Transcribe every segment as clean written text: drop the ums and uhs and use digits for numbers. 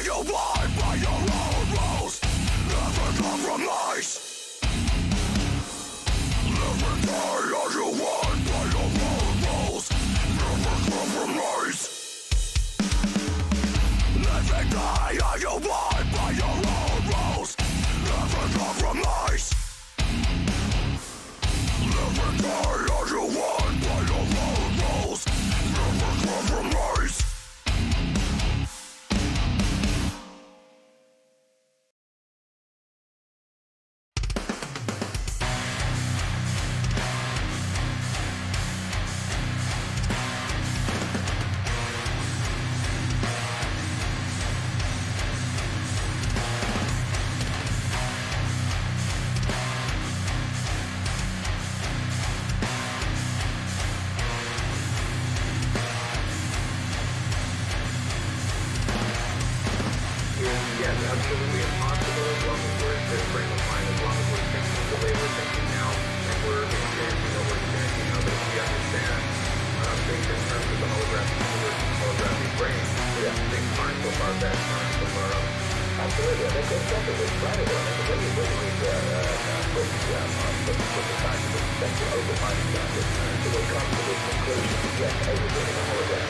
you live by your own rules. Never compromise. Never die as you want by your own rules. Never compromise. Never die as you want by your own rules. Never compromise. Never die as you want by your own rules. Never compromise. Absolutely impossible as long as we're in this frame of mind, as long as we're thinking the way we're thinking now, and we're experiencing what we're experiencing now, that we understand things in terms of the holographic universe and the holographic brain. Things aren't so far back, aren't so far up. Absolutely, I think that's something that's right about it. When you put the fact of the spectrum open-minded factor, so we'll come to this conclusion, yes, everything in a hologram.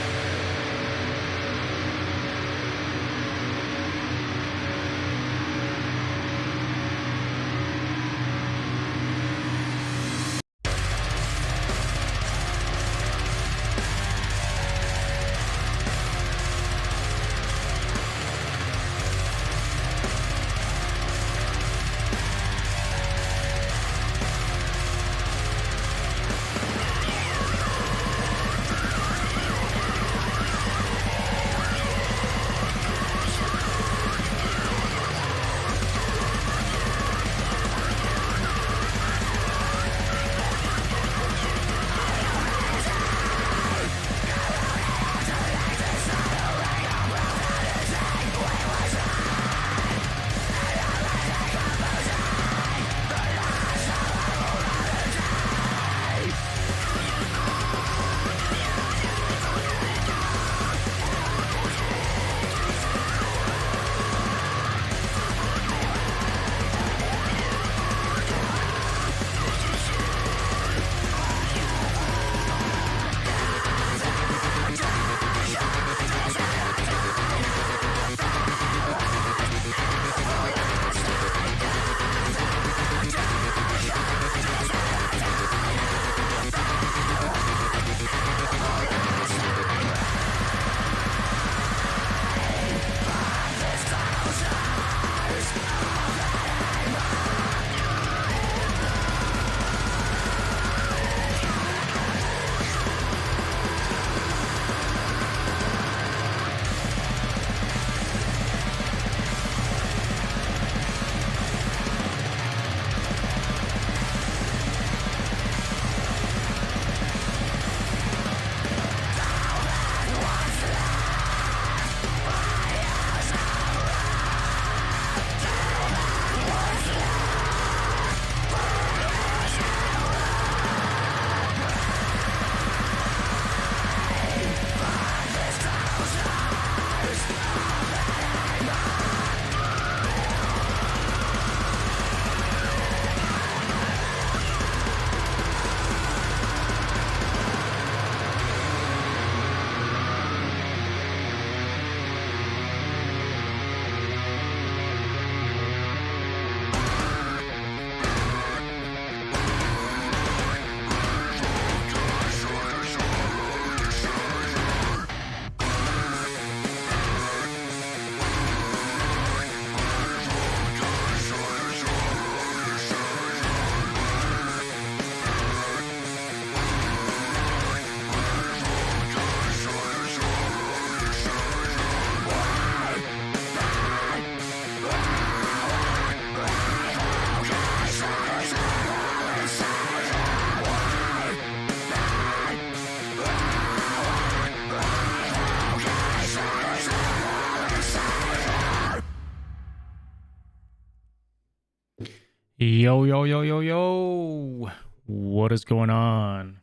Yo, yo, yo, yo, yo. What is going on?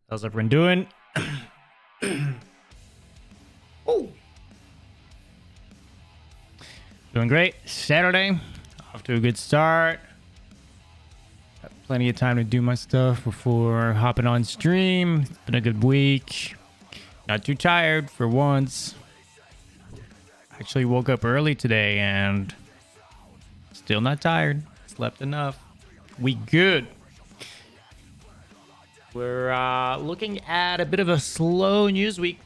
How's everyone doing? Oh. Doing great. Saturday, off to a good start. Got plenty of time to do my stuff before hopping on stream. It's been a good week. Not too tired for once. Actually woke up early today and still not tired. Slept enough. We good. We're looking at a bit of a slow news week.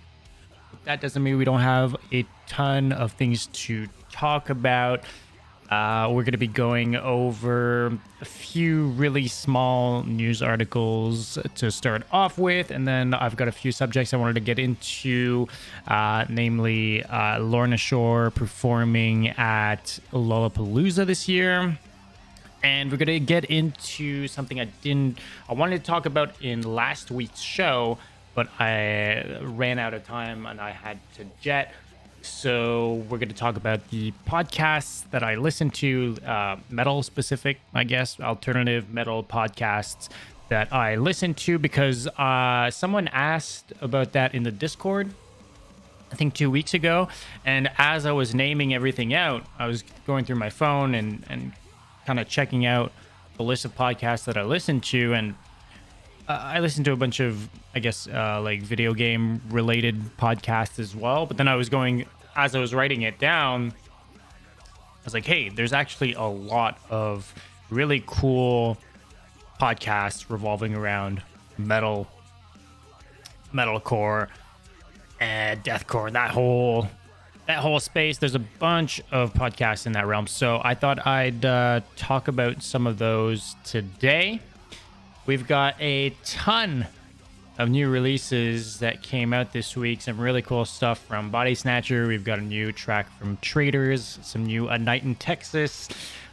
That doesn't mean we don't have a ton of things to talk about. We're going to be going over a few really small news articles to start off with, and then I've got a few subjects I wanted to get into, namely Lorna performing at Lollapalooza this year. And we're going to get into something I wanted to talk about in last week's show, but I ran out of time and I had to jet. So we're going to talk about the podcasts that I listen to, metal specific, I guess, alternative metal podcasts that I listen to, because someone asked about that in the Discord, I think 2 weeks ago. And as I was naming everything out, I was going through my phone and kind of checking out the list of podcasts that I listen to, and I listen to a bunch of, I guess, like video game related podcasts as well. But then as I was writing it down, I was like, hey, there's actually a lot of really cool podcasts revolving around metalcore and deathcore, that whole space. There's a bunch of podcasts in that realm, so I thought I'd talk about some of those today. We've got a ton of new releases that came out this week. Some really cool stuff from Bodysnatcher. We've got a new track from Traders, some new A Night in Texas.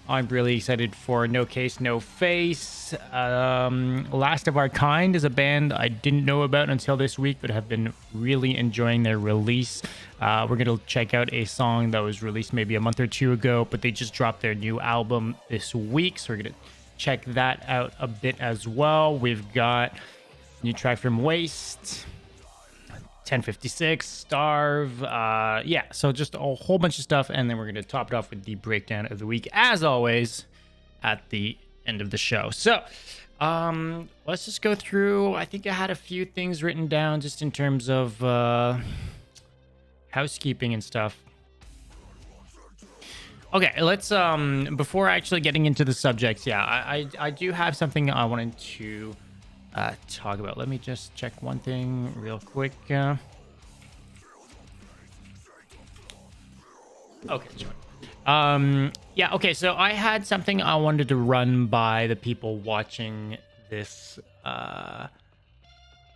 I'm really excited for No Case, No Face. Last of Our Kind is a band I didn't know about until this week, but have been really enjoying their release. We're going to check out a song that was released maybe a month or two ago, but they just dropped their new album this week, so we're going to check that out a bit as well. We've got a new track from Waste, 1056, Starve, so just a whole bunch of stuff, and then we're going to top it off with the breakdown of the week, as always, at the end of the show. So, let's just go through. I think I had a few things written down just in terms of housekeeping and stuff. Okay, let's, before actually getting into the subjects, I do have something I wanted to talk about. Let me just check one thing real quick. Okay, sure. Okay, so I had something I wanted to run by the people watching this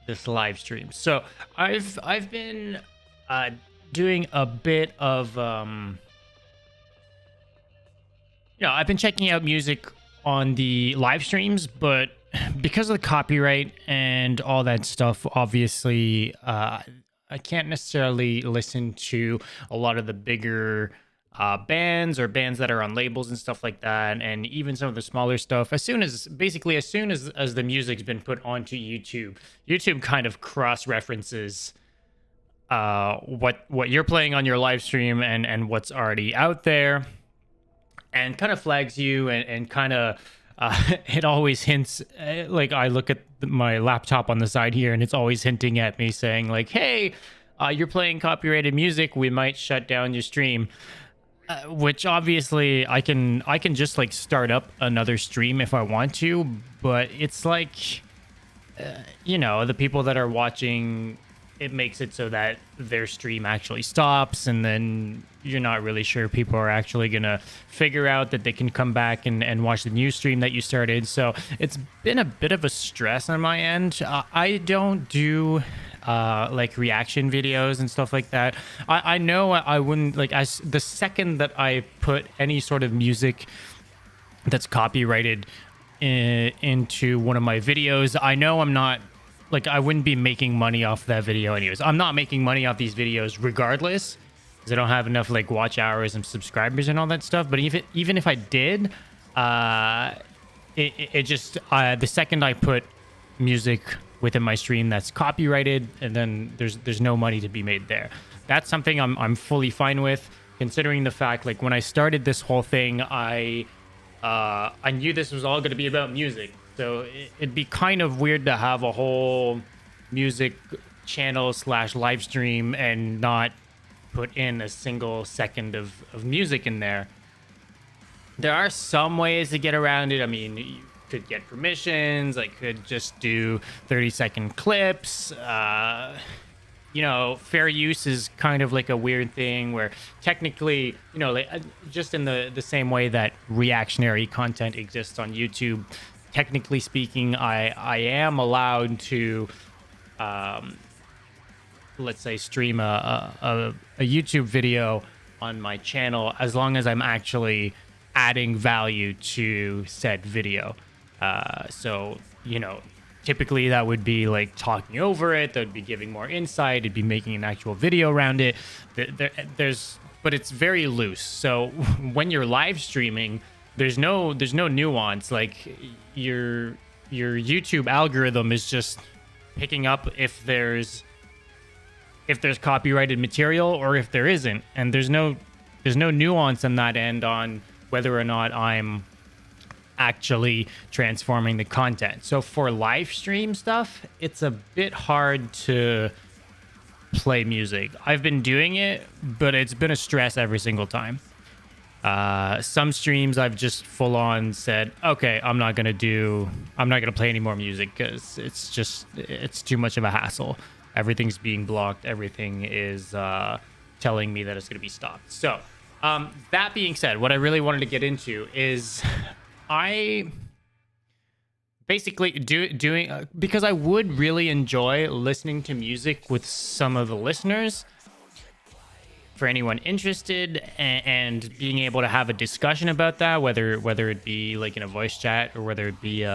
this live stream. So I've been doing a bit of I've been checking out music on the live streams, but because of the copyright and all that stuff, obviously, I can't necessarily listen to a lot of the bigger bands or bands that are on labels and stuff like that, and even some of the smaller stuff. As soon as the music's been put onto YouTube kind of cross-references what you're playing on your live stream and what's already out there, and kind of flags you and kind of it always hints, like I look at my laptop on the side here and it's always hinting at me saying like, hey, you're playing copyrighted music, we might shut down your stream. Which obviously I can just like start up another stream if I want to, but it's like, the people that are watching, it makes it so that their stream actually stops, and then you're not really sure people are actually gonna figure out that they can come back and watch the new stream that you started. So it's been a bit of a stress on my end. I don't do like reaction videos and stuff like that. I know I wouldn't, like, as the second that I put any sort of music that's copyrighted into one of my videos, I know I'm not, like, I wouldn't be making money off that video anyways. I'm not making money off these videos regardless, because I don't have enough like watch hours and subscribers and all that stuff. But even if I did, it just the second I put music within my stream that's copyrighted, and then there's no money to be made there. That's something I'm fully fine with, considering the fact, like, when I started this whole thing, I knew this was all going to be about music. So it'd be kind of weird to have a whole music channel / live stream and not put in a single second of music in there. There are some ways to get around it. I mean, you could get permissions. I could just do 30-second clips. You know, fair use is kind of like a weird thing where technically, you know, like, just in the same way that reactionary content exists on YouTube, technically speaking, I am allowed to, let's say, stream a YouTube video on my channel as long as I'm actually adding value to said video. So, you know, typically that would be like talking over it, that would be giving more insight, it'd be making an actual video around it. But it's very loose. So when you're live streaming, there's no nuance. Like your YouTube algorithm is just picking up if there's copyrighted material or if there isn't, and there's no nuance on that end on whether or not I'm actually transforming the content. So for live stream stuff, it's a bit hard to play music. I've been doing it, but it's been a stress every single time. Some streams I've just full on said, okay, I'm not gonna play any more music because it's too much of a hassle. Everything's being blocked. Everything is telling me that it's gonna be stopped. So that being said, what I really wanted to get into is I basically doing because I would really enjoy listening to music with some of the listeners. For anyone interested, and being able to have a discussion about that, whether it be like in a voice chat or whether it be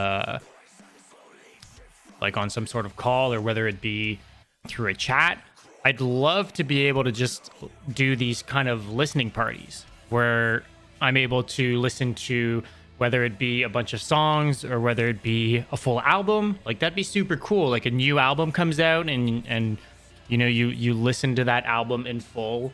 like on some sort of call or whether it be through a chat, I'd love to be able to just do these kind of listening parties where I'm able to listen to whether it be a bunch of songs or whether it be a full album. Like, that'd be super cool. Like, a new album comes out and you know, you listen to that album in full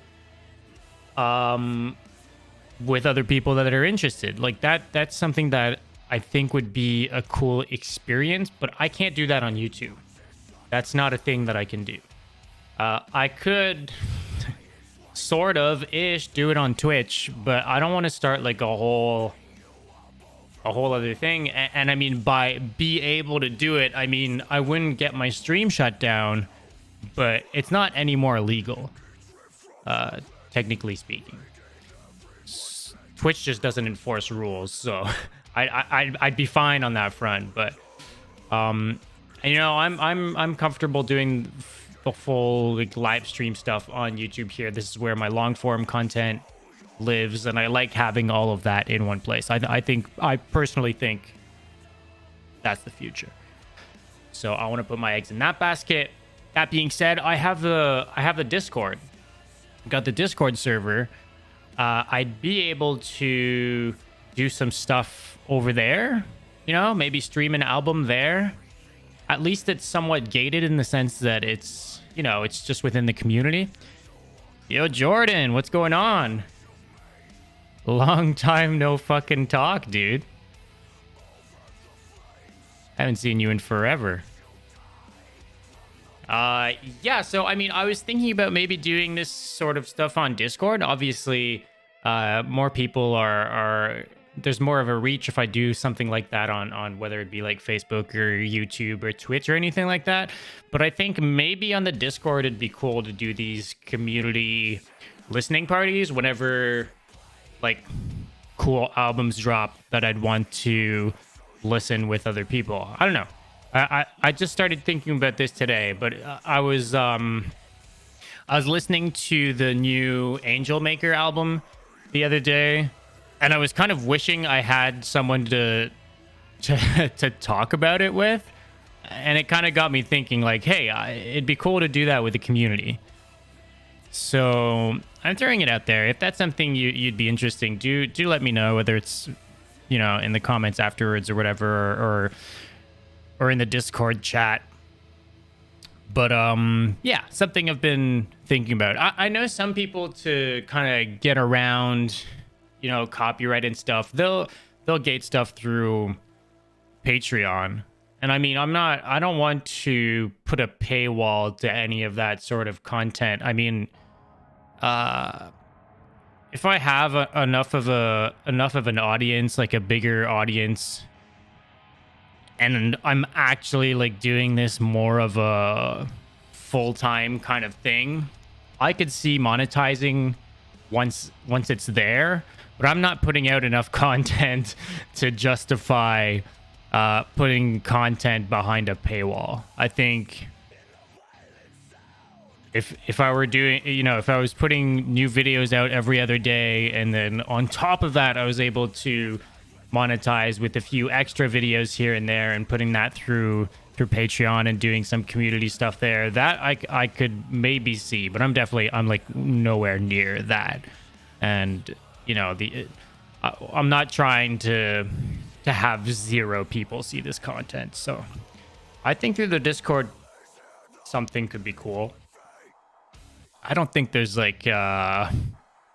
with other people that are interested. Like, that's something that I think would be a cool experience, but I can't do that on YouTube. That's not a thing that I can do. I could sort of ish do it on Twitch, but I don't want to start like a whole other thing. And I mean, by be able to do it, I mean, I wouldn't get my stream shut down, but it's not any more legal, technically speaking. Twitch just doesn't enforce rules, so I'd be fine on that front. But you know, I'm comfortable doing the full like live stream stuff on YouTube here. This is where my long form content lives, and I like having all of that in one place. I personally think that's the future. So I want to put my eggs in that basket. That being said, I have the Discord. Got the Discord server. I'd be able to do some stuff over there. You know, maybe stream an album there. At least it's somewhat gated in the sense that it's, you know, it's just within the community. Yo, Jordan, what's going on? Long time no fucking talk, dude. Haven't seen you in forever. Yeah, so I mean, I was thinking about maybe doing this sort of stuff on Discord. Obviously, more people are there's more of a reach if I do something like that on whether it be like Facebook or YouTube or Twitch or anything like that. But I think maybe on the Discord it'd be cool to do these community listening parties whenever like cool albums drop that I'd want to listen with other people. I don't know. I just started thinking about this today, but I was listening to the new Angel Maker album the other day, and I was kind of wishing I had someone to talk about it with, and it kind of got me thinking like, hey, it'd be cool to do that with the community. So I'm throwing it out there. If that's something you'd be interesting, do let me know, whether it's, you know, in the comments afterwards or whatever, or in the Discord chat. But yeah, something I've been thinking about. I know some people, to kind of get around, you know, copyright and stuff, they'll gate stuff through Patreon. And I mean, I don't want to put a paywall to any of that sort of content. I mean, if I have enough of an audience, like a bigger audience, and I'm actually like doing this more of a full-time kind of thing, I could see monetizing once it's there, but I'm not putting out enough content to justify putting content behind a paywall. I think if I were doing, you know, if I was putting new videos out every other day, and then on top of that I was able to monetize with a few extra videos here and there, and putting that through Patreon and doing some community stuff there, that I could maybe see, but I'm like nowhere near that. And you know, I'm not trying to have 0 people see this content. So I think through the Discord something could be cool. I don't think there's like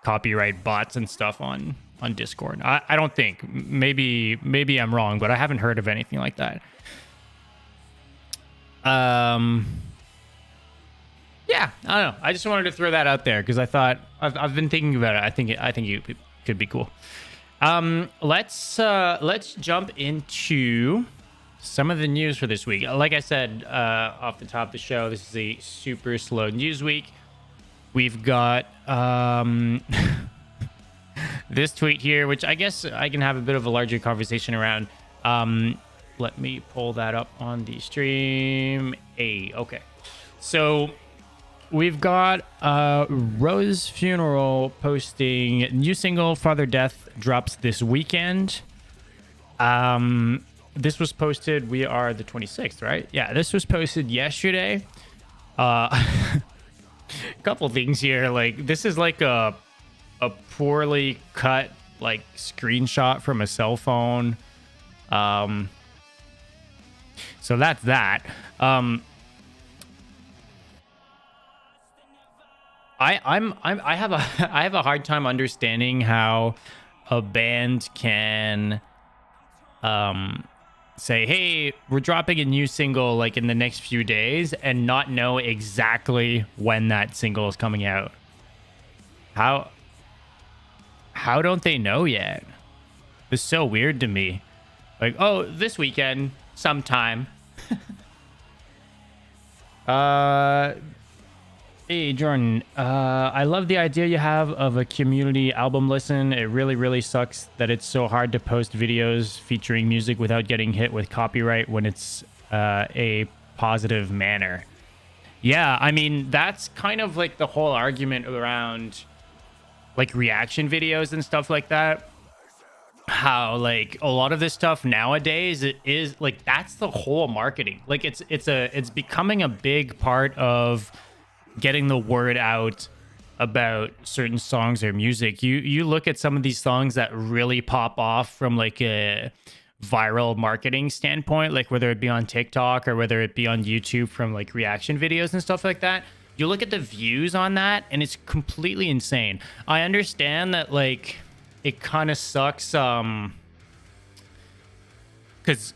copyright bots and stuff on Discord. I don't think. Maybe I'm wrong, but I haven't heard of anything like that. Yeah, I don't know. I just wanted to throw that out there because I thought I've been thinking about it. I think it could be cool. Let's jump into some of the news for this week. Like I said off the top of the show, this is a super slow news week. We've got this tweet here, which I guess I can have a bit of a larger conversation around. Let me pull that up on the stream. Okay. So we've got Rose Funeral posting new single Father Death drops this weekend. This was posted, we are the 26th, right? Yeah, this was posted yesterday. Couple things here, like this is like a poorly cut like screenshot from a cell phone. So that's that. I have a hard time understanding how a band can say, hey, we're dropping a new single like in the next few days, and not know exactly when that single is coming out. How don't they know yet? It's so weird to me. Like, oh, this weekend sometime. Hey Jordan, I love the idea you have of a community album listen. It really sucks that it's so hard to post videos featuring music without getting hit with copyright when it's a positive manner. Yeah, I mean, that's kind of like the whole argument around like reaction videos and stuff like that. How like a lot of this stuff nowadays, it is like that's the whole marketing. Like it's becoming a big part of getting the word out about certain songs or music. You look at some of these songs that really pop off from like a viral marketing standpoint, like whether it be on TikTok or whether it be on YouTube from like reaction videos and stuff like that. You look at the views on that and it's completely insane. I understand that like it kind of sucks because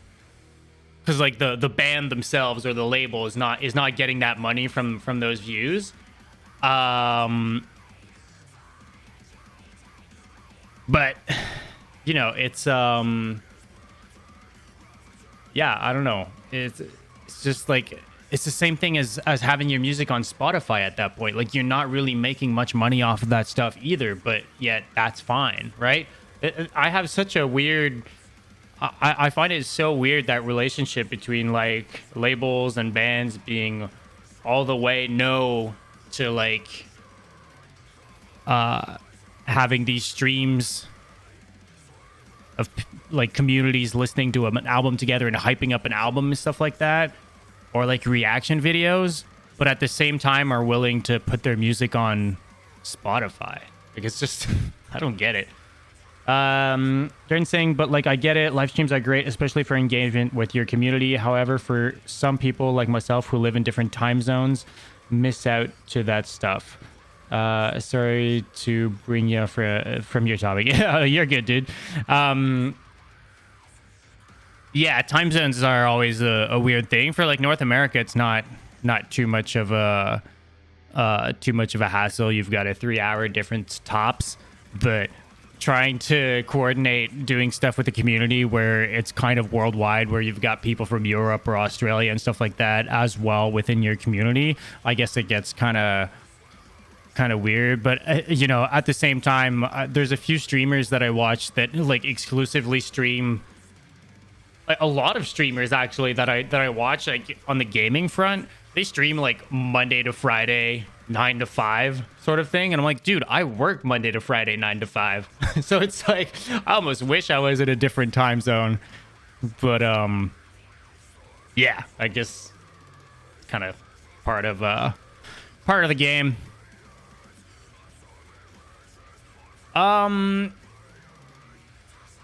like the band themselves or the label is not getting that money from those views. But you know, it's yeah, I don't know. It's just like it's the same thing as having your music on Spotify at that point. Like you're not really making much money off of that stuff either, but yet that's fine, right? I have such a weird I find it so weird, that relationship between like labels and bands being all the way no to like having these streams of like communities listening to an album together and hyping up an album and stuff like that, or like reaction videos, but at the same time are willing to put their music on Spotify. Like it's just I don't get it. During saying, but like I get it, live streams are great, especially for engagement with your community. However, for some people like myself who live in different time zones, miss out to that stuff. Sorry to bring you from your topic. Yeah, you're good, dude. Yeah, time zones are always a weird thing. For like North America, it's not too much of a hassle. You've got a 3-hour difference tops, but trying to coordinate doing stuff with the community where it's kind of worldwide, where you've got people from Europe or Australia and stuff like that as well within your community, I guess it gets kind of weird. But you know, at the same time, there's a few streamers that I watch that like exclusively stream, like, a lot of streamers actually that I watch, like on the gaming front, they stream like Monday to Friday 9 to 5 sort of thing, and I'm like, dude, I work Monday to Friday 9 to 5. So it's like I almost wish I was in a different time zone. But yeah, I guess kind of part of the game.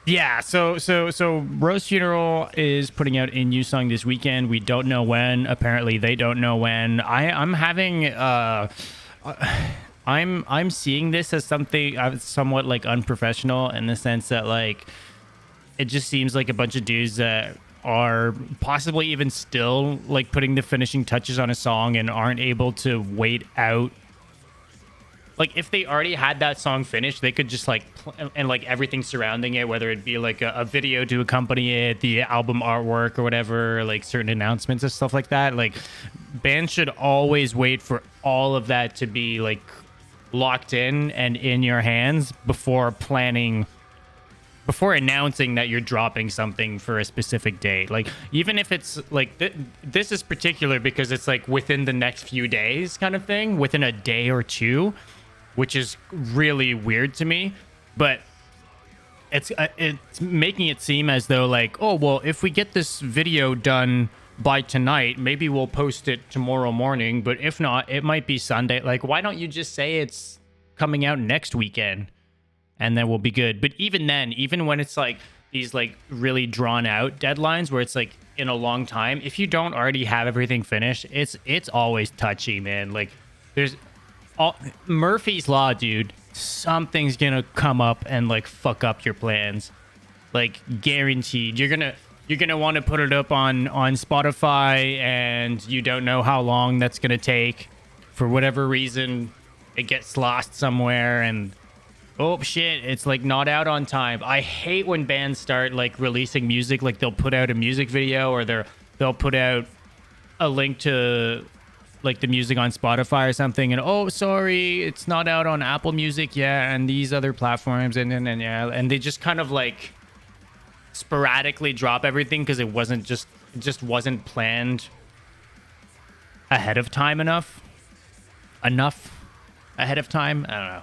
Yeah, so Rose Funeral is putting out a new song this weekend. We don't know when. Apparently, they don't know when. I'm having I'm seeing this as something somewhat like unprofessional, in the sense that like it just seems like a bunch of dudes that are possibly even still like putting the finishing touches on a song and aren't able to wait out. Like, if they already had that song finished, they could just, like, and, like, everything surrounding it, whether it be, like, a video to accompany it, the album artwork or whatever, like, certain announcements and stuff like that. Like, bands should always wait for all of that to be, like, locked in and in your hands before announcing that you're dropping something for a specific date. Like, even if it's, like, this is particular because it's, like, within the next few days kind of thing, within a day or two, which is really weird to me. But it's making it seem as though like, oh, well, if we get this video done by tonight, maybe we'll post it tomorrow morning, but if not, it might be Sunday. Like, why don't you just say it's coming out next weekend and then we'll be good? But even then, even when it's like these like really drawn out deadlines where it's like in a long time, if you don't already have everything finished, it's always touchy, man. Like, there's Murphy's Law, dude. Something's gonna come up and like fuck up your plans, like guaranteed. You're gonna want to put it up on Spotify, and you don't know how long that's gonna take. For whatever reason, it gets lost somewhere, and oh shit, it's like not out on time. I hate when bands start like releasing music, like they'll put out a music video, or they'll put out a link to like the music on Spotify or something, and oh, sorry, it's not out on Apple Music yet, and these other platforms, and yeah, and they just kind of like sporadically drop everything because it just wasn't planned ahead of time enough ahead of time. I don't know.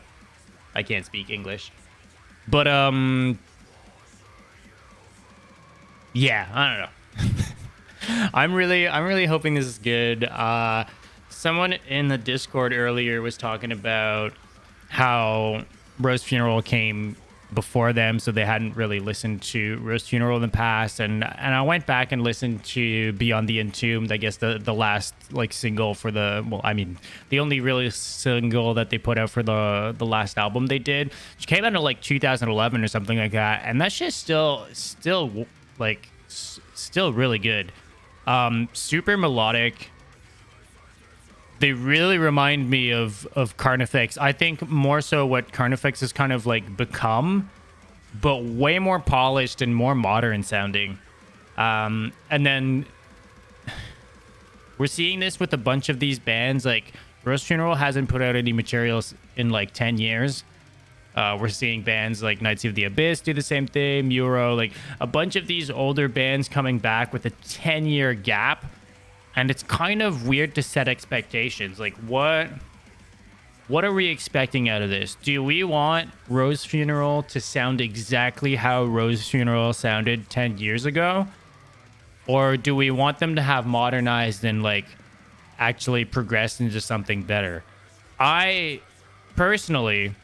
I can't speak English, but yeah, I don't know. I'm really hoping this is good. Someone in the Discord earlier was talking about how Rose Funeral came before them, so they hadn't really listened to Rose Funeral in the past, and I went back and listened to Beyond the Entombed, I guess the last like single for the only really single that they put out for the last album they did, which came out in like 2011 or something like that, and that shit's still really good. Super melodic. They really remind me of Carnifex. I think more so what Carnifex has kind of like become, but way more polished and more modern sounding. And then we're seeing this with a bunch of these bands. Like Rose Funeral hasn't put out any materials in like 10 years. We're seeing bands like Knights of the Abyss do the same thing, Muro, like a bunch of these older bands coming back with a 10-year gap. And it's kind of weird to set expectations. Like, what are we expecting out of this? Do we want Rose Funeral to sound exactly how Rose Funeral sounded 10 years ago? Or do we want them to have modernized and, like, actually progressed into something better? I, personally,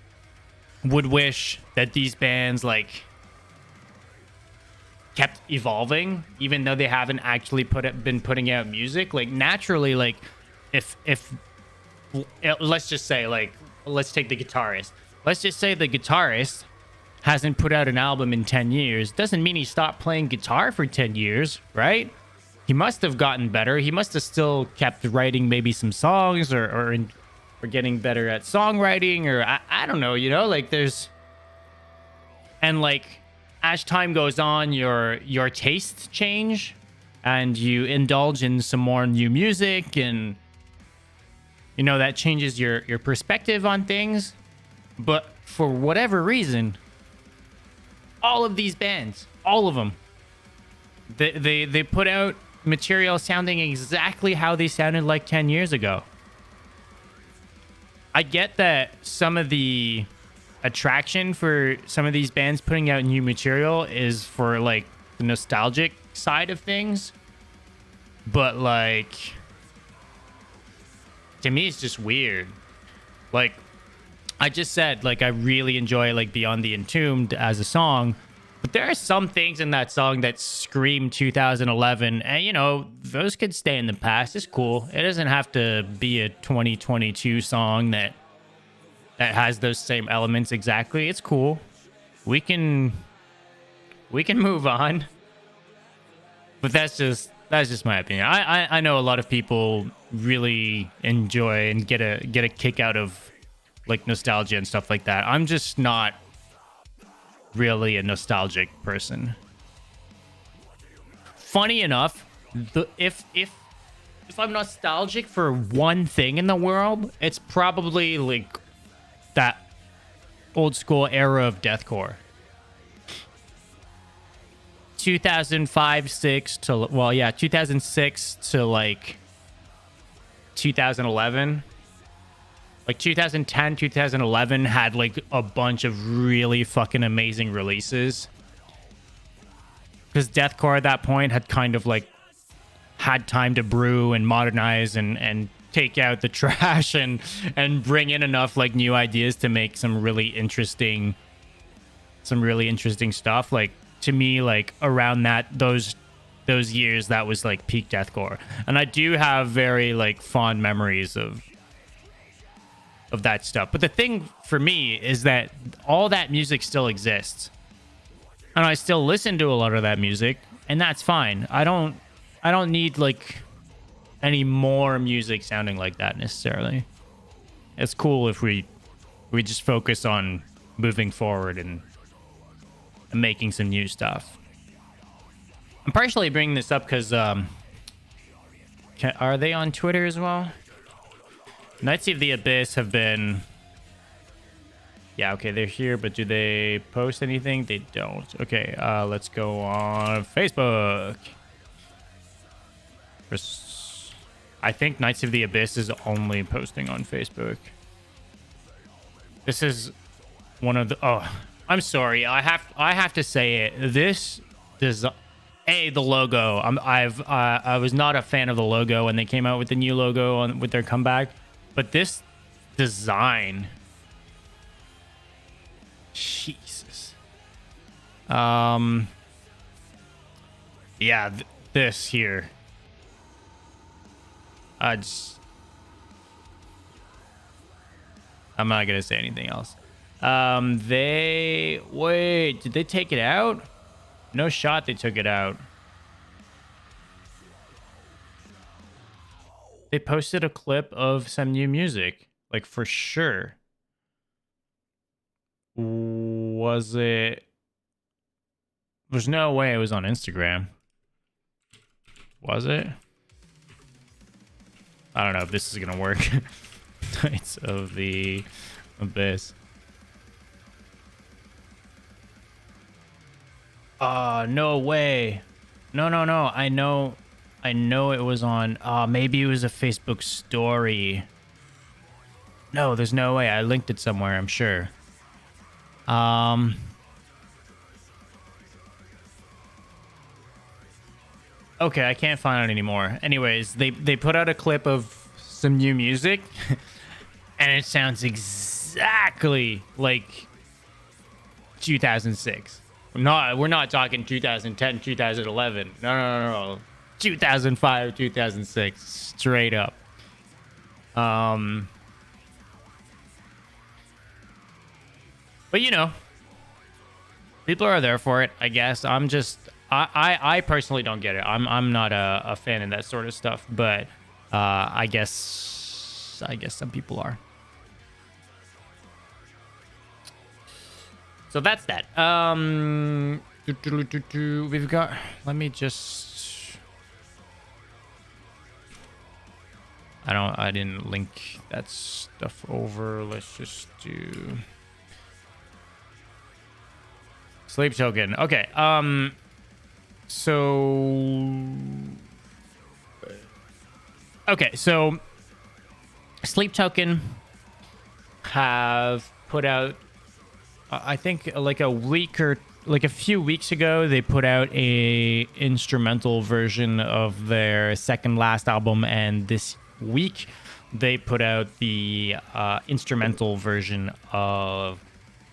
would wish that these bands like kept evolving, even though they haven't actually been putting out music. Like naturally, like if let's just say, like, let's take the guitarist. Let's just say the guitarist hasn't put out an album in 10 years. Doesn't mean he stopped playing guitar for 10 years, right? He must have gotten better. He must have still kept writing maybe some songs or getting better at songwriting, or I don't know, you know, like there's, and like as time goes on, your tastes change and you indulge in some more new music, and you know that changes your perspective on things. But for whatever reason, all of these bands, all of them, they put out material sounding exactly how they sounded like 10 years ago. I get that some of the attraction for some of these bands putting out new material is for like the nostalgic side of things, but like to me it's just weird. Like I just said, like I really enjoy like Beyond the Entombed as a song, but there are some things in that song that scream 2011, and you know those could stay in the past. It's cool. It doesn't have to be a 2022 song that has those same elements exactly. It's cool. We can move on. But that's just my opinion. I know a lot of people really enjoy and get a kick out of like nostalgia and stuff like that. I'm just not really a nostalgic person. Funny enough, if I'm nostalgic for one thing in the world, it's probably like that old school era of deathcore. 2006 to like 2011. Like 2010, 2011 had like a bunch of really fucking amazing releases. Because deathcore at that point had kind of like had time to brew and modernize and take out the trash and bring in enough like new ideas to make some really interesting stuff. Like to me, like around those years, that was like peak deathcore, and I do have very like fond memories of that stuff. But the thing for me is that all that music still exists, and I still listen to a lot of that music, and that's fine. I don't need like any more music sounding like that necessarily. It's cool if we just focus on moving forward and making some new stuff. I'm partially bringing this up because are they on Twitter as well? Knights of the Abyss have been... Yeah, okay, they're here, but do they post anything? They don't. Okay, let's go on Facebook. I think Knights of the Abyss is only posting on Facebook. This is one of the... Oh, I'm sorry. I have to say it. This is... the logo. I was not a fan of the logo when they came out with the new logo with their comeback. But this design... Jesus. Yeah, this here. I'm not gonna say anything else. Wait, did they take it out? No shot they took it out. They posted a clip of some new music, like for sure. Was it? There's no way it was on Instagram. Was it? I don't know if this is gonna work. Knights of the Abyss. No way. No. I know it was on... maybe it was a Facebook story. No, there's no way. I linked it somewhere, I'm sure. Okay, I can't find it anymore. Anyways, they put out a clip of some new music, and it sounds exactly like 2006. We're not talking 2010, 2011. No. 2005, 2006, straight up. But you know, people are there for it, I guess. I personally don't get it. I'm not a fan of that sort of stuff, but I guess some people are. So that's that. We've got, let me just, I didn't link that stuff over. Let's just do Sleep Token. Okay. So Sleep Token have put out, I think like a few weeks ago, they put out a instrumental version of their second last album, and this week they put out the instrumental version of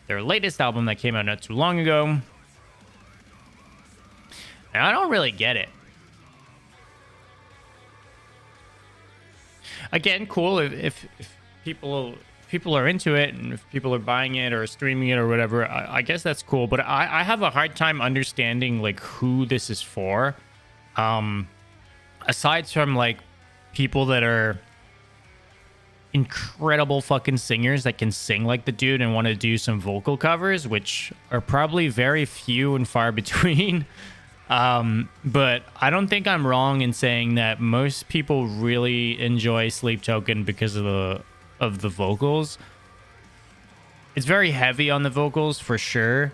their latest album that came out not too long ago. And I don't really get it. Again, cool if people are into it, and if people are buying it or streaming it or whatever, I guess that's cool. But I have a hard time understanding like who this is for. Aside from like people that are incredible fucking singers that can sing like the dude and want to do some vocal covers, which are probably very few and far between. But I don't think I'm wrong in saying that most people really enjoy Sleep Token because of the vocals. It's very heavy on the vocals for sure,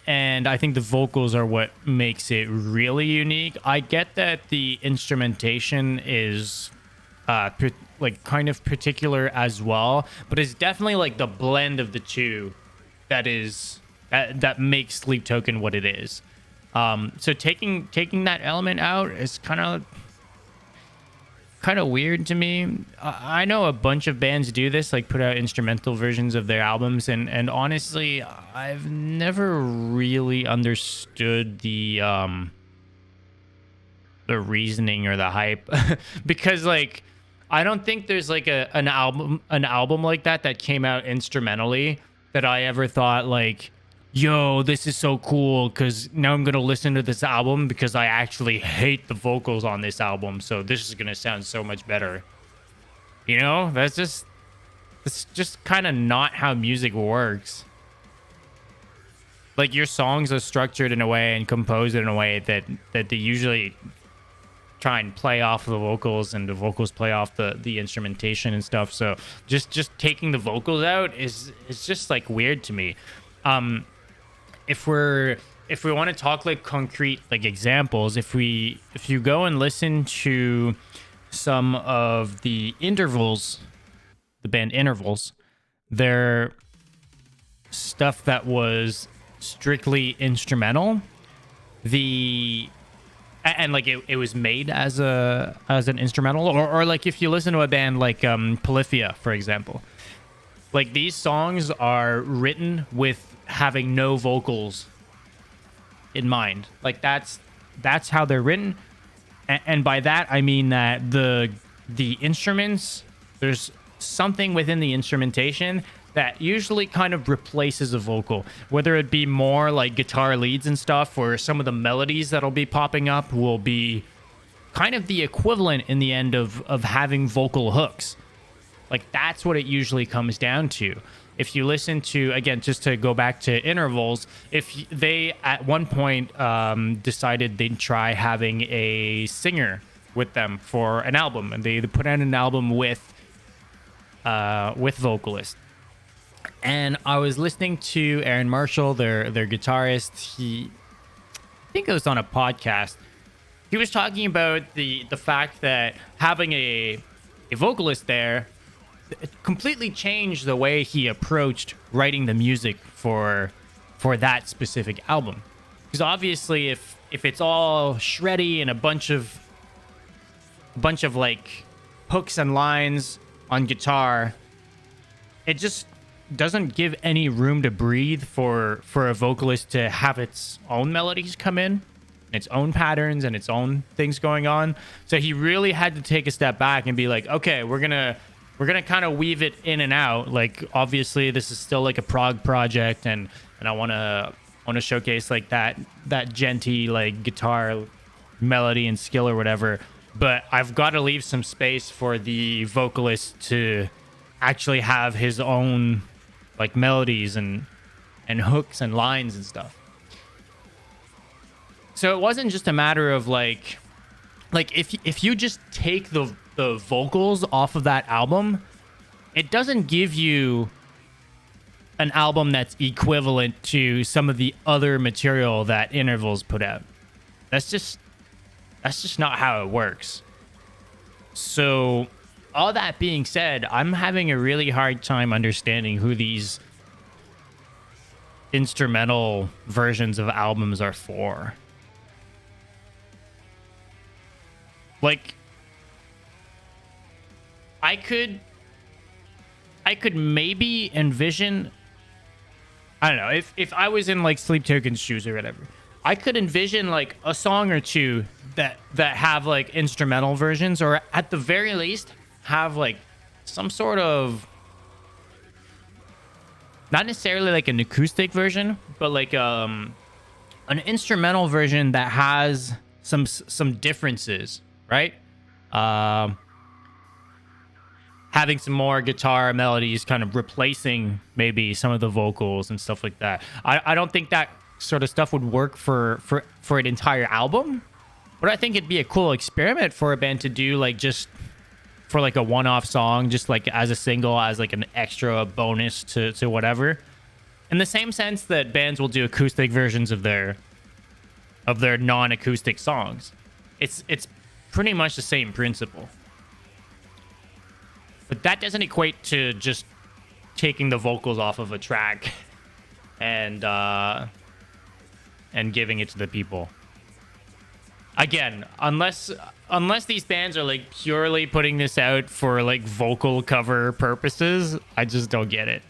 and I think the vocals are what makes it really unique. I get that the instrumentation is like kind of particular as well, but it's definitely like the blend of the two that makes Sleep Token what it is. So taking that element out is kind of weird to me. I know a bunch of bands do this, like put out instrumental versions of their albums, and honestly, I've never really understood the reasoning or the hype because like I don't think there's like an album like that came out instrumentally that I ever thought like, yo, this is so cool because now I'm going to listen to this album because I actually hate the vocals on this album. So this is going to sound so much better. You know, it's just kind of not how music works. Like your songs are structured in a way and composed in a way that they usually try and play off the vocals, and the vocals play off the instrumentation and stuff. So just taking the vocals out is just like weird to me. If we want to talk like concrete like examples, if you go and listen to some of the Intervals, the band Intervals, their stuff that was strictly instrumental, and like it was made as an instrumental, or like if you listen to a band like Polyphia, for example, like these songs are written with having no vocals in mind. Like that's how they're written, and by that I mean that the instruments, there's something within the instrumentation that usually kind of replaces a vocal, whether it be more like guitar leads and stuff, or some of the melodies that'll be popping up will be kind of the equivalent in the end of having vocal hooks. Like that's what it usually comes down to. If you listen to, again, just to go back to Intervals, if they at one point decided they'd try having a singer with them for an album, and they put out an album with vocalists. And I was listening to Aaron Marshall, their guitarist. I think it was on a podcast. He was talking about the fact that having a vocalist there, it completely changed the way he approached writing the music for that specific album. Because obviously, if it's all shreddy and a bunch of like hooks and lines on guitar, it just doesn't give any room to breathe for a vocalist to have its own melodies come in, its own patterns and its own things going on. So he really had to take a step back and be like, okay, we're gonna kind of weave it in and out. Like, obviously this is still like a prog project, and I want to showcase like that genty like guitar melody and skill or whatever, but I've got to leave some space for the vocalist to actually have his own like melodies and hooks and lines and stuff. So it wasn't just a matter of like if you just take the vocals off of that album, it doesn't give you an album that's equivalent to some of the other material that Intervals put out. That's just not how it works. So all that being said, I'm having a really hard time understanding who these instrumental versions of albums are for. Like, I could maybe envision, I don't know, if I was in like Sleep Token's shoes or whatever, I could envision like a song or two that have like instrumental versions, or at the very least have like some sort of, not necessarily like an acoustic version, but like an instrumental version that has some differences, right? Having some more guitar melodies kind of replacing maybe some of the vocals and stuff like that. I don't think that sort of stuff would work for an entire album, but I think it'd be a cool experiment for a band to do, like just for like a one-off song, just like as a single, as like an extra bonus to whatever. In the same sense that bands will do acoustic versions of their non-acoustic songs. It's pretty much the same principle. But that doesn't equate to just taking the vocals off of a track and giving it to the people. Again, unless these bands are like purely putting this out for like vocal cover purposes, I just don't get it.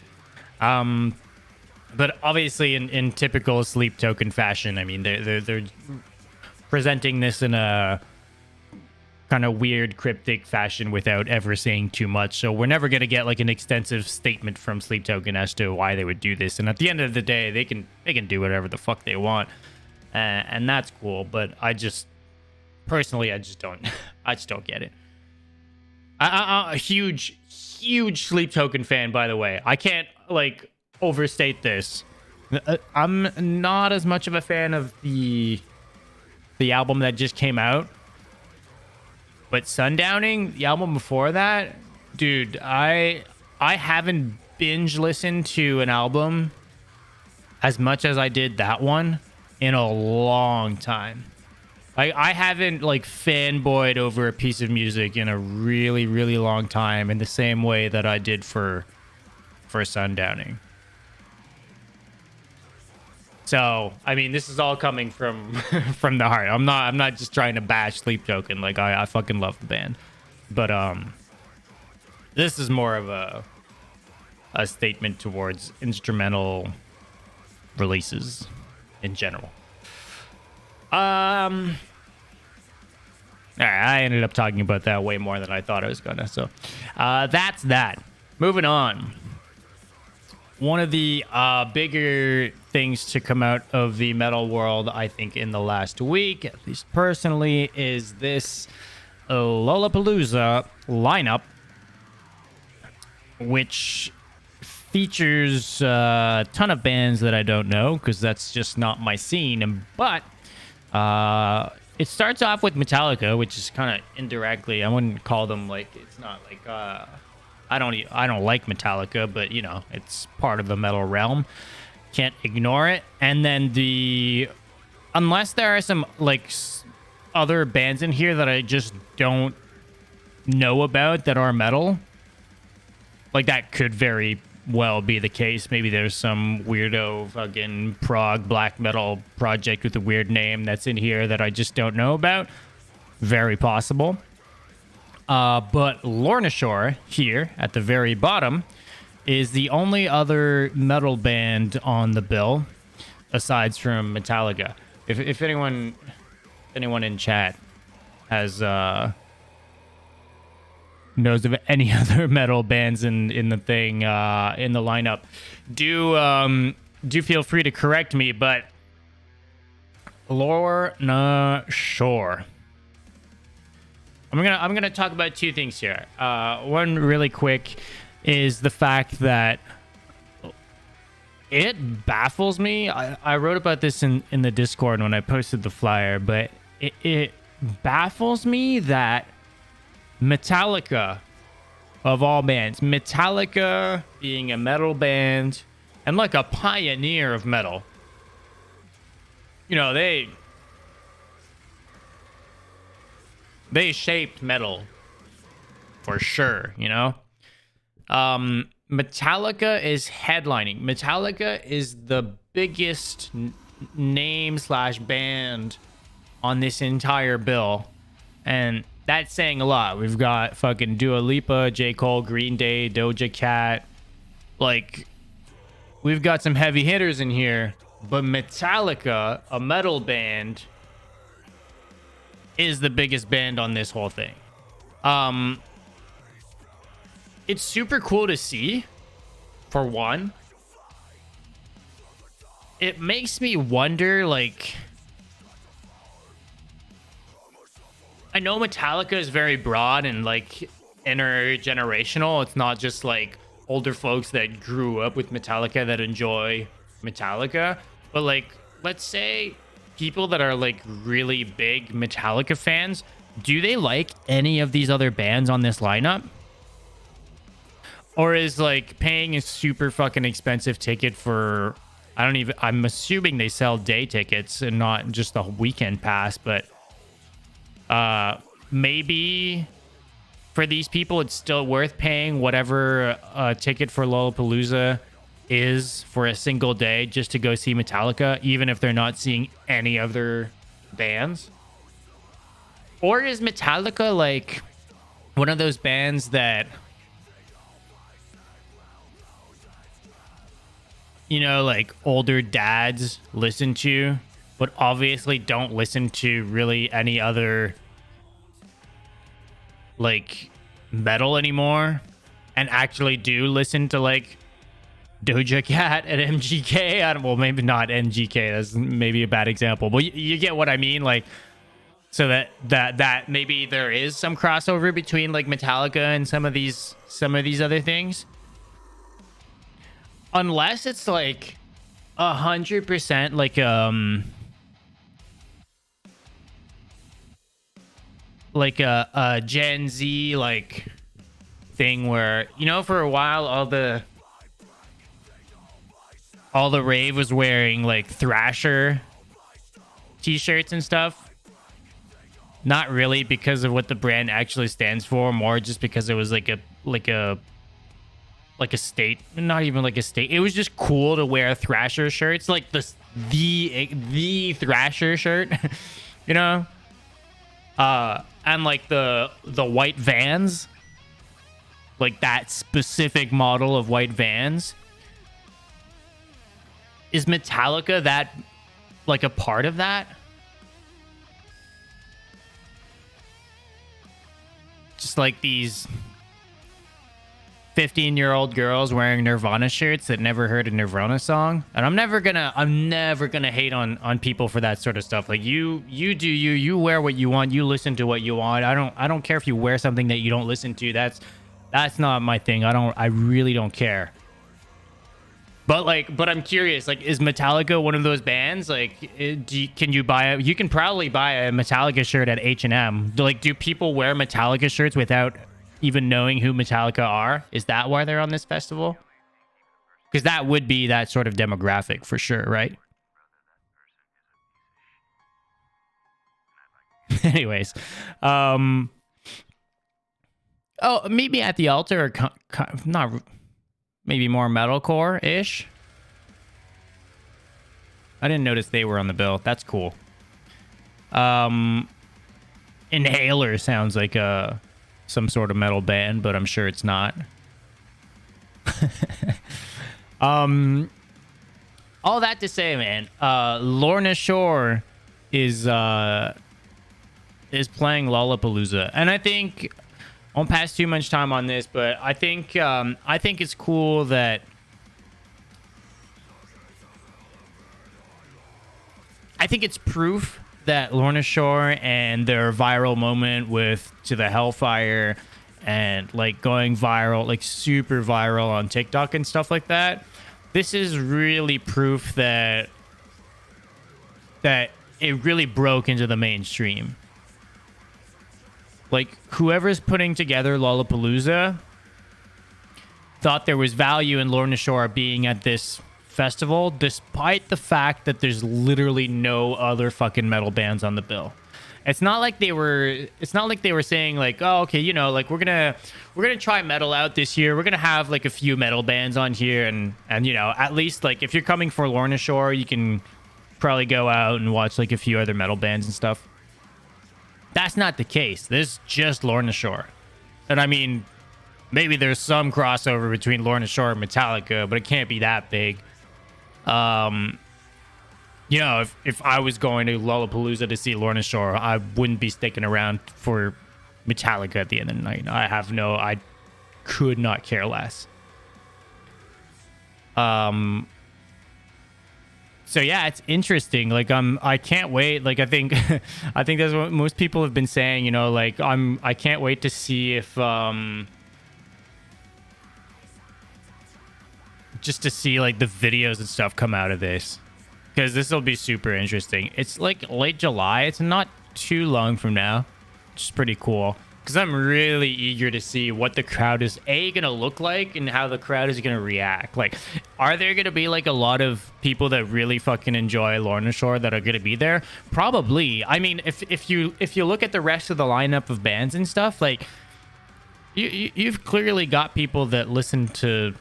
But obviously in typical Sleep Token fashion, I mean, they're presenting this in a kind of weird cryptic fashion without ever saying too much. So we're never going to get like an extensive statement from Sleep Token as to why they would do this. And at the end of the day, they can do whatever the fuck they want. And that's cool. But I just don't get it. I'm a huge Sleep Token fan, by the way. I can't like overstate this. I'm not as much of a fan of the album that just came out. But Sundowning, the album before that, dude, I haven't binge listened to an album as much as I did that one in a long time. I haven't like fanboyed over a piece of music in a really, really long time in the same way that I did for Sundowning. So, I mean, this is all coming from the heart. I'm not just trying to bash Sleep Token. Like, I fucking love the band. But this is more of a statement towards instrumental releases in general. All right, I ended up talking about that way more than I thought I was gonna. So, that's that. Moving on. One of the bigger things to come out of the metal world, I think, in the last week, at least personally, is this Lollapalooza lineup, which features a ton of bands that I don't know, because that's just not my scene. But it starts off with Metallica, which is kind of indirectly, I wouldn't call them like, it's not like... I don't like Metallica, but you know, it's part of the metal realm. Can't ignore it. And then unless there are some like other bands in here that I just don't know about that are metal, like that could very well be the case. Maybe there's some weirdo fucking prog black metal project with a weird name that's in here that I just don't know about. Very possible. But Lorna Shore here at the very bottom is the only other metal band on the bill, aside from Metallica. If anyone in chat has knows of any other metal bands in the thing in the lineup, do feel free to correct me. But Lorna, sure. I'm gonna talk about two things here. One really quick is the fact that it baffles me. I wrote about this in the Discord when I posted the flyer, but it baffles me that Metallica, of all bands, Metallica being a metal band and like a pioneer of metal, you know, they shaped metal for sure, you know. Metallica is headlining. Metallica is the biggest name / band on this entire bill, and that's saying a lot. We've got fucking Dua Lipa, J. Cole, Green Day, Doja Cat. Like, we've got some heavy hitters in here, but Metallica, a metal band, is the biggest band on this whole thing. It's super cool to see, for one. It makes me wonder, like, I know Metallica is very broad and like intergenerational. It's not just like older folks that grew up with Metallica that enjoy Metallica, but like, let's say people that are like really big Metallica fans, do they like any of these other bands on this lineup? Or is like paying a super fucking expensive ticket for, I'm assuming they sell day tickets and not just a weekend pass, but maybe for these people it's still worth paying whatever a ticket for Lollapalooza is for a single day just to go see Metallica, even if they're not seeing any other bands. Or is Metallica like one of those bands that, you know, like older dads listen to, but obviously don't listen to really any other like metal anymore, and actually do listen to like Doja Cat and MGK? Well, maybe not MGK. That's maybe a bad example, but you get what I mean. Like, so that maybe there is some crossover between like Metallica and some of these other things. Unless it's like 100% like a Gen Z like thing where, you know, for a while all the rave was wearing like Thrasher t-shirts and stuff. Not really because of what the brand actually stands for, more just because it was like a state, not even like a state. It was just cool to wear Thrasher shirts, like the Thrasher shirt, you know. And like the white Vans, like that specific model of white Vans. Is Metallica that like a part of that? Just like these 15-year-old girls wearing Nirvana shirts that never heard a Nirvana song. And I'm never gonna hate on people for that sort of stuff. Like, you do you wear what you want, you listen to what you want. I don't care if you wear something that you don't listen to. That's not my thing. I really don't care. But I'm curious, like, is Metallica one of those bands? Like, you can probably buy a Metallica shirt at H&M. Like, do people wear Metallica shirts without even knowing who Metallica are? Is that why they're on this festival? Because that would be that sort of demographic for sure, right? Anyways, meet me at the altar, or not, maybe more metalcore-ish. I didn't notice they were on the bill. That's cool. Inhaler sounds like some sort of metal band, but I'm sure it's not. All that to say, man, Lorna Shore is playing Lollapalooza, and I think I won't pass too much time on this, but I think it's cool that I think it's proof that Lorna Shore and their viral moment with To the Hellfire and like going viral, like super viral on TikTok and stuff like that. This is really proof that it really broke into the mainstream. Like, whoever's putting together Lollapalooza thought there was value in Lorna Shore being at this festival, despite the fact that there's literally no other fucking metal bands on the bill. It's not like they were saying like, oh, okay, you know, like we're gonna try metal out this year. We're gonna have like a few metal bands on here, and you know, at least like if you're coming for Lorna Shore, you can probably go out and watch like a few other metal bands and stuff. That's not the case. This is just Lorna Shore. And I mean, maybe there's some crossover between Lorna Shore and Metallica, but it can't be that big. You know, if I was going to Lollapalooza to see Lorna Shore, I wouldn't be sticking around for Metallica at the end of the night. I could not care less. So yeah, it's interesting. Like I can't wait. Like I think that's what most people have been saying, you know, like I can't wait to see if just to see like the videos and stuff come out of this, because this will be super interesting. It's like late July. It's not too long from now, which is pretty cool, because I'm really eager to see what the crowd is gonna look like and how the crowd is gonna react. Like, are there gonna be like a lot of people that really fucking enjoy Lorna Shore that are gonna be there? Probably. I mean, if you look at the rest of the lineup of bands and stuff, like you've clearly got people that listen to.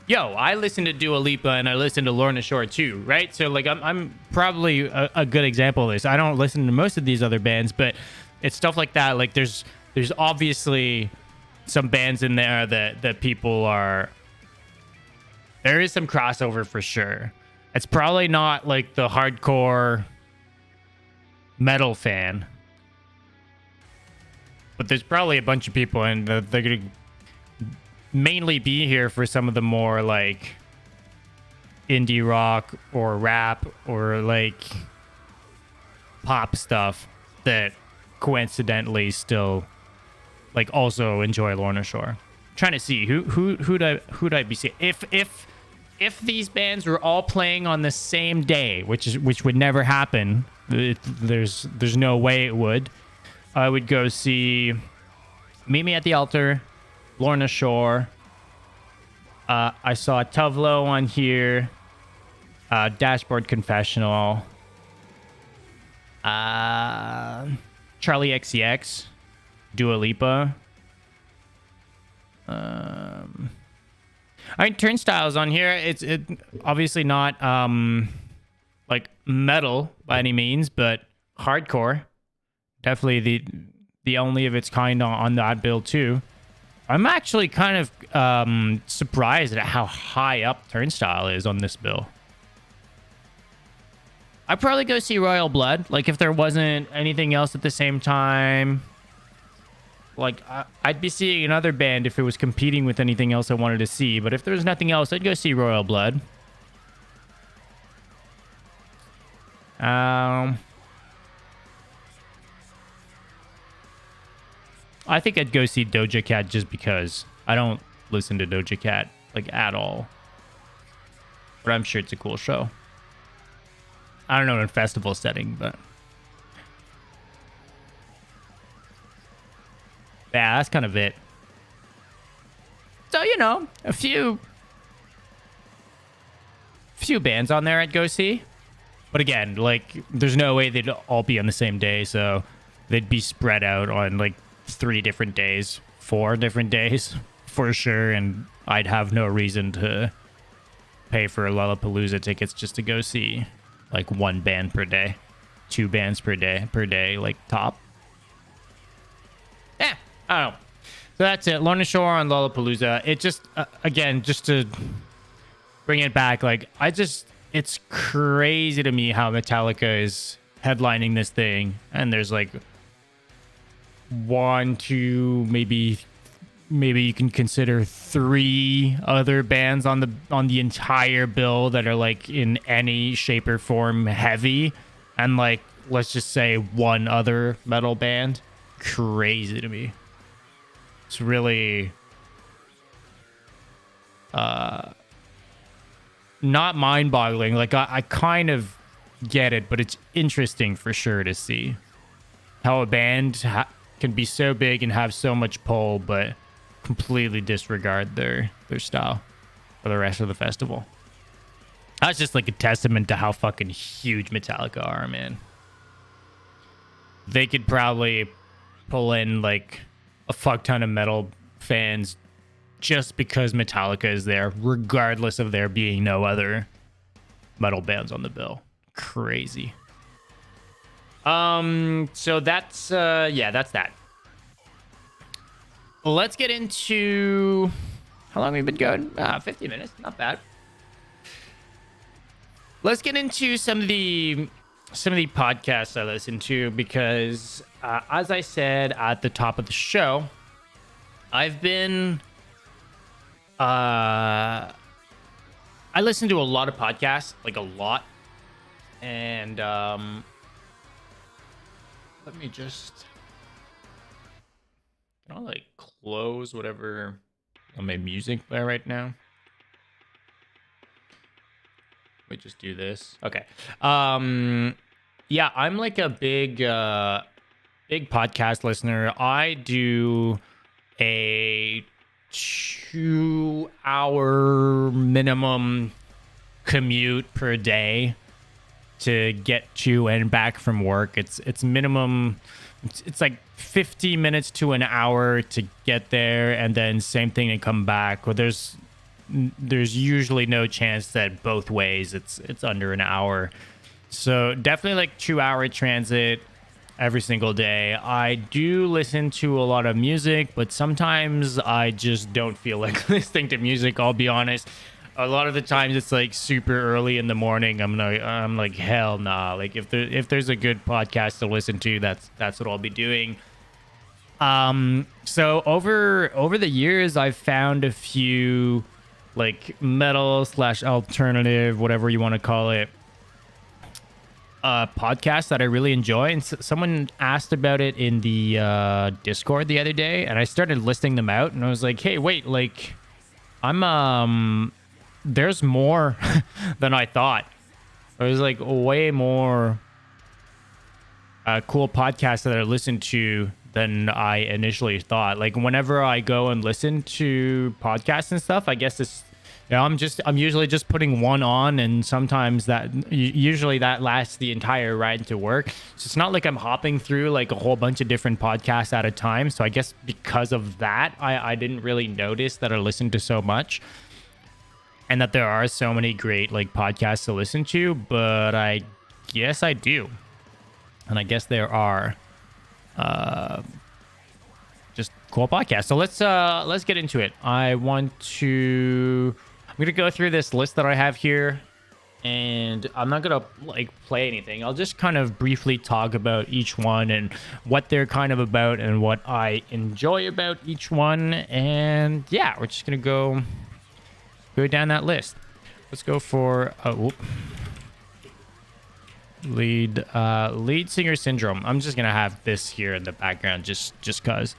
I listen to Dua Lipa and I listen to Lorna Shore too, right? So like I'm probably a good example of this. I don't listen to most of these other bands, but it's stuff like that. Like there's obviously some bands in there that people are. There is some crossover for sure. It's probably not like the hardcore metal fan, but there's probably a bunch of people, and they're gonna mainly be here for some of the more like indie rock or rap or like pop stuff that coincidentally still like also enjoy Lorna Shore. I'm trying to see who'd I be seeing if these bands were all playing on the same day, which would never happen. There's no way it would. I would go see Meet Me at the Altar, Lorna Shore. I saw Tuvlo on here. Dashboard Confessional. Charlie XCX. Dua Lipa. I mean, Turnstile's on here. It's obviously not like metal by any means, but hardcore. Definitely the only of its kind on that bill too. I'm actually kind of surprised at how high up Turnstile is on this bill. I'd probably go see Royal Blood, like if there wasn't anything else at the same time. Like I'd be seeing another band if it was competing with anything else I wanted to see, but if there was nothing else, I'd go see Royal Blood. I think I'd go see Doja Cat just because I don't listen to Doja Cat like at all. But I'm sure it's a cool show. I don't know in a festival setting, but yeah, that's kind of it. So, you know, a few bands on there I'd go see. But again, like there's no way they'd all be on the same day, so they'd be spread out on like 3 different days, 4 different days for sure, and I'd have no reason to pay for Lollapalooza tickets just to go see like 1 band per day, 2 bands per day, like top. Yeah, I don't know. So that's it. Lorna Shore on Lollapalooza. It just again, just to bring it back. Like, it's crazy to me how Metallica is headlining this thing, and there's like one, two, maybe you can consider 3 other bands on the entire bill that are like in any shape or form heavy, and like let's just say 1 other metal band. Crazy to me. It's really not mind-boggling. Like I kind of get it, but it's interesting for sure to see how a band can be so big and have so much pull, but completely disregard their style for the rest of the festival. That's just like a testament to how fucking huge Metallica are, man. They could probably pull in like a fuck ton of metal fans just because Metallica is there, regardless of there being no other metal bands on the bill. Crazy. So that's that's that. Let's get into how long have we been going? 50 minutes, not bad. Let's get into some of the podcasts I listen to, because as I said at the top of the show, I've been I listen to a lot of podcasts, like a lot, and let me just, can I like close whatever on my music there right now? We just do this. Okay. Yeah, I'm like a big podcast listener. I do a 2-hour minimum commute per day to get to and back from work. It's minimum. It's like 50 minutes to an hour to get there, and then same thing to come back. Well, there's usually no chance that both ways it's under an hour. So definitely like 2-hour transit every single day. I do listen to a lot of music, but sometimes I just don't feel like listening to music, I'll be honest. A lot of the times it's like super early in the morning. I'm like, hell nah. Like if there's a good podcast to listen to, that's what I'll be doing. So over the years, I've found a few like metal / alternative, whatever you want to call it, podcasts that I really enjoy. And someone asked about it in the Discord the other day, and I started listing them out, and I was like, hey, wait, like there's more than I thought. There's like way more cool podcasts that I listen to than I initially thought. Like whenever I go and listen to podcasts and stuff, I guess it's, you know, I'm usually just putting one on, and sometimes usually that lasts the entire ride to work. So it's not like I'm hopping through like a whole bunch of different podcasts at a time. So I guess because of that, I didn't really notice that I listened to so much, and that there are so many great like podcasts to listen to. But I guess I do, and I guess there are just cool podcasts. So let's get into it. I'm gonna go through this list that I have here, and I'm not gonna like play anything. I'll just kind of briefly talk about each one and what they're kind of about and what I enjoy about each one. And yeah, we're just gonna go down that list. Let's go for lead singer syndrome. I'm just gonna have this here in the background just cause.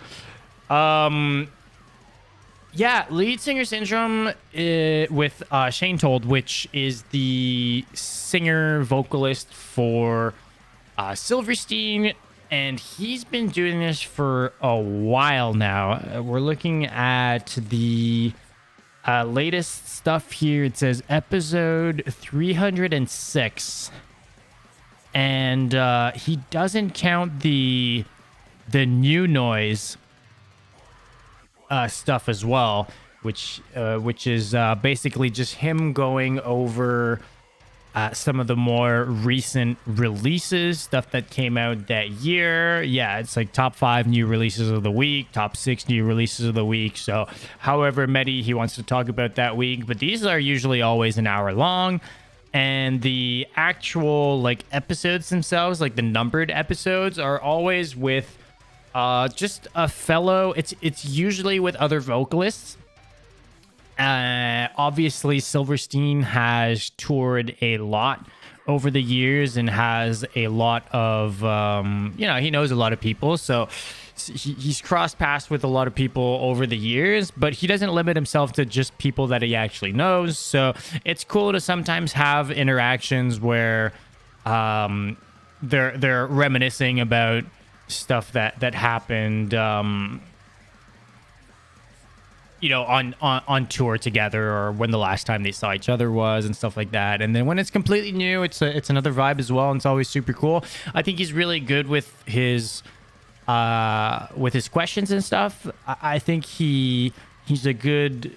Yeah, lead singer syndrome with Shane Told, which is the singer vocalist for Silverstein, and he's been doing this for a while now. We're looking at the latest stuff here. It says episode 306, and he doesn't count the new noise stuff as well, which is basically just him going over some of the more recent releases, stuff that came out that year. Yeah, it's like top 5 new releases of the week, top 6 new releases of the week. So however many he wants to talk about that week, but these are usually always an hour long. And the actual like episodes themselves, like the numbered episodes, are always with just a fellow. It's usually with other vocalists. Obviously Silverstein has toured a lot over the years and has a lot of he knows a lot of people, so he's crossed paths with a lot of people over the years, but he doesn't limit himself to just people that he actually knows. So it's cool to sometimes have interactions where they're reminiscing about stuff that happened on tour together, or when the last time they saw each other was, and stuff like that. And then when it's completely new, it's another vibe as well, and it's always super cool. I think he's really good with his questions and stuff. I think he's a good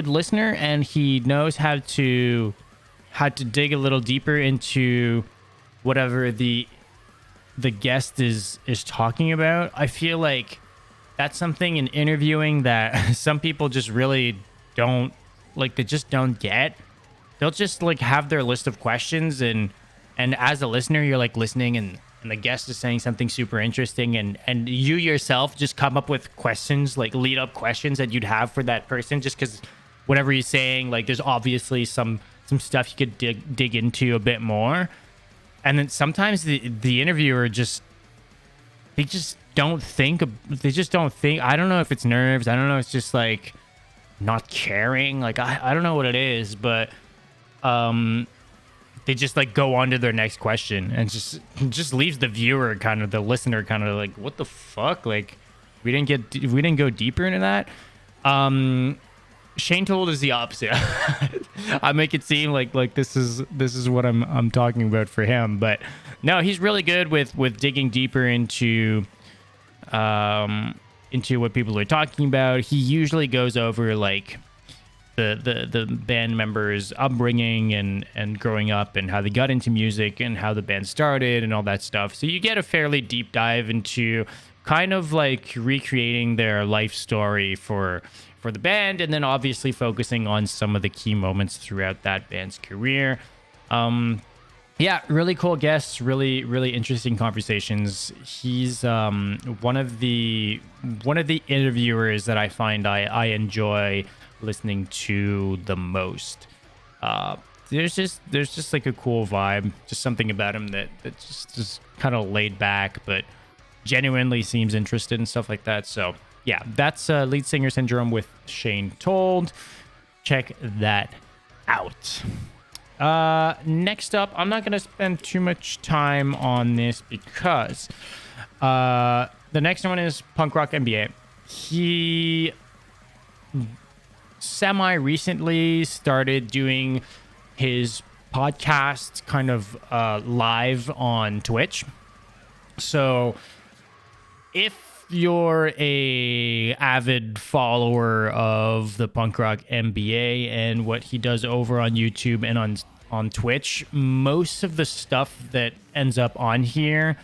listener, and he knows how to dig a little deeper into whatever the guest is talking about. I feel like that's something in interviewing that some people just really don't like. They just don't get. They'll just like have their list of questions, and as a listener, you're like listening, and the guest is saying something super interesting, and you yourself just come up with questions, like lead up questions that you'd have for that person, just because whatever he's saying, like there's obviously some stuff you could dig into a bit more. And then sometimes the interviewer they just don't think. I don't know if it's nerves. I don't know. It's just like not caring. Like I don't know what it is, but they just like go on to their next question, and just leaves the viewer, kind of the listener, kind of like, what the fuck? Like we didn't go deeper into that. Shane Told is the opposite. I make it seem like this is what I'm talking about for him, but no, he's really good with digging deeper into what people are talking about. He usually goes over like the band members' upbringing and growing up, and how they got into music, and how the band started, and all that stuff. So you get a fairly deep dive into kind of like recreating their life story for the band, and then obviously focusing on some of the key moments throughout that band's career. Yeah, really cool guests, really, really interesting conversations. He's one of the interviewers that I find I enjoy listening to the most. There's just like a cool vibe, just something about him that just kind of laid back, but genuinely seems interested and stuff like that. So yeah, that's Lead Singer Syndrome with Shane Told. Check that out. Next up, I'm not going to spend too much time on this because the next one is Punk Rock MBA. He semi-recently started doing his podcast kind of live on Twitch. So if you're a avid follower of the Punk Rock MBA and what he does over on YouTube and on Twitch, most of the stuff that ends up on here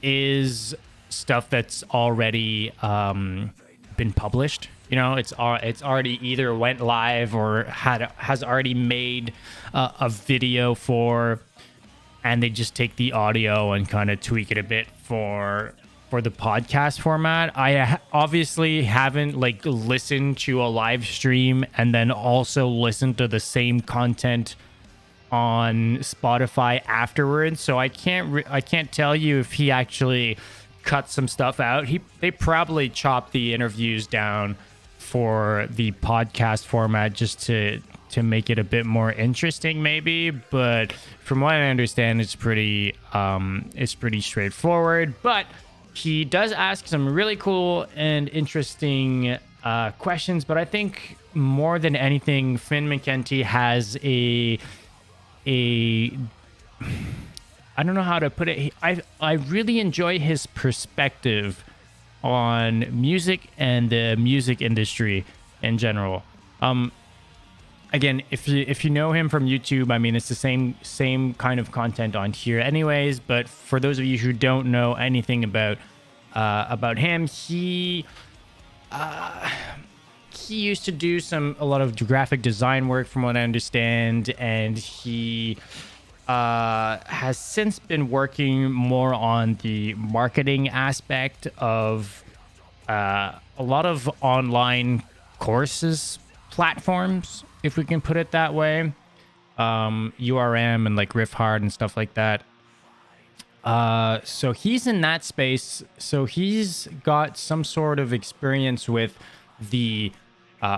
is stuff that's already been published. You know, it's already either went live or has already made a video for, and they just take the audio and kind of tweak it a bit for the podcast format. I obviously haven't like listened to a live stream and then also listened to the same content on Spotify afterwards, so I can't tell you if he actually cut some stuff out. They probably chopped the interviews down for the podcast format just to make it a bit more interesting, maybe. But from what I understand, it's pretty straightforward. But he does ask some really cool and interesting questions. But I think more than anything, Finn McKenty has a I don't know how to put it. I really enjoy his perspective on music and the music industry in general. again, if you know him from YouTube, I mean, it's the same kind of content on here anyways. But for those of you who don't know anything about him, he used to do a lot of graphic design work from what I understand, and he has since been working more on the marketing aspect of a lot of online courses platforms, if we can put it that way. URM and like Riff Hard and stuff like that. So he's in that space. So he's got some sort of experience with the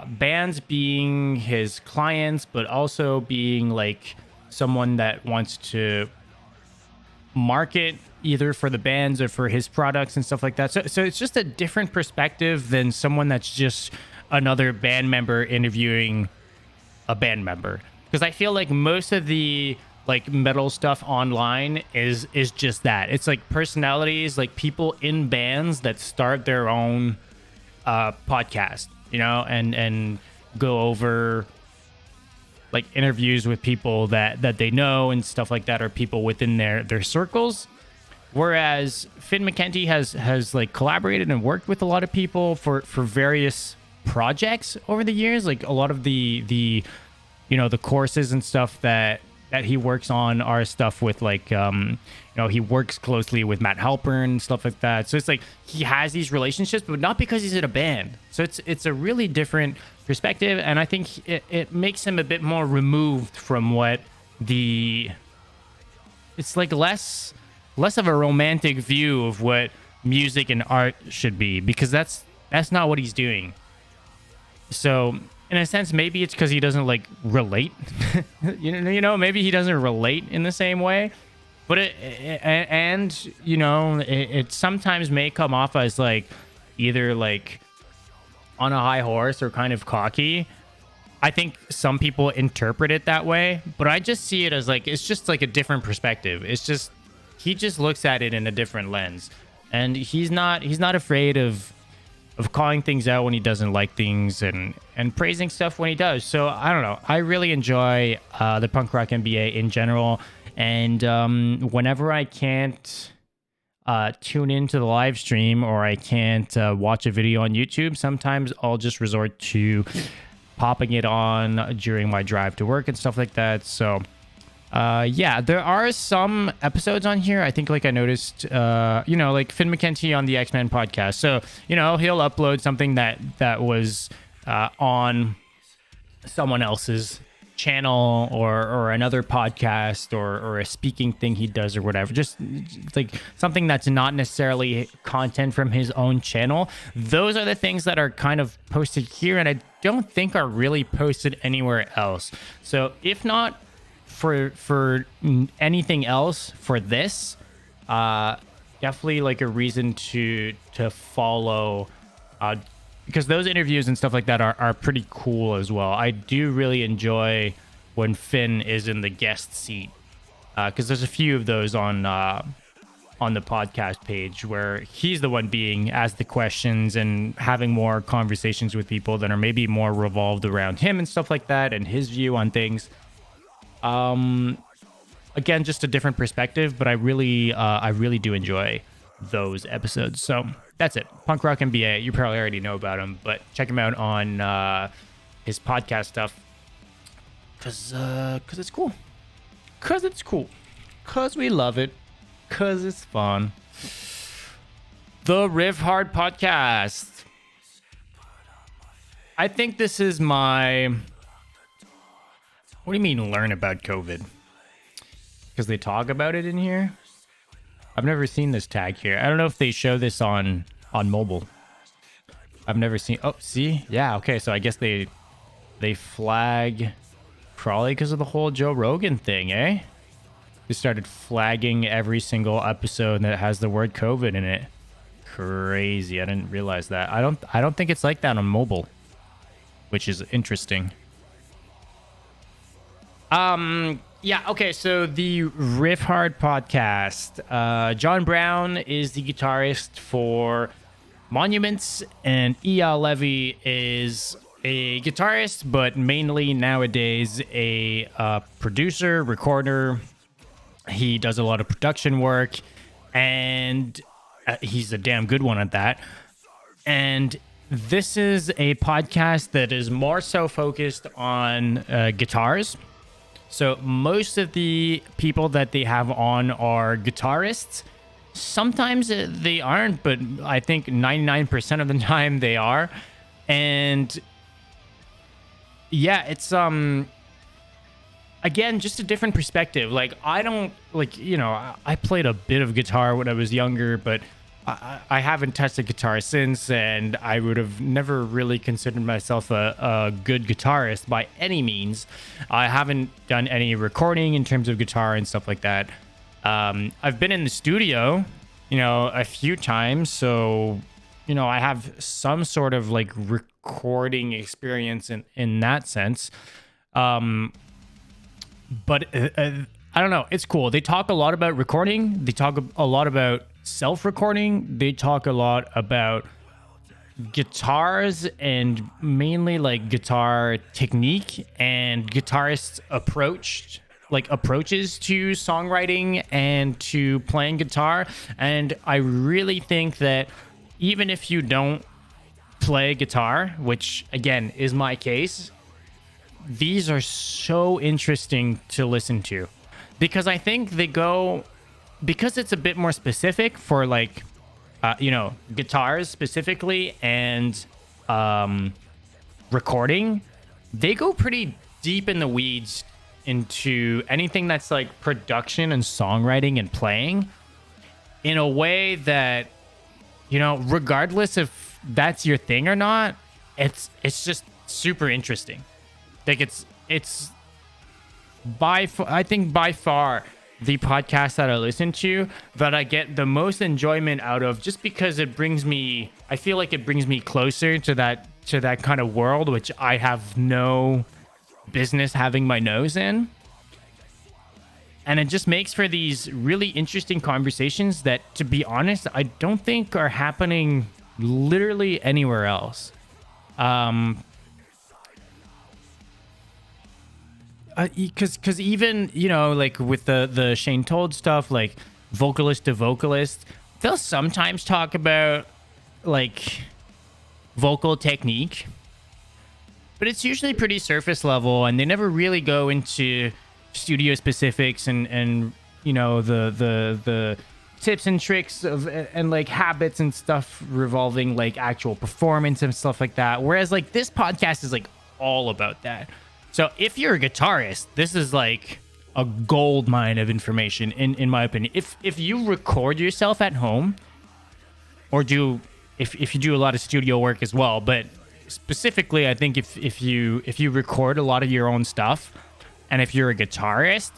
bands being his clients, but also being like someone that wants to market either for the bands or for his products and stuff like that. So it's just a different perspective than someone that's just another band member interviewing a band member. Because I feel like most of the like metal stuff online is just that. It's like personalities, like people in bands that start their own podcast, you know, and go over like interviews with people that they know and stuff like that, or people within their circles. Whereas Finn McKenty has like collaborated and worked with a lot of people for various projects over the years. Like a lot of the you know, the courses and stuff that he works on are stuff with like you know, he works closely with Matt Halpern and stuff like that. So it's like he has these relationships, but not because he's in a band. So it's a really different perspective, and I think it makes him a bit more removed from what it's like less of a romantic view of what music and art should be, because that's not what he's doing. So in a sense, maybe it's because he doesn't like relate. you know, maybe he doesn't relate in the same way. But it sometimes may come off as like either like on a high horse or kind of cocky. I think some people interpret it that way, but I just see it as like it's just like a different perspective. It's just he just looks at it in a different lens, and he's not afraid of calling things out when he doesn't like things, and praising stuff when he does. So I don't know. I really enjoy the punk rock MBA in general. And whenever I can't tune into the live stream, or I can't watch a video on YouTube, sometimes I'll just resort to popping it on during my drive to work and stuff like that. So yeah, there are some episodes on here. I think like I noticed, you know, like Finn McKenty on the X-Men podcast. So, you know, he'll upload something that was on someone else's channel or another podcast or a speaking thing he does or whatever, just like something that's not necessarily content from his own channel. Those are the things that are kind of posted here, and I don't think are really posted anywhere else. So if not for anything else, for this definitely like a reason to follow, because those interviews and stuff like that are pretty cool as well. I do really enjoy when Finn is in the guest seat, because there's a few of those on the podcast page where he's the one being asked the questions and having more conversations with people that are maybe more revolved around him and stuff like that, and his view on things. Again, just a different perspective, but I really do enjoy those episodes. So that's it. Punk Rock MBA. You probably already know about him, but check him out on his podcast stuff, cause it's cool. Cause it's cool. Cause we love it. Cause it's fun. The Riff Hard podcast. I think this is my... What do you mean learn about COVID? Because they talk about it in here? I've never seen this tag here. I don't know if they show this on mobile. I've never seen... Oh, see? Yeah, okay. So I guess they flag probably because of the whole Joe Rogan thing, eh? They started flagging every single episode that has the word COVID in it. Crazy. I didn't realize that. I don't think it's like that on mobile, which is interesting. Yeah, okay, so the Riff Hard podcast. John Brown is the guitarist for Monuments, and E.L. Levy is a guitarist, but mainly nowadays a producer, recorder. He does a lot of production work, and he's a damn good one at that. And this is a podcast that is more so focused on guitars. So most of the people that they have on are guitarists. Sometimes they aren't, but I think 99% of the time they are. And yeah, it's again, just a different perspective. Like, I don't, like, you know, I played a bit of guitar when I was younger, but I haven't touched a guitar since, and I would have never really considered myself a good guitarist by any means. I haven't done any recording in terms of guitar and stuff like that. I've been in the studio, you know, a few times, so, you know, I have some sort of like recording experience in that sense. But I don't know. It's cool. They talk a lot about recording. They talk a lot about self-recording. They talk a lot about guitars and mainly like guitar technique and guitarists' approaches to songwriting and to playing guitar. And I really think that even if you don't play guitar, which again is my case, these are so interesting to listen to, because I think they go, because it's a bit more specific for like, you know, guitars specifically and recording, they go pretty deep in the weeds into anything that's like production and songwriting and playing in a way that, you know, regardless if that's your thing or not, it's just super interesting. Like it's I think by far the podcast that I listen to that I get the most enjoyment out of, just because I feel like it brings me closer to that kind of world, which I have no business having my nose in. And it just makes for these really interesting conversations that, to be honest, I don't think are happening literally anywhere else. Because even, you know, like with the Shane Told stuff, like vocalist to vocalist, they'll sometimes talk about like vocal technique, but it's usually pretty surface level, and they never really go into studio specifics and you know, the tips and tricks of and like habits and stuff revolving like actual performance and stuff like that. Whereas like this podcast is like all about that. So if you're a guitarist, this is like a gold mine of information, in my opinion. If you record yourself at home, or if you do a lot of studio work as well, but specifically, I think if you record a lot of your own stuff, and if you're a guitarist,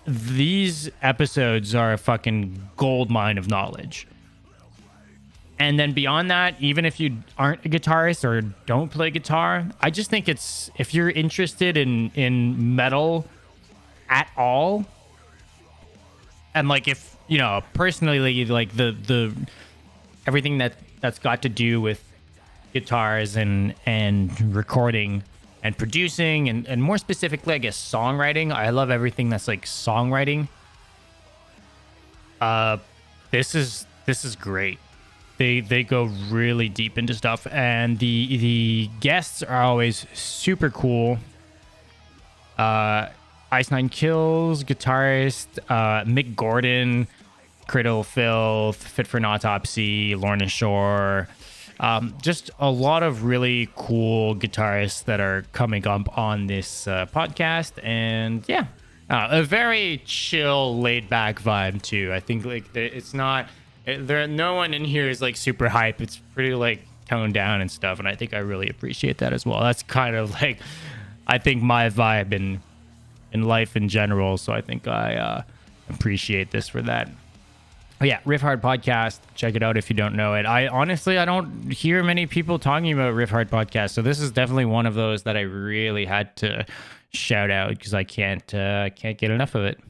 these episodes are a fucking gold mine of knowledge. And then beyond that, even if you aren't a guitarist or don't play guitar, I just think it's, if you're interested in metal at all, and like, if, you know, personally, like the everything that's got to do with guitars and recording and producing and more specifically, I guess, songwriting. I love everything that's like songwriting. This is great. They go really deep into stuff, and the guests are always super cool. Ice Nine Kills, guitarist, Mick Gordon, Cradle of Filth, Fit for an Autopsy, Lorna Shore. Just a lot of really cool guitarists that are coming up on this podcast, and yeah, a very chill, laid back vibe too. I think like it's not. No one in here is like super hype. It's pretty like toned down and stuff, and I think I really appreciate that as well. That's kind of like, I think, my vibe in life in general. So I think I appreciate this for that. But yeah, Riff Hard Podcast. Check it out if you don't know it. I don't hear many people talking about Riff Hard Podcast, so this is definitely one of those that I really had to shout out because I can't get enough of it.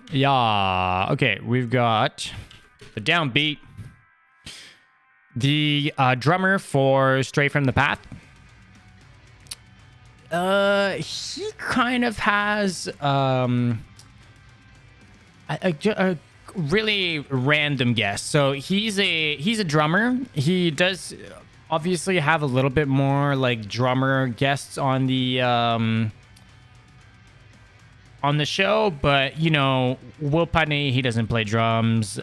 Yeah. Okay, we've got the downbeat. the drummer for Straight from the Path. He kind of has a really random guest. So he's a drummer. He does obviously have a little bit more like drummer guests on the show, but you know, Will Putney, he doesn't play drums.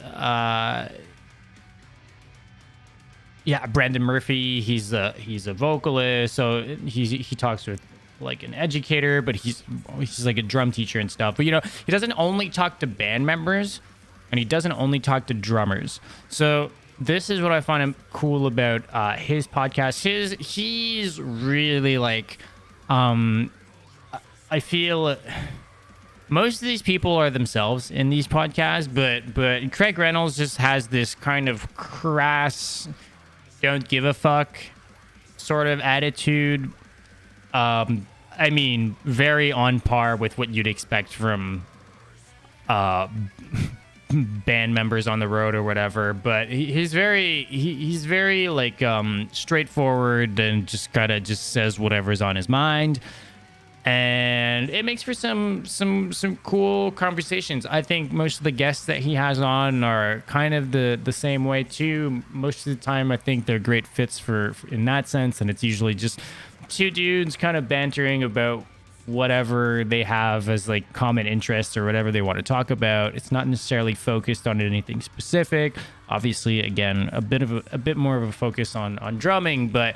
Yeah, Brandon Murphy, he's a vocalist, so he talks with like an educator, but he's like a drum teacher and stuff. But you know, he doesn't only talk to band members, and he doesn't only talk to drummers. So this is what I find cool about his podcast. He's really like, I feel most of these people are themselves in these podcasts, but Craig Reynolds just has this kind of crass, don't give a fuck sort of attitude. I mean, very on par with what you'd expect from band members on the road or whatever. But he's very like straightforward and just kind of just says whatever's on his mind. And it makes for some cool conversations. I think most of the guests that he has on are kind of the same way too. Most of the time, I think they're great fits for in that sense. And it's usually just two dudes kind of bantering about whatever they have as like common interests or whatever they want to talk about. It's not necessarily focused on anything specific. Obviously, again, a bit more of a focus on drumming, but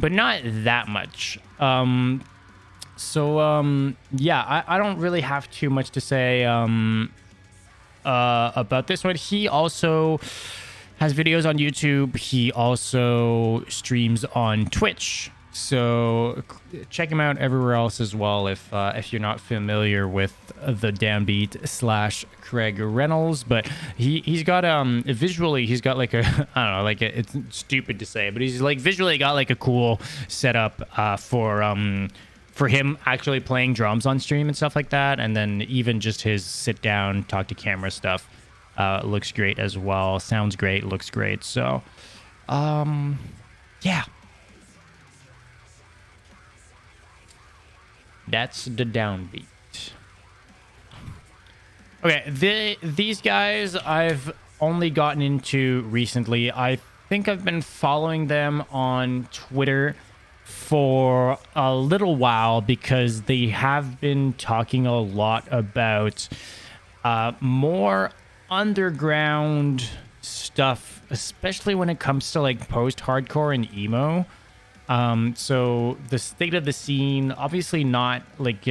not that much. So yeah, I don't really have too much to say about this one. He also has videos on YouTube. He also streams on Twitch. So check him out everywhere else as well if you're not familiar with the Downbeat / Craig Reynolds. But he's got visually, he's got like a, I don't know, like it's stupid to say, but he's like visually got like a cool setup for him actually playing drums on stream and stuff like that. And then even just his sit down, talk to camera stuff looks great as well. Sounds great, looks great. So, yeah. That's the Downbeat. Okay, these guys I've only gotten into recently. I think I've been following them on Twitter for a little while because they have been talking a lot about more underground stuff, especially when it comes to like post-hardcore and emo. So the state of the scene, obviously not like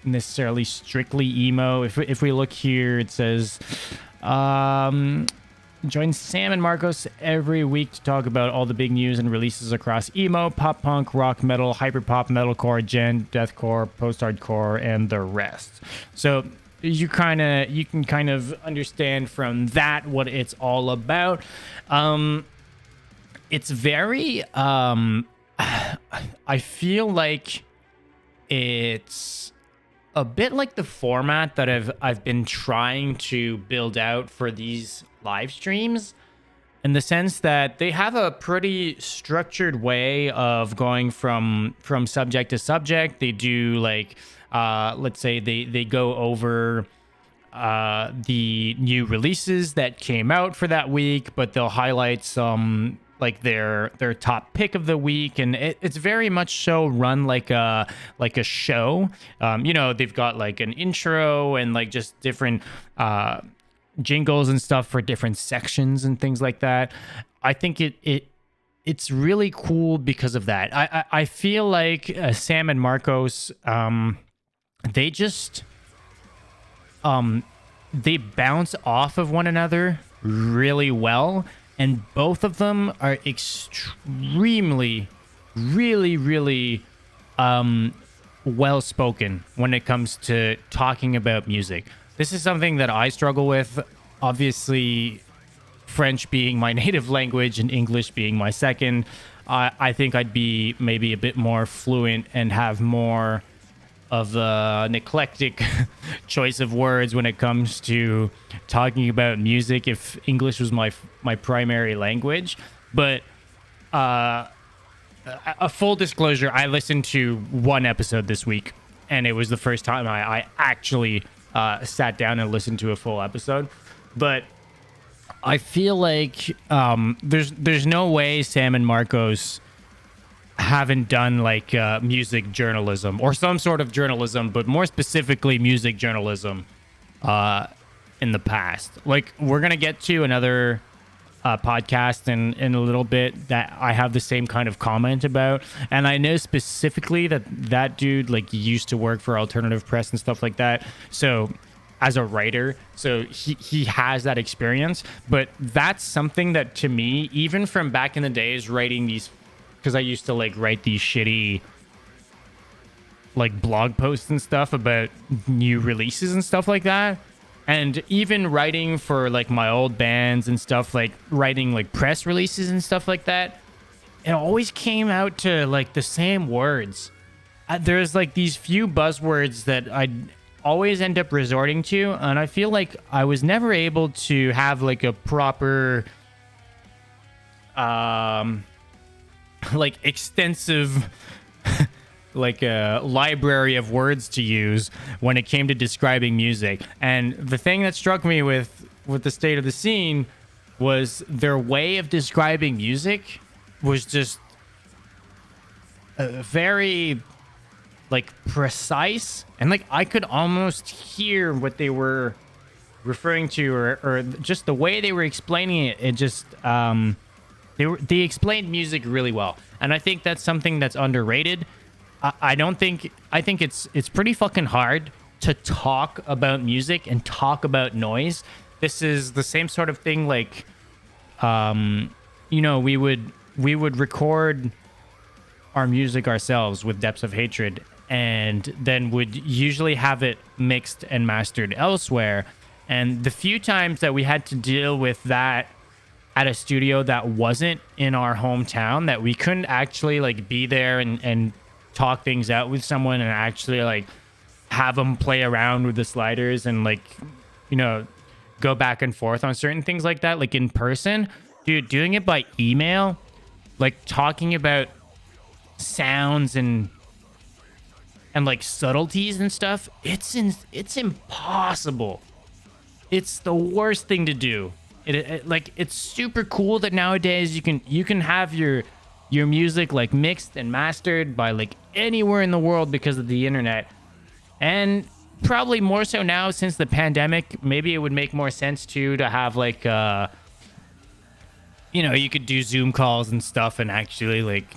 necessarily strictly emo. If we look here, it says join Sam and Marcos every week to talk about all the big news and releases across emo, pop punk, rock, metal, hyperpop, metalcore, gen, deathcore, post-hardcore, and the rest. So you can kind of understand from that what it's all about. It's very I feel like it's a bit like the format that I've been trying to build out for these live streams, in the sense that they have a pretty structured way of going from subject to subject. They do like let's say they go over the new releases that came out for that week, but they'll highlight some like their top pick of the week, and it's very much so run like a show. You know, they've got like an intro and like just different jingles and stuff for different sections and things like that. I think it's really cool because of that. I feel like Sam and Marcos, they just they bounce off of one another really well, and both of them are extremely, really well spoken when it comes to talking about music. This is something that I struggle with. Obviously, French being my native language and English being my second, I think I'd be maybe a bit more fluent and have more of an eclectic choice of words when it comes to talking about music if English was my primary language. But a full disclosure, I listened to one episode this week, and it was the first time I actually sat down and listened to a full episode. But I feel like there's no way Sam and Marcos haven't done like music journalism or some sort of journalism, but more specifically music journalism in the past. Like, we're gonna get to another podcast in a little bit that I have the same kind of comment about, and I know specifically that dude like used to work for alternative press and stuff like that, so as a writer, so he has that experience. But that's something that, to me, even from back in the days writing these, because I used to like write these shitty like blog posts and stuff about new releases and stuff like that. And even writing for like my old bands and stuff, like writing like press releases and stuff like that, it always came out to like the same words. There's like these few buzzwords that I always end up resorting to, and I feel like I was never able to have like a proper like extensive like a library of words to use when it came to describing music. And the thing that struck me with the state of the scene was their way of describing music was just very like precise, and like I could almost hear what they were referring to, or just the way they were explaining it. It just they explained music really well, and I think that's something that's underrated. I think it's pretty fucking hard to talk about music and talk about noise. This is the same sort of thing like you know, we would record our music ourselves with Depths of Hatred, and then would usually have it mixed and mastered elsewhere. And the few times that we had to deal with that at a studio that wasn't in our hometown, that we couldn't actually like be there and talk things out with someone and actually like have them play around with the sliders and like, you know, go back and forth on certain things like that, like in person, dude, doing it by email, like talking about sounds and like subtleties and stuff, it's impossible. It's the worst thing to do. It like, it's super cool that nowadays you can have your music like mixed and mastered by like anywhere in the world because of the internet. And probably more so now since the pandemic, maybe it would make more sense to have like you know, you could do Zoom calls and stuff and actually like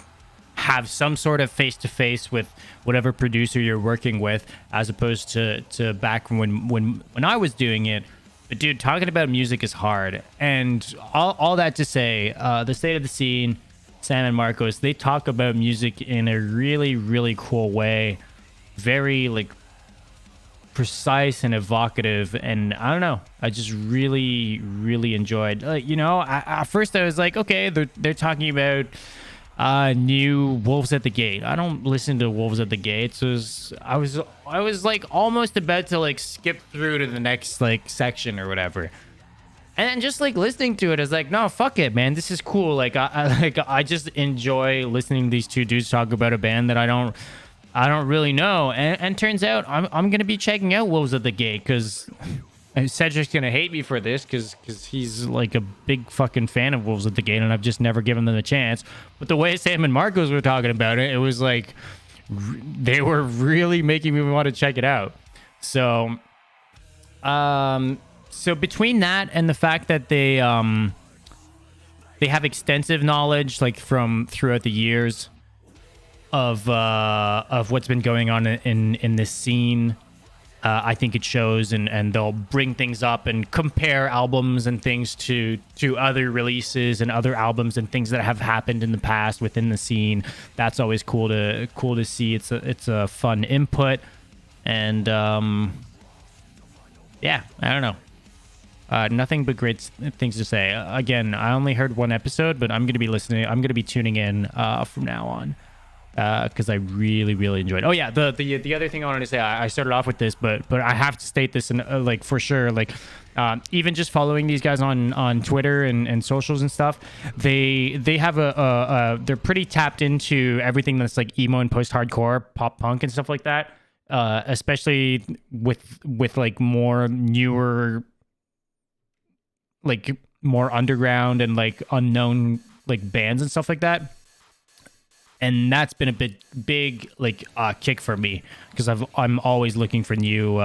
have some sort of face-to-face with whatever producer you're working with, as opposed to back when I was doing it. But dude, talking about music is hard. And all that to say, the state of the scene, Sam and Marcos, they talk about music in a really, really cool way. Very like precise and evocative, and I don't know, I just really, really enjoyed. You know, at first I was like, okay, they're talking about new Wolves at the Gate. I don't listen to Wolves at the Gate, so I was like almost about to like skip through to the next like section or whatever. And then just like listening to it, I was like, no, fuck it, man. This is cool. Like I just enjoy listening to these two dudes talk about a band that I don't really know. And turns out I'm gonna be checking out Wolves at the Gate, because Cedric's gonna hate me for this because he's like a big fucking fan of Wolves at the Gate, and I've just never given them a chance. But the way Sam and Marcos were talking about it, it was like they were really making me want to check it out. So so between that and the fact that they have extensive knowledge like from throughout the years of what's been going on in this scene, I think it shows, and they'll bring things up and compare albums and things to other releases and other albums and things that have happened in the past within the scene. That's always cool to see. It's a fun input, and yeah, I don't know. Nothing but great things to say. Again, I only heard one episode, but I'm gonna be listening. I'm gonna be tuning in from now on, because I really, really enjoyed it. Oh yeah, the other thing I wanted to say, I started off with this, but I have to state this, and like for sure, like Even just following these guys on Twitter and socials and stuff, they have they're pretty tapped into everything that's like emo and post-hardcore, pop punk and stuff like that. Especially with like more newer, like more underground and like unknown like bands and stuff like that. And that's been a big like kick for me, because I'm always looking for new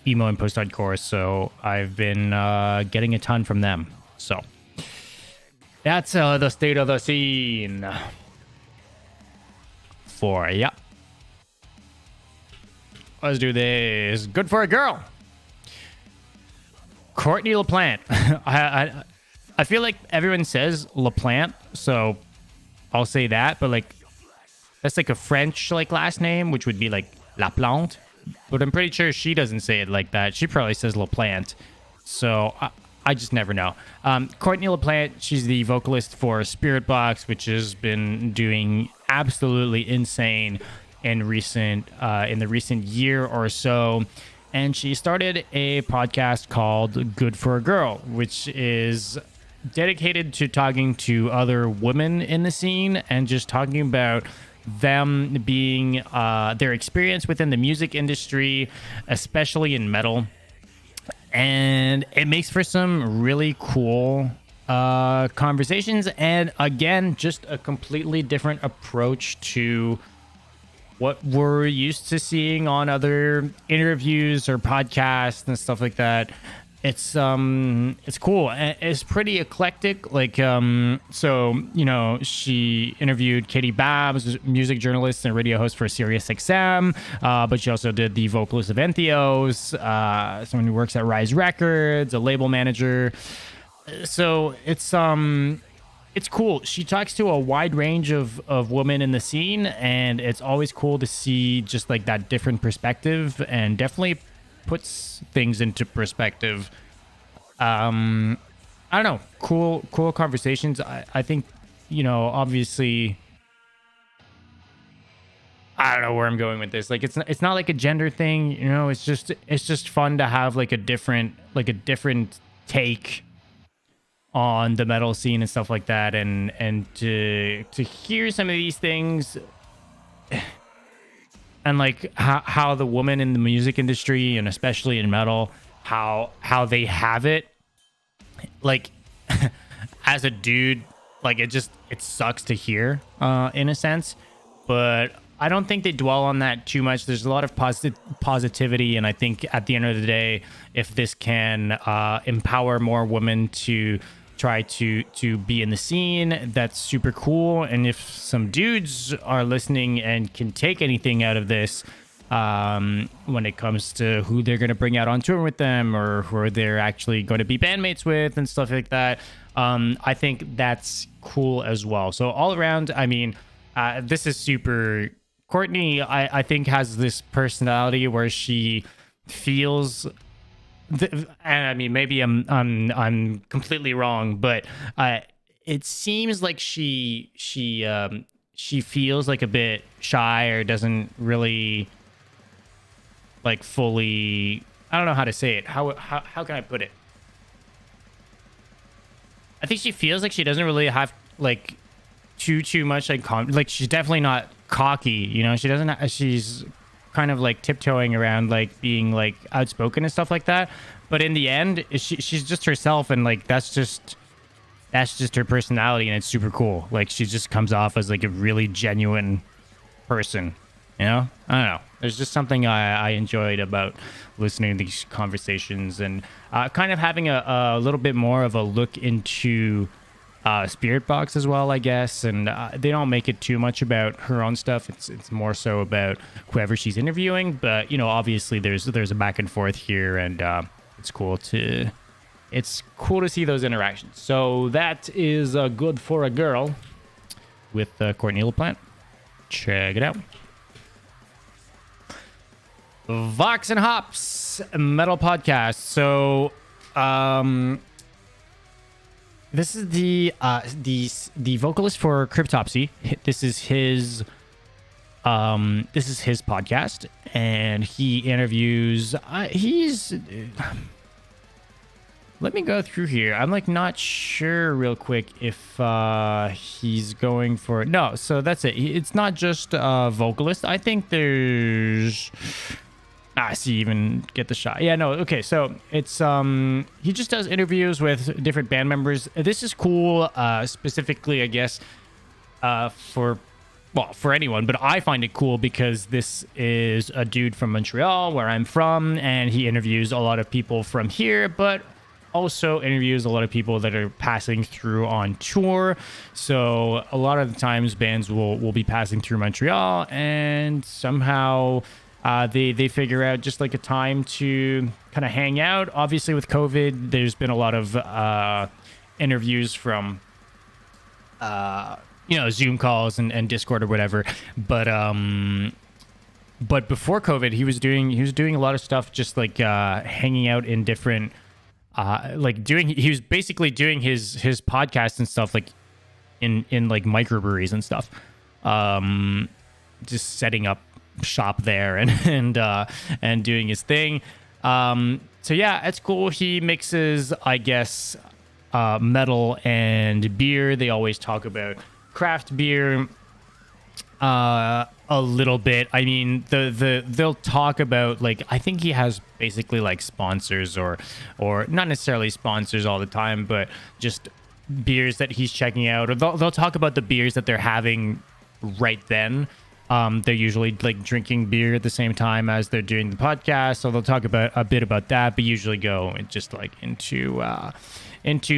emo and post-hardcore, so I've been getting a ton from them. So that's the state of the scene for ya. Let's do this. Good for a girl. Courtney LaPlante. I feel like everyone says LaPlante, so I'll say that, but like that's like a French like last name, which would be like LaPlante. But I'm pretty sure she doesn't say it like that. She probably says LaPlante. So I just never know. Courtney LaPlante, she's the vocalist for Spirit Box, which has been doing absolutely insane in the recent year or so. And she started a podcast called Good for a Girl, which is dedicated to talking to other women in the scene and just talking about them being their experience within the music industry, especially in metal. And it makes for some really cool conversations, and again, just a completely different approach to what we're used to seeing on other interviews or podcasts and stuff like that. It's cool. It's pretty eclectic. Like, so, you know, she interviewed Katie Babbs, music journalist and radio host for Sirius XM, but she also did the vocalist of Entheos, someone who works at Rise Records, a label manager. So it's cool. She talks to a wide range of women in the scene, and it's always cool to see just like that different perspective, and definitely puts things into perspective. I don't know, cool conversations. I think, you know, obviously, I don't know where I'm going with this. Like, it's not like a gender thing, you know. It's just fun to have like a different take on the metal scene and stuff like that, and to hear some of these things. And like how the women in the music industry, and especially in metal, how they have it, like as a dude, like it sucks to hear in a sense, but I don't think they dwell on that too much. There's a lot of positivity, and I think at the end of the day, if this can empower more women to try to be in the scene, that's super cool. And if some dudes are listening and can take anything out of this, when it comes to who they're going to bring out on tour with them, or who they're actually going to be bandmates with and stuff like that, I think that's cool as well. So all around, I mean, this is super. Courtney, I think, has this personality where she feels. And I mean, maybe I'm completely wrong, but it seems like she feels like a bit shy, or doesn't really like fully. I don't know how to say it. How can I put it? I think she feels like she doesn't really have like too much like she's definitely not cocky, you know. She doesn't. She's kind of like tiptoeing around like being like outspoken and stuff like that, but in the end she's just herself, and like that's just her personality, and it's super cool. Like she just comes off as like a really genuine person, you know. I don't know, there's just something I enjoyed about listening to these conversations, and kind of having a little bit more of a look into Spirit Box as well, I guess. And they don't make it too much about her own stuff. It's more so about whoever she's interviewing. But, you know, obviously there's a back and forth here, and it's cool to see those interactions. So that is Good for a Girl with Courtney LaPlante. Check it out. Vox and Hops Metal Podcast. So this is the vocalist for Cryptopsy. This is his podcast, and he interviews. Let me go through here. I'm like not sure real quick if he's going for no. So that's it. It's not just vocalist. I think there's. I see. Even get the shot. Yeah. No. Okay. So it's he just does interviews with different band members. This is cool. Specifically, I guess for. Well, for anyone, but I find it cool because this is a dude from Montreal, where I'm from, and he interviews a lot of people from here, but also interviews a lot of people that are passing through on tour. So a lot of the times bands will be passing through Montreal, and somehow they figure out just like a time to kind of hang out. Obviously with COVID, there's been a lot of interviews from Zoom calls and Discord or whatever, but before COVID, he was doing a lot of stuff, just like hanging out in different he was basically doing his podcast and stuff like in like microbreweries and stuff, just setting up shop there and doing his thing. So yeah, it's cool. He mixes, I guess, metal and beer. They always talk about craft beer a little bit. I mean, they'll talk about, like, I think he has basically like sponsors or not necessarily sponsors all the time, but just beers that he's checking out, or they'll talk about the beers that they're having right then. They're usually like drinking beer at the same time as they're doing the podcast, so they'll talk about a bit about that, but usually go just like into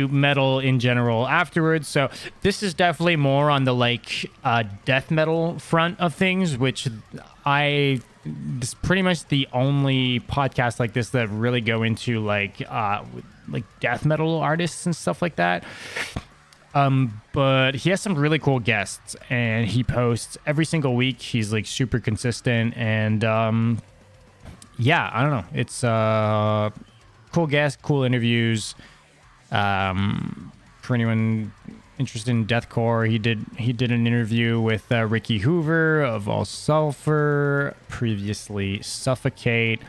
metal in general afterwards. So this is definitely more on the like death metal front of things, which this is pretty much the only podcast like this that really go into like death metal artists and stuff like that. But he has some really cool guests, and he posts every single week. He's like super consistent, and yeah, I don't know. It's cool guests, cool interviews. For anyone interested in deathcore, he did an interview with Ricky Hoover of All Sulphur, previously Suffocate,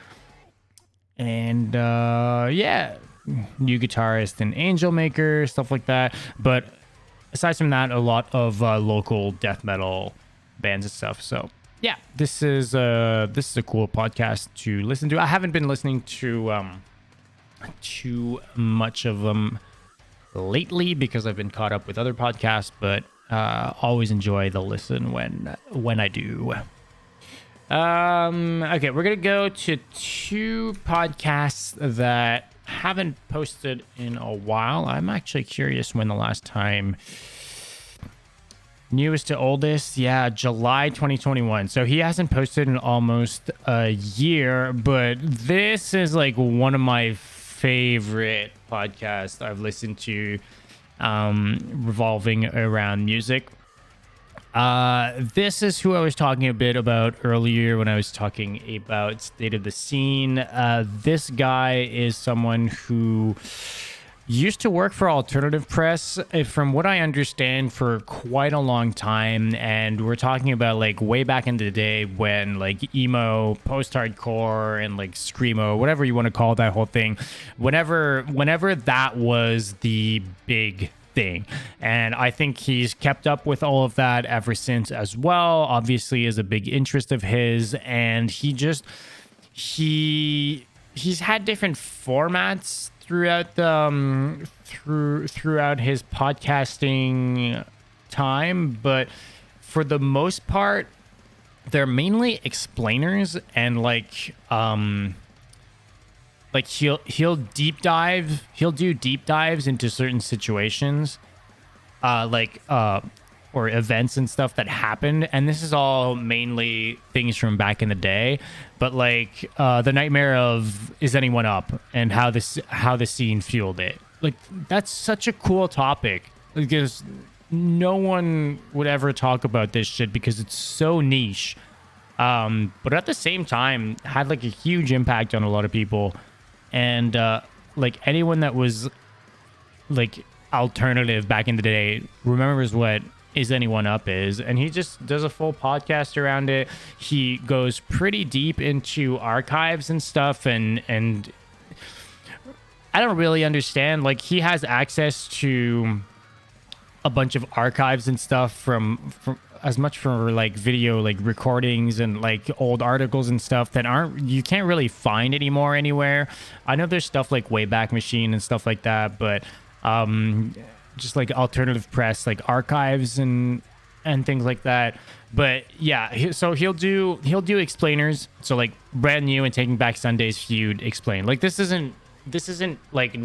and yeah, new guitarist and Angel Maker, stuff like that. But aside from that, a lot of local death metal bands and stuff. So yeah, this is a cool podcast to listen to. I haven't been listening to too much of them lately because I've been caught up with other podcasts, but always enjoy the listen when I do. Okay, we're gonna go to two podcasts that haven't posted in a while. I'm actually curious when the last time. Newest to oldest, yeah, July 2021. So he hasn't posted in almost a year, but this is like one of my favorite podcasts I've listened to, revolving around music. This is who I was talking a bit about earlier when I was talking about state of the scene. This guy is someone who used to work for alternative press, from what I understand, for quite a long time. And we're talking about like way back in the day when like emo, post-hardcore, and like screamo, whatever you want to call that whole thing, whenever that was the big thing. And I think he's kept up with all of that ever since as well. Obviously is a big interest of his, and he's had different formats throughout the throughout his podcasting time, but for the most part they're mainly explainers, and like he'll do deep dives into certain situations, or events and stuff that happened. And this is all mainly things from back in the day, but like the nightmare of Is Anyone Up, and how the scene fueled it. Like, that's such a cool topic, because no one would ever talk about this shit because it's so niche, but at the same time had like a huge impact on a lot of people. And like anyone that was like alternative back in the day remembers what Is Anyone Up is, and he just does a full podcast around it. He goes pretty deep into archives and stuff, and I don't really understand. Like, he has access to a bunch of archives and stuff from as much for like video, like recordings and like old articles and stuff that you can't really find anymore anywhere. I know there's stuff like Wayback Machine and stuff like that, but just like alternative press, like archives and things like that. But yeah, so he'll do explainers. So like Brand New and Taking Back Sunday's feud explained. Like this isn't like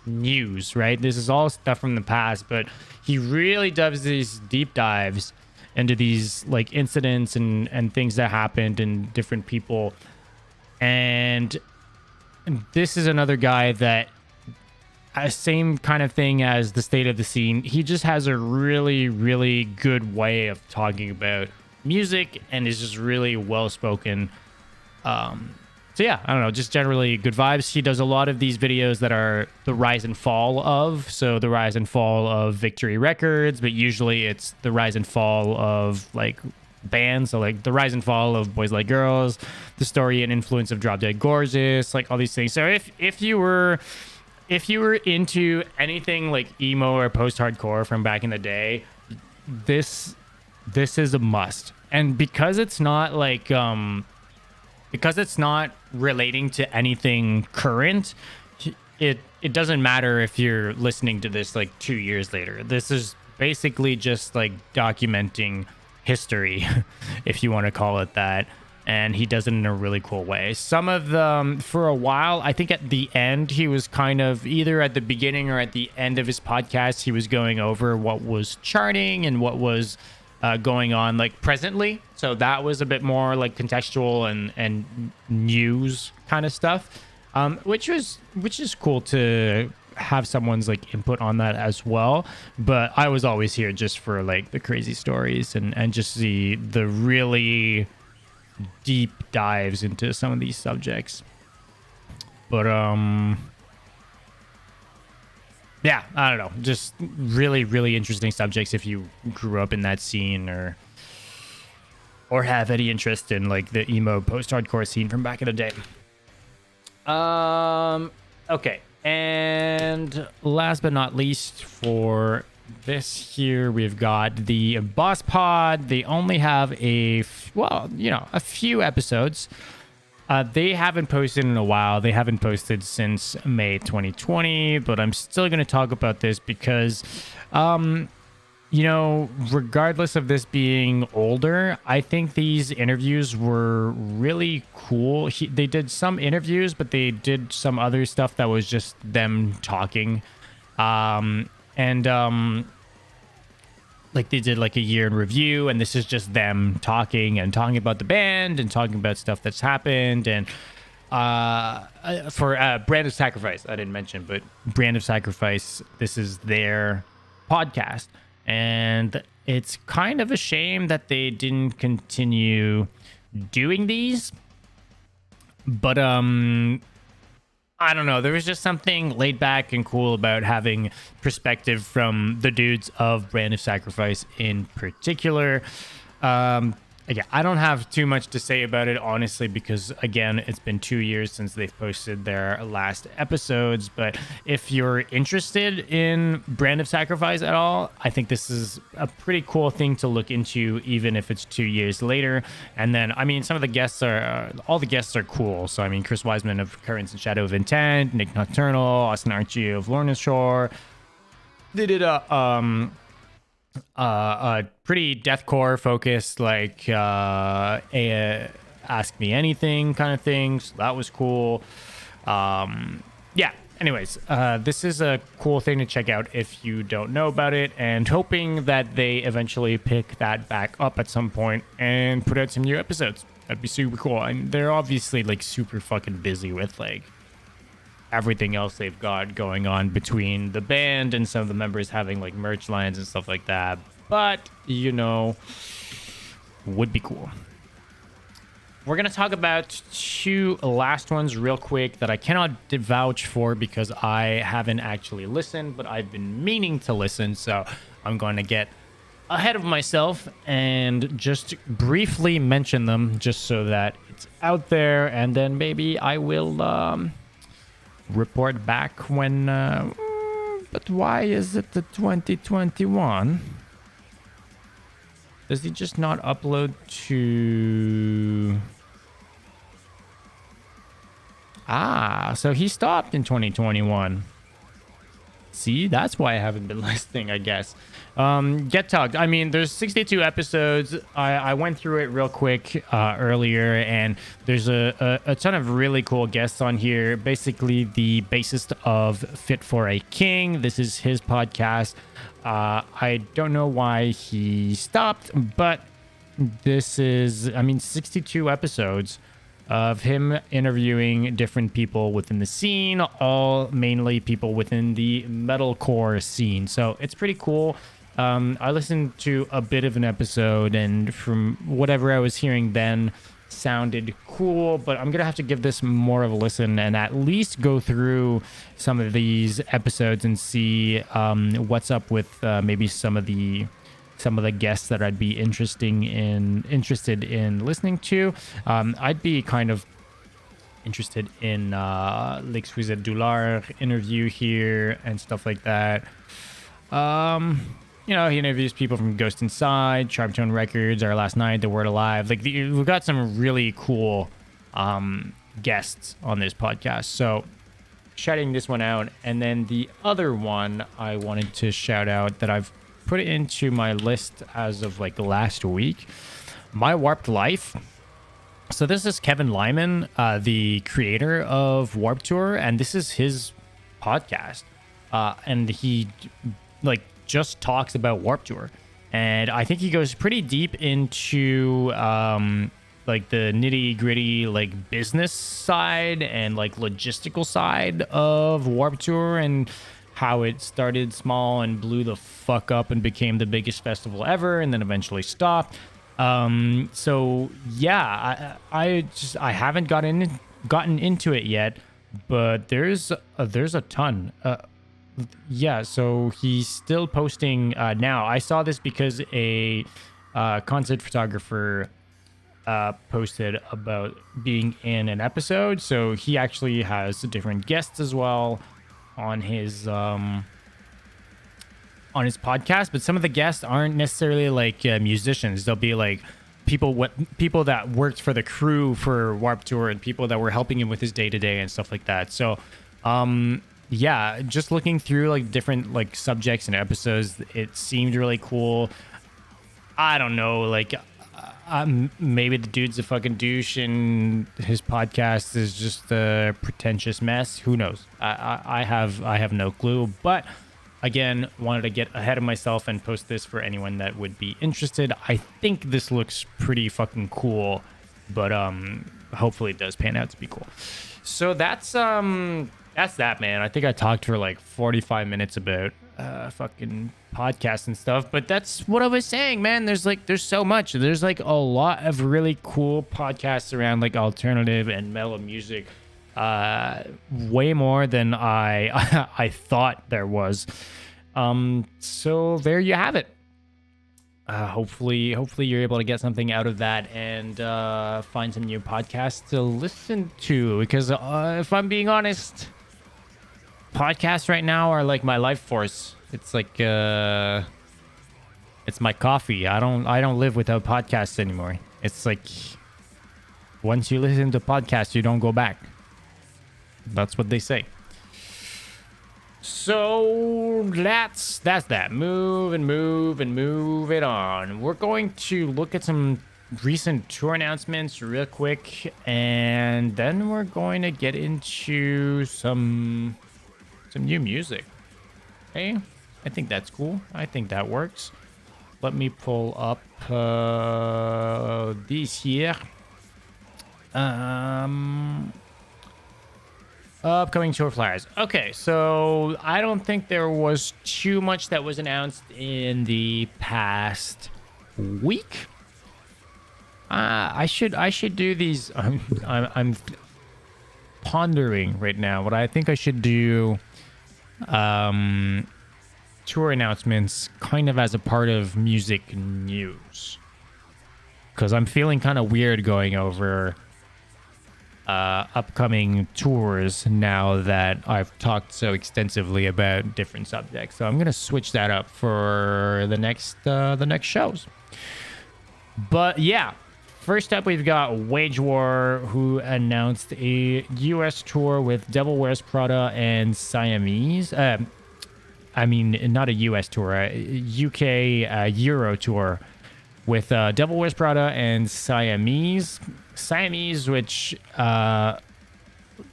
news, right? This is all stuff from the past, but he really does these deep dives into these like incidents and things that happened and different people. And this is another guy that same kind of thing as the state of the scene. He just has a really, really good way of talking about music and is just really well spoken. So yeah, I don't know, just generally good vibes. He does a lot of these videos that are the rise and fall of. So the rise and fall of Victory Records, but usually it's the rise and fall of like bands. So like the rise and fall of Boys Like Girls, the story and influence of Drop Dead Gorgeous, like all these things. So if you were into anything like emo or post-hardcore from back in the day, this is a must. And because it's not like because it's not relating to anything current, it doesn't matter if you're listening to this like 2 years later. This is basically just like documenting history, if you want to call it that. And he does it in a really cool way. Some of them, for a while, I think at the end, he was kind of either at the beginning or at the end of his podcast, he was going over what was charting and what was going on like presently. So that was a bit more like contextual and news kind of stuff, which is cool to have someone's like input on that as well. But I was always here just for like the crazy stories and just the really deep dives into some of these subjects. But yeah, I don't know, just really, really interesting subjects if you grew up in that scene or have any interest in like the emo post-hardcore scene from back in the day. Okay, and last but not least for this here, we've got the Boss Pod. They only have a few episodes. They haven't posted in a while. They haven't posted since May 2020, but I'm still going to talk about this because, regardless of this being older, I think these interviews were really cool. They did some interviews, but they did some other stuff that was just them talking. Like they did like a year in review, and this is just them talking about the band and talking about stuff that's happened. And for Brand of Sacrifice, I didn't mention, but Brand of Sacrifice, this is their podcast, and it's kind of a shame that they didn't continue doing these. But I don't know. There was just something laid back and cool about having perspective from the dudes of Brand of Sacrifice in particular. Again, I don't have too much to say about it, honestly, because, again, it's been 2 years since they've posted their last episodes. But if you're interested in Brand of Sacrifice at all, I think this is a pretty cool thing to look into, even if it's 2 years later. And then, I mean, some of the guests all the guests are cool. So, I mean, Chris Wiseman of Currents and Shadow of Intent, Nick Nocturnal, Austin Archie of Lorna Shore. They did a pretty deathcore focused, like Ask Me Anything kind of thing. So that was cool. Yeah. Anyways, this is a cool thing to check out if you don't know about it, and hoping that they eventually pick that back up at some point and put out some new episodes. That'd be super cool. And they're obviously like super fucking busy with like everything else they've got going on between the band and some of the members having like merch lines and stuff like that. But, would be cool. We're going to talk about two last ones real quick that I cannot vouch for because I haven't actually listened, but I've been meaning to listen. So I'm going to get ahead of myself and just briefly mention them just so that it's out there. And then maybe I will report back when. But why is it the 2021? Does he just not upload to... so he stopped in 2021. See, that's why I haven't been listening, I guess. Get Talked. I mean, there's 62 episodes. I went through it real quick earlier, and there's a ton of really cool guests on here. Basically, the bassist of Fit for a King. This is his podcast. I don't know why he stopped, but this is, 62 episodes of him interviewing different people within the scene, all mainly people within the metalcore scene. So it's pretty cool. I listened to a bit of an episode, and from whatever I was hearing then, sounded cool, but I'm gonna have to give this more of a listen and at least go through some of these episodes and see what's up with maybe some of the guests that I'd be interested in listening to. I'd be kind of interested in L'Exquisite Douleur interview here and stuff like that. He interviews people from Ghost Inside, Sharptone Records, Our Last Night, The Word Alive. We've got some really cool guests on this podcast. So shouting this one out. And then the other one I wanted to shout out that I've put it into my list as of last week, My Warped Life. So this is Kevin Lyman, the creator of Warped Tour, and this is his podcast. And he just talks about Warped Tour, and I think he goes pretty deep into the nitty gritty business side and logistical side of Warped Tour, and how it started small and blew the fuck up and became the biggest festival ever, and then eventually stopped. So yeah, I haven't gotten into it yet, but there's a ton. Yeah, so he's still posting now. I saw this because a concert photographer posted about being in an episode. So he actually has different guests as well on his podcast. But some of the guests aren't necessarily musicians. They'll be people that worked for the crew for Warped Tour and people that were helping him with his day-to-day and stuff like that. So yeah, just looking through different subjects and episodes, it seemed really cool. I don't know, maybe the dude's a fucking douche and his podcast is just a pretentious mess. Who knows? I have no clue. But again, wanted to get ahead of myself and post this for anyone that would be interested. I think this looks pretty fucking cool, but hopefully it does pan out to be cool. So that's that, man. I think I talked for 45 minutes about fucking podcasts and stuff, but that's what I was saying, man. There's so much. There's a lot of really cool podcasts around alternative and metal music, way more than I thought there was. So there you have it. Hopefully you're able to get something out of that and find some new podcasts to listen to, because if I'm being honest, podcasts right now are my life force. It's it's my coffee. I don't live without podcasts anymore. It's once you listen to podcasts, you don't go back. That's what they say. So that's that. Move it on. We're going to look at some recent tour announcements real quick, and then we're going to get into some new music. Okay, I think that's cool. I think that works. Let me pull up this here. Upcoming tour flyers. Okay, so I don't think there was too much that was announced in the past week. I should do these. I'm pondering right now what I think I should do. Tour announcements kind of as a part of music news, because I'm feeling kind of weird going over upcoming tours now that I've talked so extensively about different subjects. So I'm gonna switch that up for the next shows. But yeah, first up we've got Wage War, who announced a U.S. tour with Devil Wears Prada and Siamese. I mean, not a U.S. tour, a UK Euro tour with Devil Wears Prada and Siamese. Siamese, which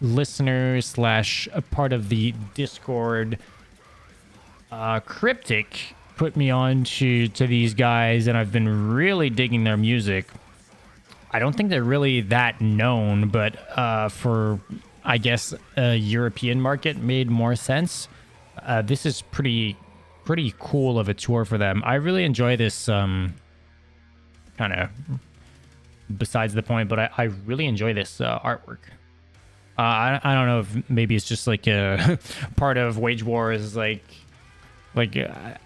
listeners slash a part of the Discord Cryptic put me on to these guys, and I've been really digging their music. I don't think they're really that known, but for, I guess, a European market made more sense. This is pretty cool of a tour for them. I really enjoy this kind of besides the point, but I really enjoy this artwork. I don't know if maybe it's just like a part of Wage War is like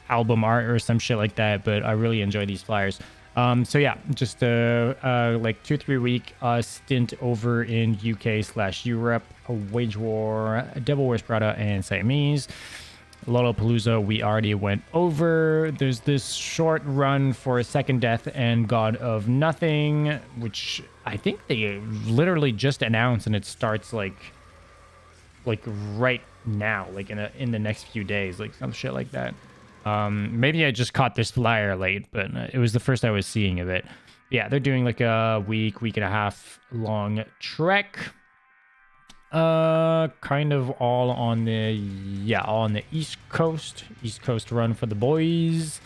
album art or some shit like that, but I really enjoy these flyers. So yeah, just like 2-3 week stint over in UK/Europe. Wage War, Devil Wears Prada, and Siamese. Lollapalooza, we already went over. There's this short run for Second Death and God of Nothing, which I think they literally just announced, and it starts like right now, like in the next few days, like some shit like that. Maybe I just caught this flyer late, but it was the first I was seeing of it. Yeah, they're doing like a week and a half long trek. Kind of all on the East Coast run for the boys.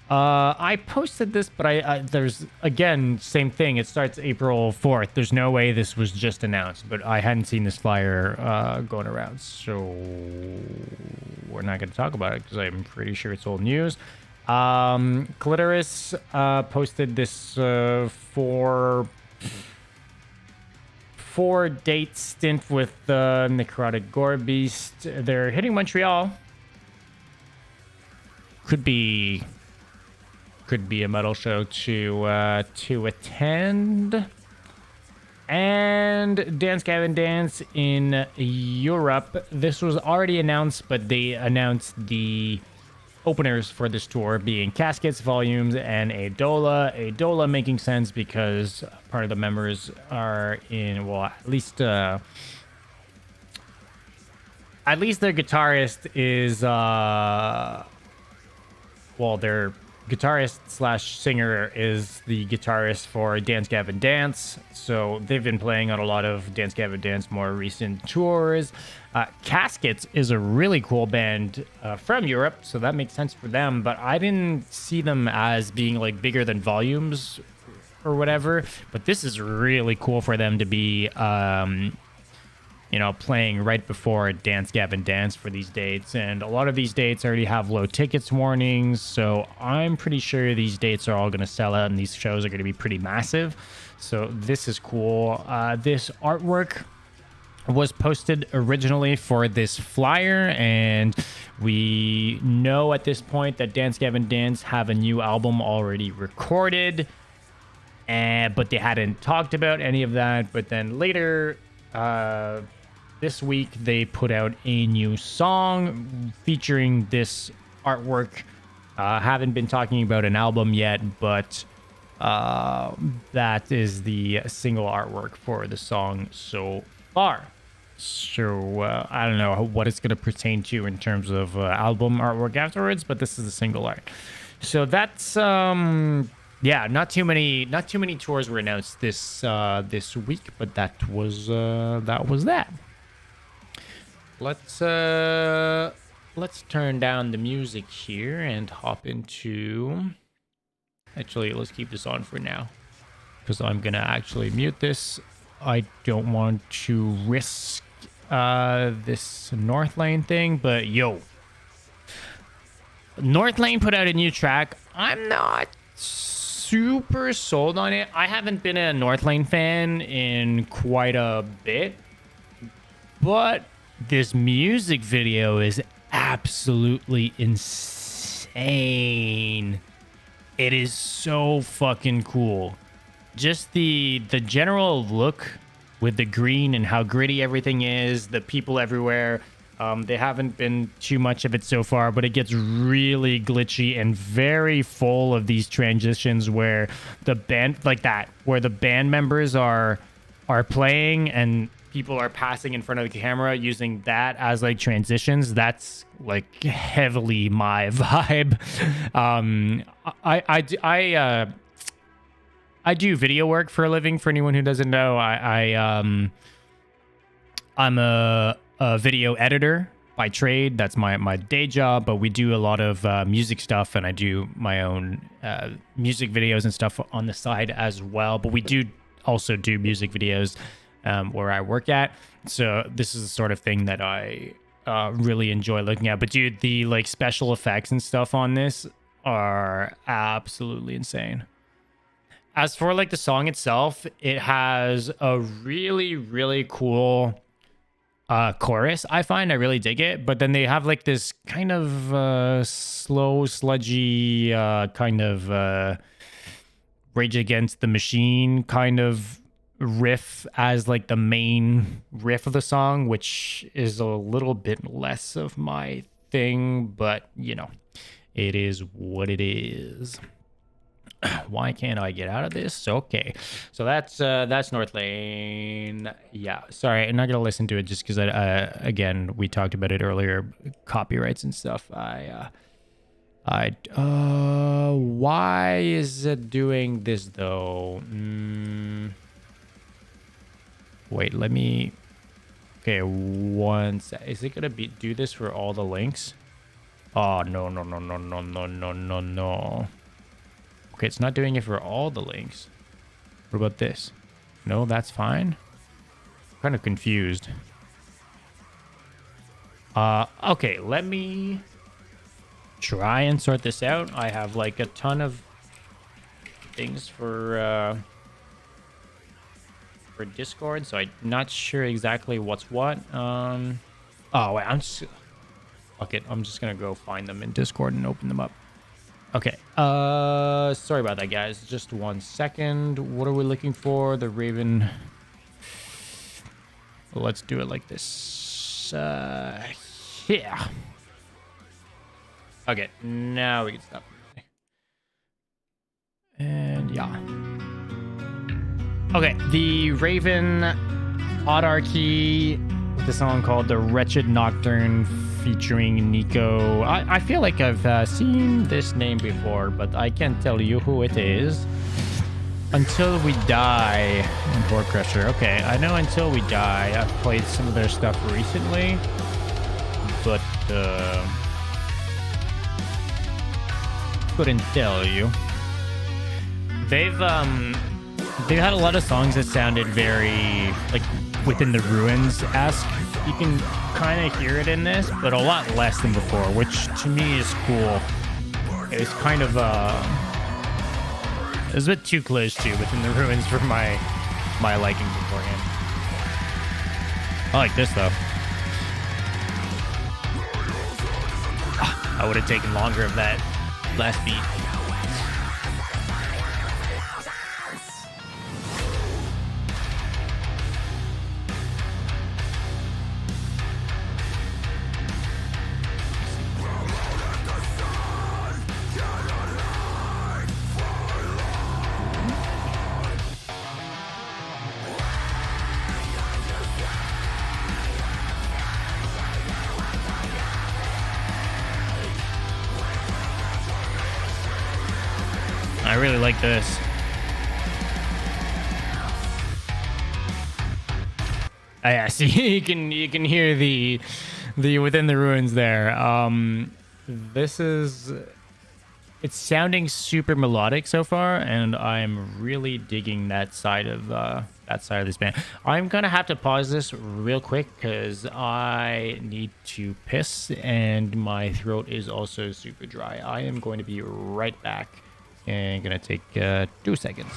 I posted this, but I there's, again, same thing. It starts April 4th. There's no way this was just announced, but I hadn't seen this flyer going around, so we're not going to talk about it because I'm pretty sure it's old news. Clitoris posted this four-date stint with the Necrotic Gore Beast. They're hitting Montreal. Could be a metal show to attend. And Dance Gavin Dance in Europe. This was already announced, but they announced the openers for this tour being Caskets, Volumes, and Adola. Adola making sense because part of the members are in, well, at least their guitarist is, their guitarist slash singer is the guitarist for Dance Gavin Dance. So they've been playing on a lot of Dance Gavin Dance more recent tours. Caskets is a really cool band from Europe, so that makes sense for them, but I didn't see them as being like bigger than Volumes or whatever. But this is really cool for them to be playing right before Dance Gavin Dance for these dates. And a lot of these dates already have low tickets warnings, so I'm pretty sure these dates are all going to sell out and these shows are going to be pretty massive. So this is cool. This artwork was posted originally for this flyer, and we know at this point that Dance Gavin Dance have a new album already recorded, but they hadn't talked about any of that. But then later this week they put out a new song featuring this artwork. Haven't been talking about an album yet, but that is the single artwork for the song so far. So I don't know what it's going to pertain to in terms of album artwork afterwards, but this is the single art. So that's not too many tours were announced this week, but that was that. Let's turn down the music here and hop into. Actually, let's keep this on for now because I'm gonna actually mute this. I don't want to risk this North Lane thing, but North Lane put out a new track. I'm not super sold on it. I haven't been a North Lane fan in quite a bit, but this music video is absolutely insane. It is so fucking cool. Just the general look with the green and how gritty everything is, the people everywhere. They haven't been too much of it so far, but it gets really glitchy and very full of these transitions where the band where the band members are playing and people are passing in front of the camera using that as like transitions. That's like heavily my vibe. I do video work for a living. For anyone who doesn't know, I'm a video editor by trade. That's my day job, but we do a lot of music stuff, and I do my own music videos and stuff on the side as well. But we do also do music videos where I work at. So this is the sort of thing that I really enjoy looking at. But dude, the like special effects and stuff on this are absolutely insane. As for like the song itself, it has a really, really cool chorus. I really dig it. But then they have like this kind of slow, sludgy kind of Rage Against the Machine kind of riff as like the main riff of the song, which is a little bit less of my thing, but you know, it is what it is. Why can't I get out of this? Okay, so that's North Lane. Yeah, sorry, I'm not gonna listen to it just because again, we talked about it earlier, copyrights and stuff. Why is it doing this though? Wait, let me. Okay, one sec. Is it gonna do this for all the links? Oh no. Okay, it's not doing it for all the links. What about this? No, that's fine. I'm kind of confused. Okay, let me try and sort this out. I have like a ton of things for Discord, so I'm not sure exactly what's what. Oh wait, okay, I'm just gonna go find them in Discord and open them up. Okay, sorry about that, guys. Just 1 second. What are we looking for? The Raven. Let's do it like this. Yeah. Okay, now we can stop. And yeah. Okay, the Raven Autarky, the song called The Wretched Nocturne featuring Nico. I feel like I've seen this name before, but I can't tell you who it is. Until We Die and Board Crusher. Okay, I know Until We Die. I've played some of their stuff recently, but couldn't tell you. They've had a lot of songs that sounded very like Within the Ruins-esque. You can kind of hear it in this, but a lot less than before, which to me is cool. It's kind of it was a bit too close to Within the Ruins for my liking beforehand. I like this though. I would have taken longer of that last beat. I really like this. Oh, yeah, see, you can hear the Within the Ruins there. It's sounding super melodic so far, and I'm really digging that side of this band. I'm gonna have to pause this real quick because I need to piss, and my throat is also super dry. I am going to be right back. And gonna take 2 seconds.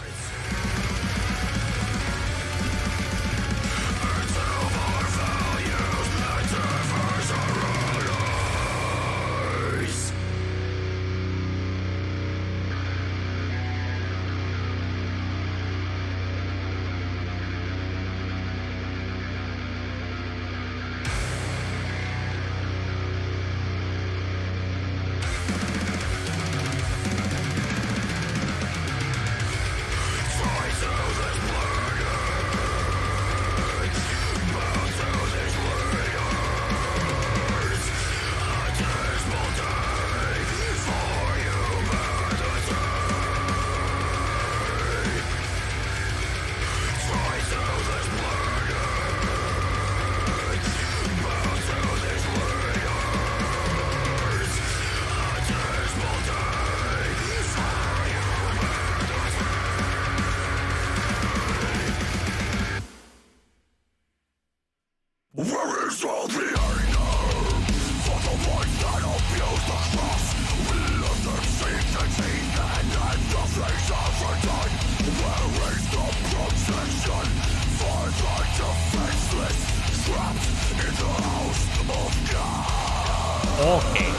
Okay.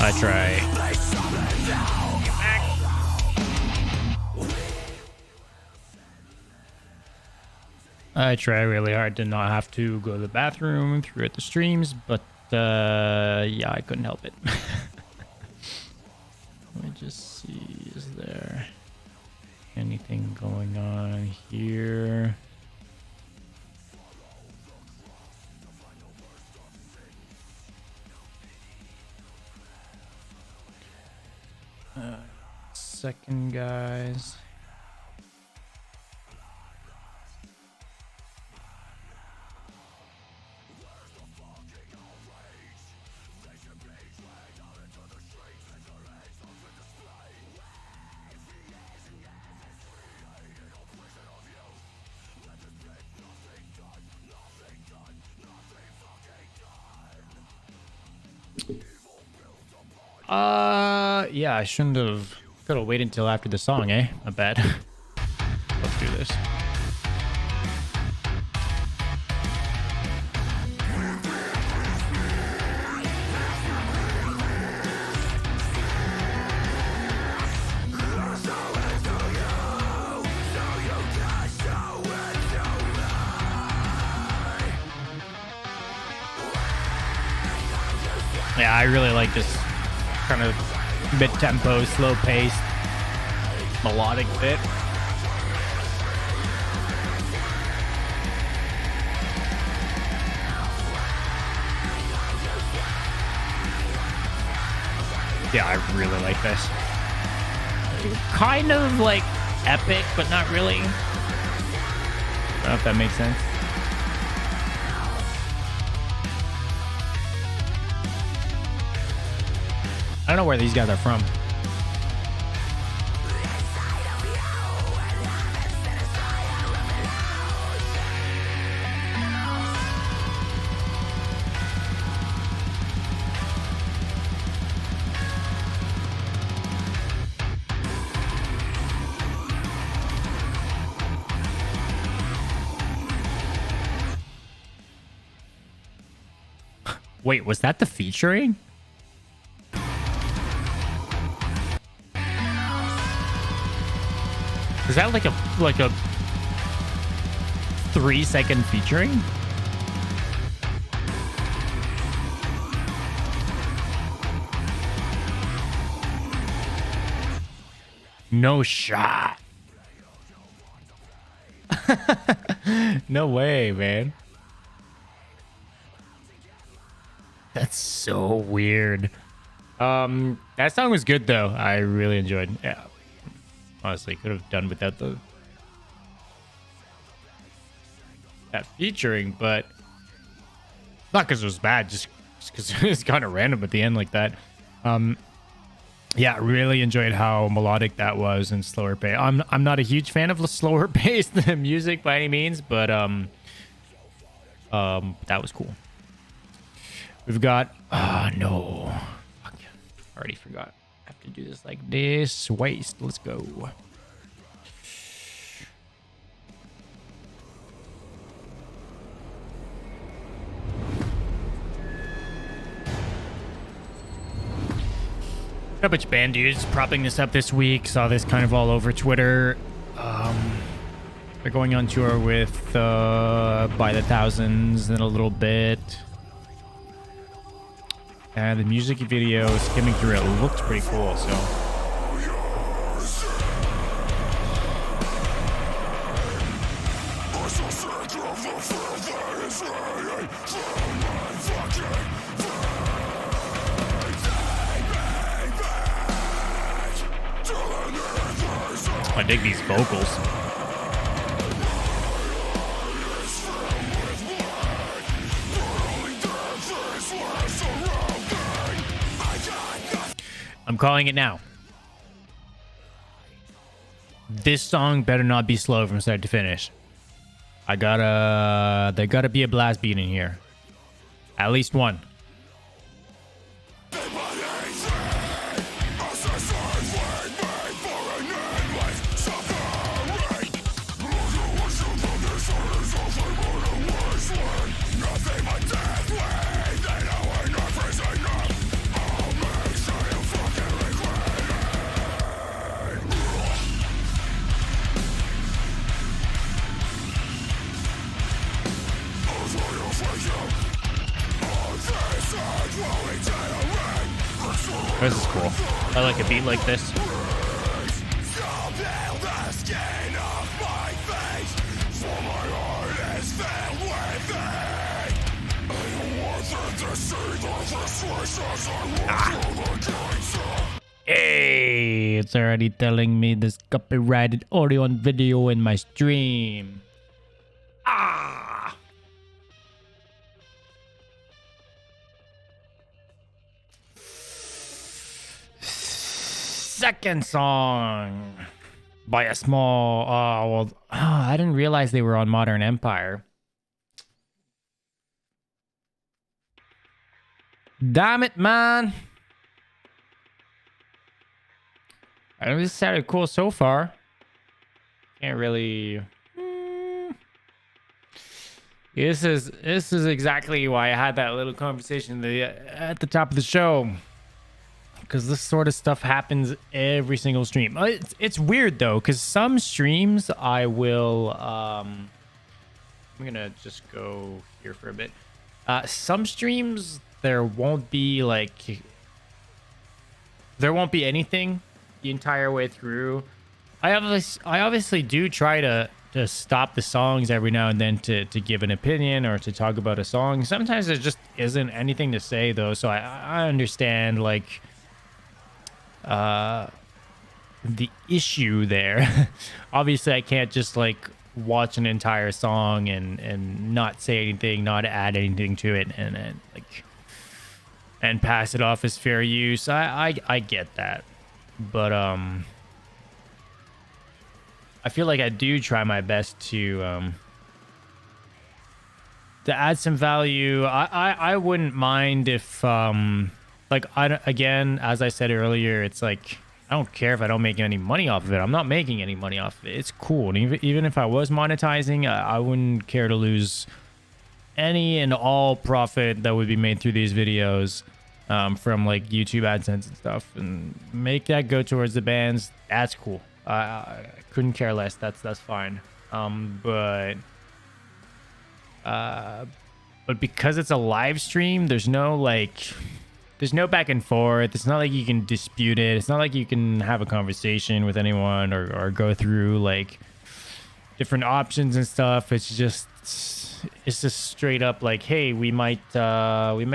I try. I try really hard to not have to go to the bathroom throughout the streams, but yeah, I couldn't help it. Let me just see, is there anything going on here? Second, guys. Yeah, I shouldn't have. Could have waited until after the song, eh? My bad. Let's do this. Yeah, I really like this kind of mid-tempo, slow-paced, melodic bit. Yeah, I really like this. Kind of like epic, but not really. I don't know if that makes sense. I don't know where these guys are from. Wait, was that the featuring? Is that like a 3-second featuring? No shot. No way, man. That's so weird. That song was good though. I really enjoyed it. Yeah. Honestly, could have done without that featuring, but not because it was bad, just because it was kind of random at the end like that. Yeah, really enjoyed how melodic that was and slower pace. I'm not a huge fan of slower paced music by any means, but that was cool. We've got no, fuck, already forgot. I have to do this like this. Waste. Let's go. A bunch of band dudes propping this up this week. Saw this kind of all over Twitter. They're going on tour with By the Thousands in a little bit. And the music video, skimming through it, looked pretty cool, so. I dig these vocals. I'm calling it now. This song better not be slow from start to finish. There gotta be a blast beat in here. At least one. This is cool. I like a beat like this. Hey, it's already telling me this copyrighted audio and video in my stream. Ah! Second song by a small... I didn't realize they were on Modern Empire. Damn it, man. I mean, this sounded cool so far. Can't really... This is exactly why I had that little conversation at the top of the show. Because this sort of stuff happens every single stream. It's weird, though, because some streams I will... I'm going to just go here for a bit. Some streams... There won't be anything the entire way through. I obviously do try to stop the songs every now and then to give an opinion or to talk about a song. Sometimes there just isn't anything to say though, so I understand the issue there. Obviously I can't just watch an entire song and not say anything, not add anything to it and pass it off as fair use. I get that. But I feel like I do try my best to add some value. I wouldn't mind if again, as I said earlier, it's I don't care if I don't make any money off of it. I'm not making any money off of it. It's cool. And even if I was monetizing, I wouldn't care to lose any and all profit that would be made through these videos from YouTube AdSense and stuff, and make that go towards the bands. That's cool. I couldn't care less. That's fine. But because it's a live stream, there's no back and forth. It's not like you can dispute it. It's not like you can have a conversation with anyone or go through different options and stuff. It's just straight up hey, we might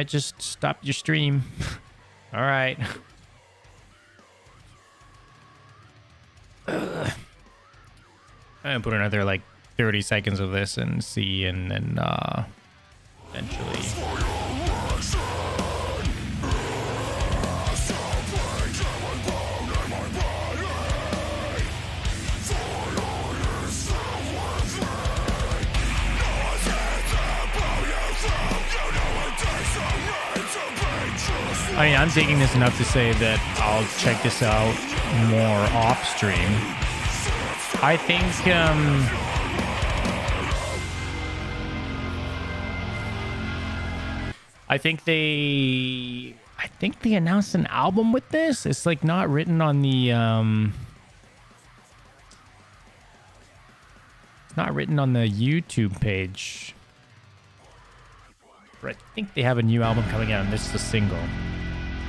just stop your stream. All right. I'm gonna put another 30 seconds of this and see, and then eventually. I mean, I'm taking this enough to say that I'll check this out more off stream. I think they announced an album with this. It's not written on the it's not written on the YouTube page. But I think they have a new album coming out, and this is a single.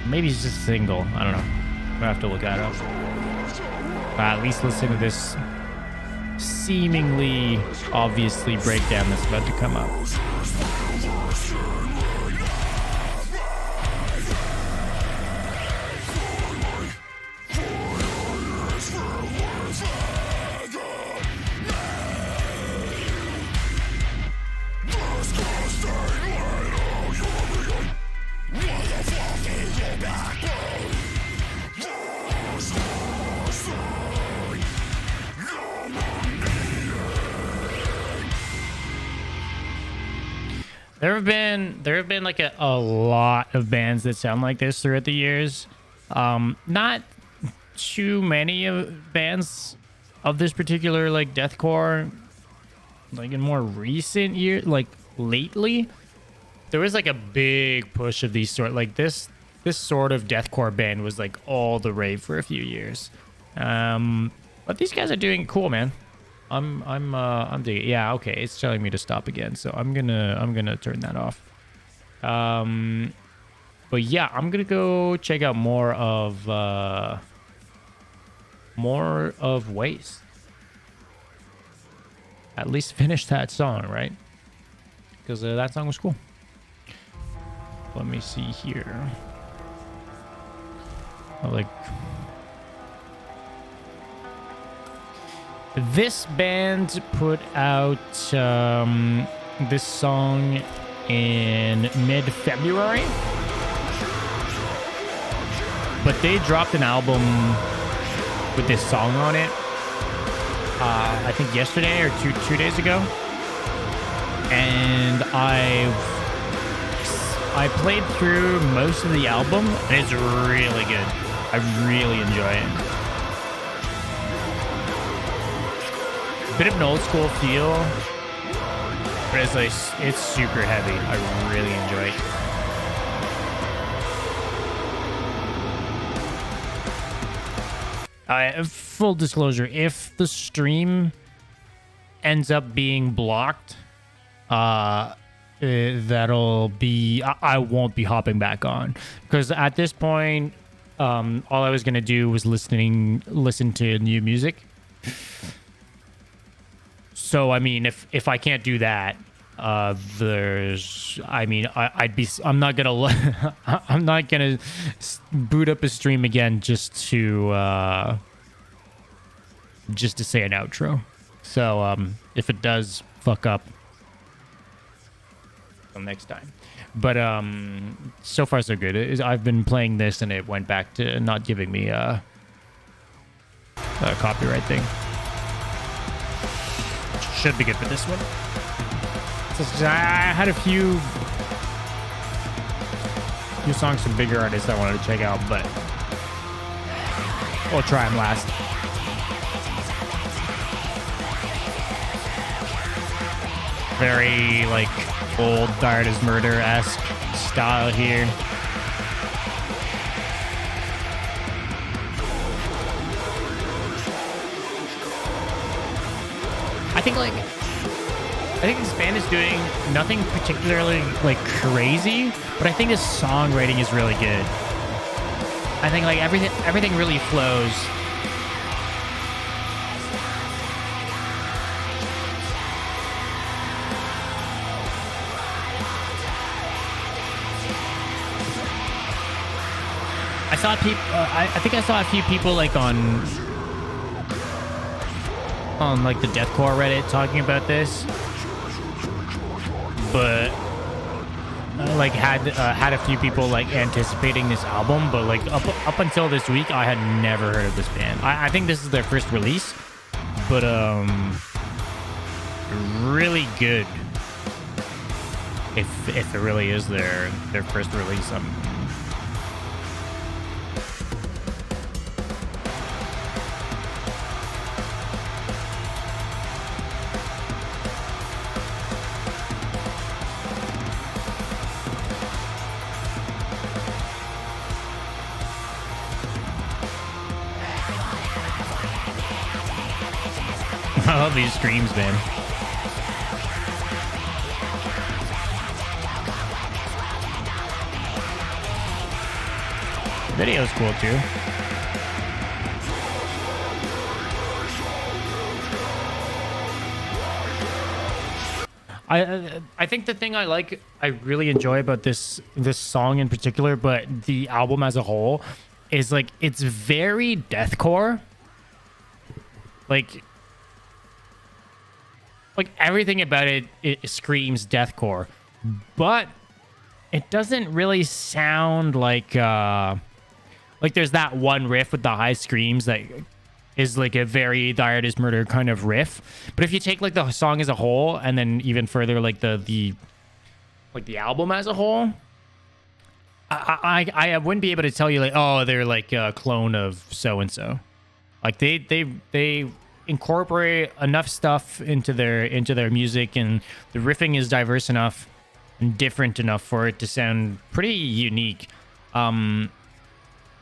Maybe it's just a single. I don't know. I'm gonna have to look that up. At least listen to this seemingly obviously breakdown that's about to come up. There have been a lot of bands that sound like this throughout the years. Not too many bands of this particular deathcore, in more recent years, lately. There was a big push of these this sort of deathcore band was all the rave for a few years. But these guys are doing cool, man. I'm digging it. Yeah, okay, it's telling me to stop again, so I'm gonna turn that off. But yeah, I'm gonna go check out more of Waste. At least finish that song, right? Because that song was cool. Let me see here. This band put out this song in mid-February, but they dropped an album with this song on it. I think yesterday or two days ago, and I played through most of the album, and it's really good. I really enjoy it. Bit of an old school feel, but it's super heavy. I really enjoy it. Full disclosure, if the stream ends up being blocked, that'll be I won't be hopping back on, because at this point, all I was gonna do was listen to new music. So I mean, if I can't do that, I'm not gonna boot up a stream again just to say an outro. So if it does fuck up, till next time. But so far so good. I've been playing this and it went back to not giving me a copyright thing. Should be good for this one. So I had a few songs from bigger artists I wanted to check out, but we'll try them last. Very like old Dirt is Murder-esque style here. I think this band is doing nothing particularly like crazy, but I think the songwriting is really good. I think like everything really flows. I think I saw a few people like on like the deathcore Reddit talking about this, but like had a few people like anticipating this album, but like up until this week I had never heard of this band. I think this is their first release, but really good. If it really is their first release, I love these screams, man. Video's cool too. I think the thing I really enjoy about this song in particular, but the album as a whole, is like it's very deathcore. Like everything about it screams deathcore, but it doesn't really sound like there's that one riff with the high screams that is like a very The Artist Murder kind of riff. But if you take like the song as a whole and then even further like the album as a whole, I wouldn't be able to tell you like, oh, they're like a clone of so and so. Like they incorporate enough stuff into their music, and the riffing is diverse enough and different enough for it to sound pretty unique.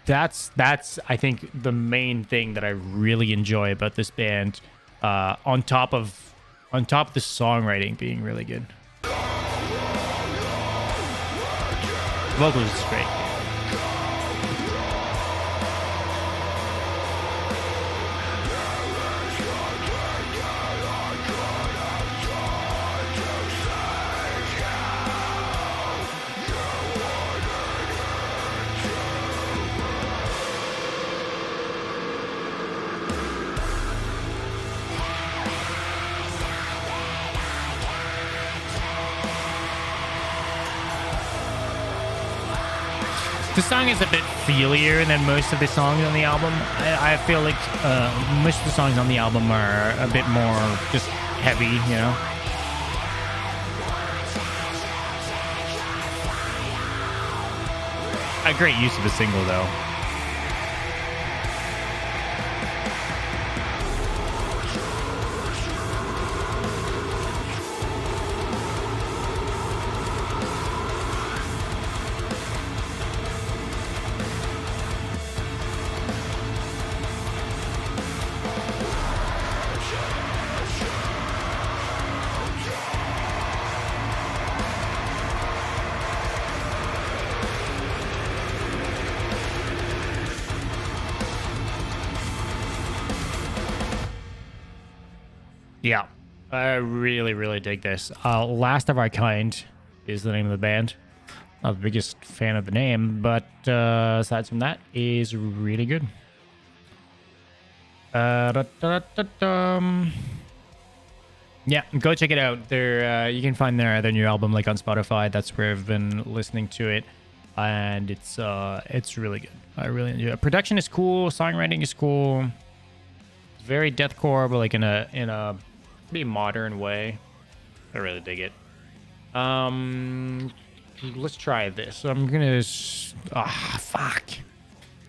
That's I think the main thing that I really enjoy about this band, on top of the songwriting being really good. Vocals is great. The song is a bit feelier than most of the songs on the album. I feel like most of the songs on the album are a bit more just heavy, you know? A great use of a single, though. Yeah, I really, really dig this. Last of Our Kind is the name of the band. Not the biggest fan of the name, but aside from that, is really good. Yeah, go check it out. There, you can find their new album like on Spotify. That's where I've been listening to it, and it's really good. I really enjoy it. Production is cool. Songwriting is cool. It's very deathcore, but like in a pretty modern way. I really dig it. Let's try this. So I'm gonna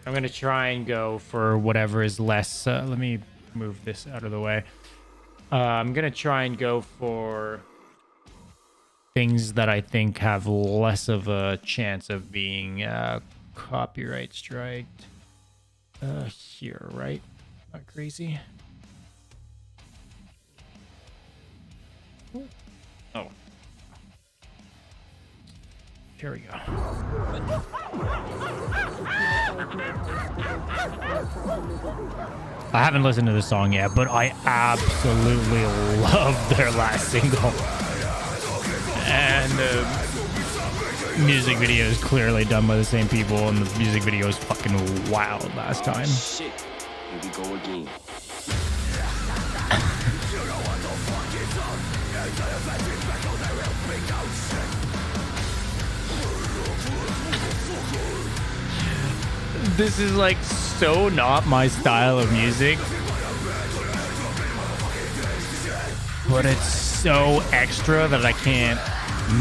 I'm gonna try and go for whatever is less. Let me move this out of the way. I'm gonna try and go for things that I think have less of a chance of being copyright striked. Here, right? Not crazy. Oh. Here we go. I haven't listened to the song yet, but I absolutely love their last single. And the music video is clearly done by the same people, and the music video is fucking wild last time. Shit, here we go again. This is like so not my style of music, but it's so extra that I can't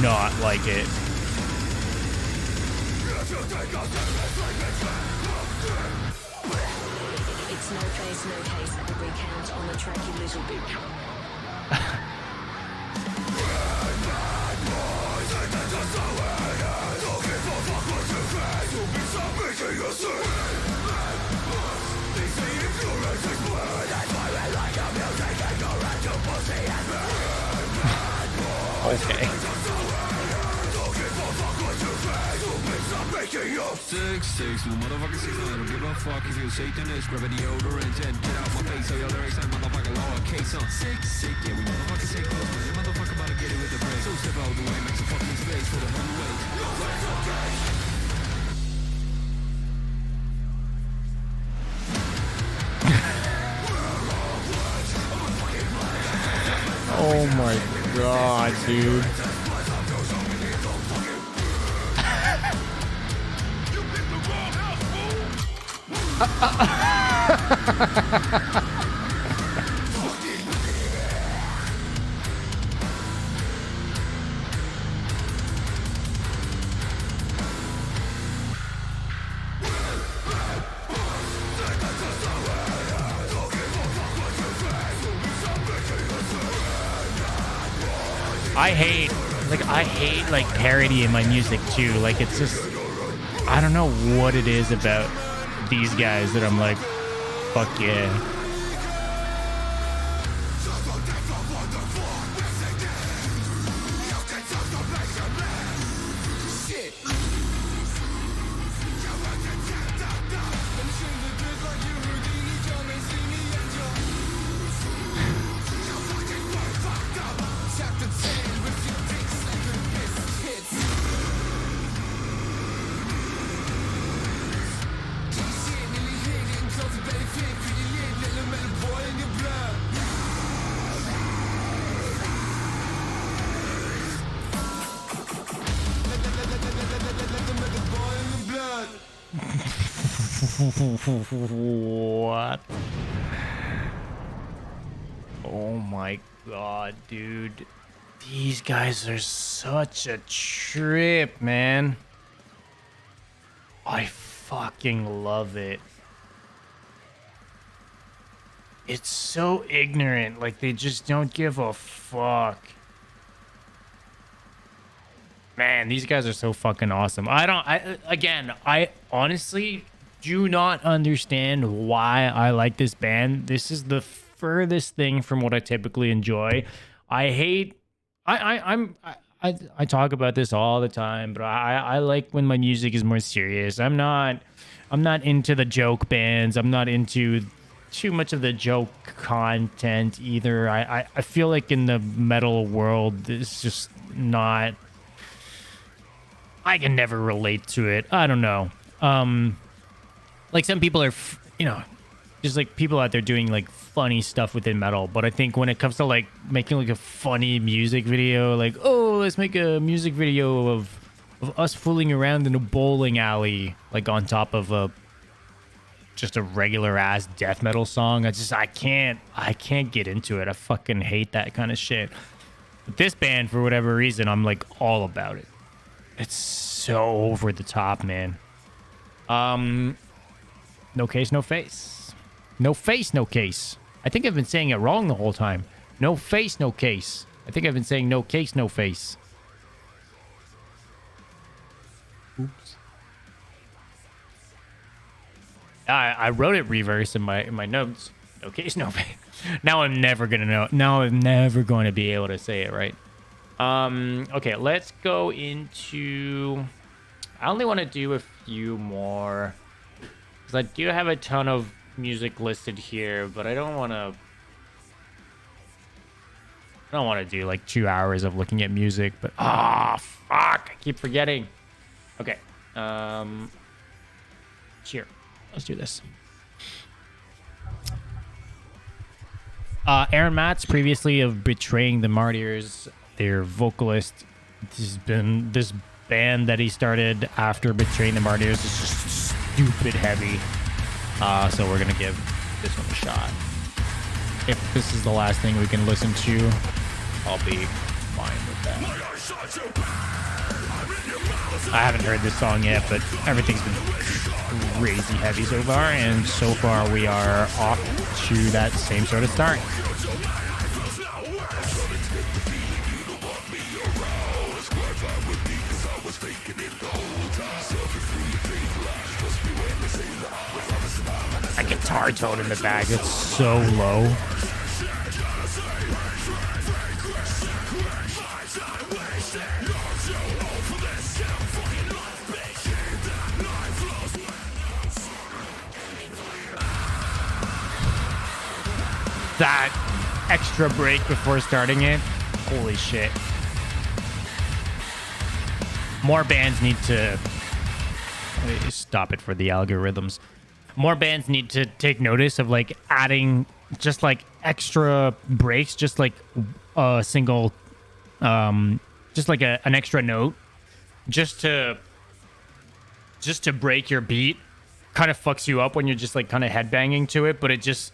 not like it. It's no face, no case. Every count on the track, you little bitch. Okay. 6'6", no motherfucking 6, I don't give a fuck if you're Satanist. Grab a deodorant and get out my face. So y'all next time, motherfucker, lowercase on 6'6", yeah, we motherfucking say close, man. You motherfucker about to get it with the break. So step out the way, make some fucking space for the heavyweight. Oh my god, dude. I hate like parody in my music too. Like it's just, I don't know what it is about these guys that I'm like, fuck yeah. What? Oh my god, dude. These guys are such a trip, man. I fucking love it. It's so ignorant. Like, they just don't give a fuck. Man, these guys are so fucking awesome. I honestly do not understand why I like this band. This is the furthest thing from what I typically enjoy. I talk about this all the time, but I like when my music is more serious. I'm not into the joke bands. I'm not into too much of the joke content either. I feel like in the metal world, it's just not. I can never relate to it. I don't know. Like some people are, there's like people out there doing like funny stuff within metal, but I think when it comes to like making like a funny music video, like, oh, let's make a music video of us fooling around in a bowling alley, like on top of just a regular ass death metal song. I can't get into it. I fucking hate that kind of shit. But this band, for whatever reason, I'm like all about it. It's so over the top, man. No case, no face. No face, no case. I think I've been saying it wrong the whole time. No face, no case. I think I've been saying no case, no face. Oops. I wrote it reverse in my notes. No case, no face. Now I'm never gonna know. Now I'm never going to be able to say it right. Okay, let's go into. I only want to do a few more because I do have a ton of music listed here, but I don't want to do like 2 hours of looking at music. But fuck, I keep forgetting. Okay, here, let's do this. Aaron Matz, previously of Betraying the Martyrs, their vocalist. This has been this band that he started after Betraying the Martyrs is just stupid heavy. So we're gonna give this one a shot. If this is the last thing we can listen to, I'll be fine with that. I haven't heard this song yet, but everything's been crazy heavy so far, and so far we are off to that same sort of start. That guitar tone in the back, it's so low. That extra break before starting it, holy shit. More bands need to stop it for the algorithms. More bands need to take notice of like adding just like extra breaks, just like a single, just like an extra note, just to break your beat. Kind of fucks you up when you're just like kind of headbanging to it, but it just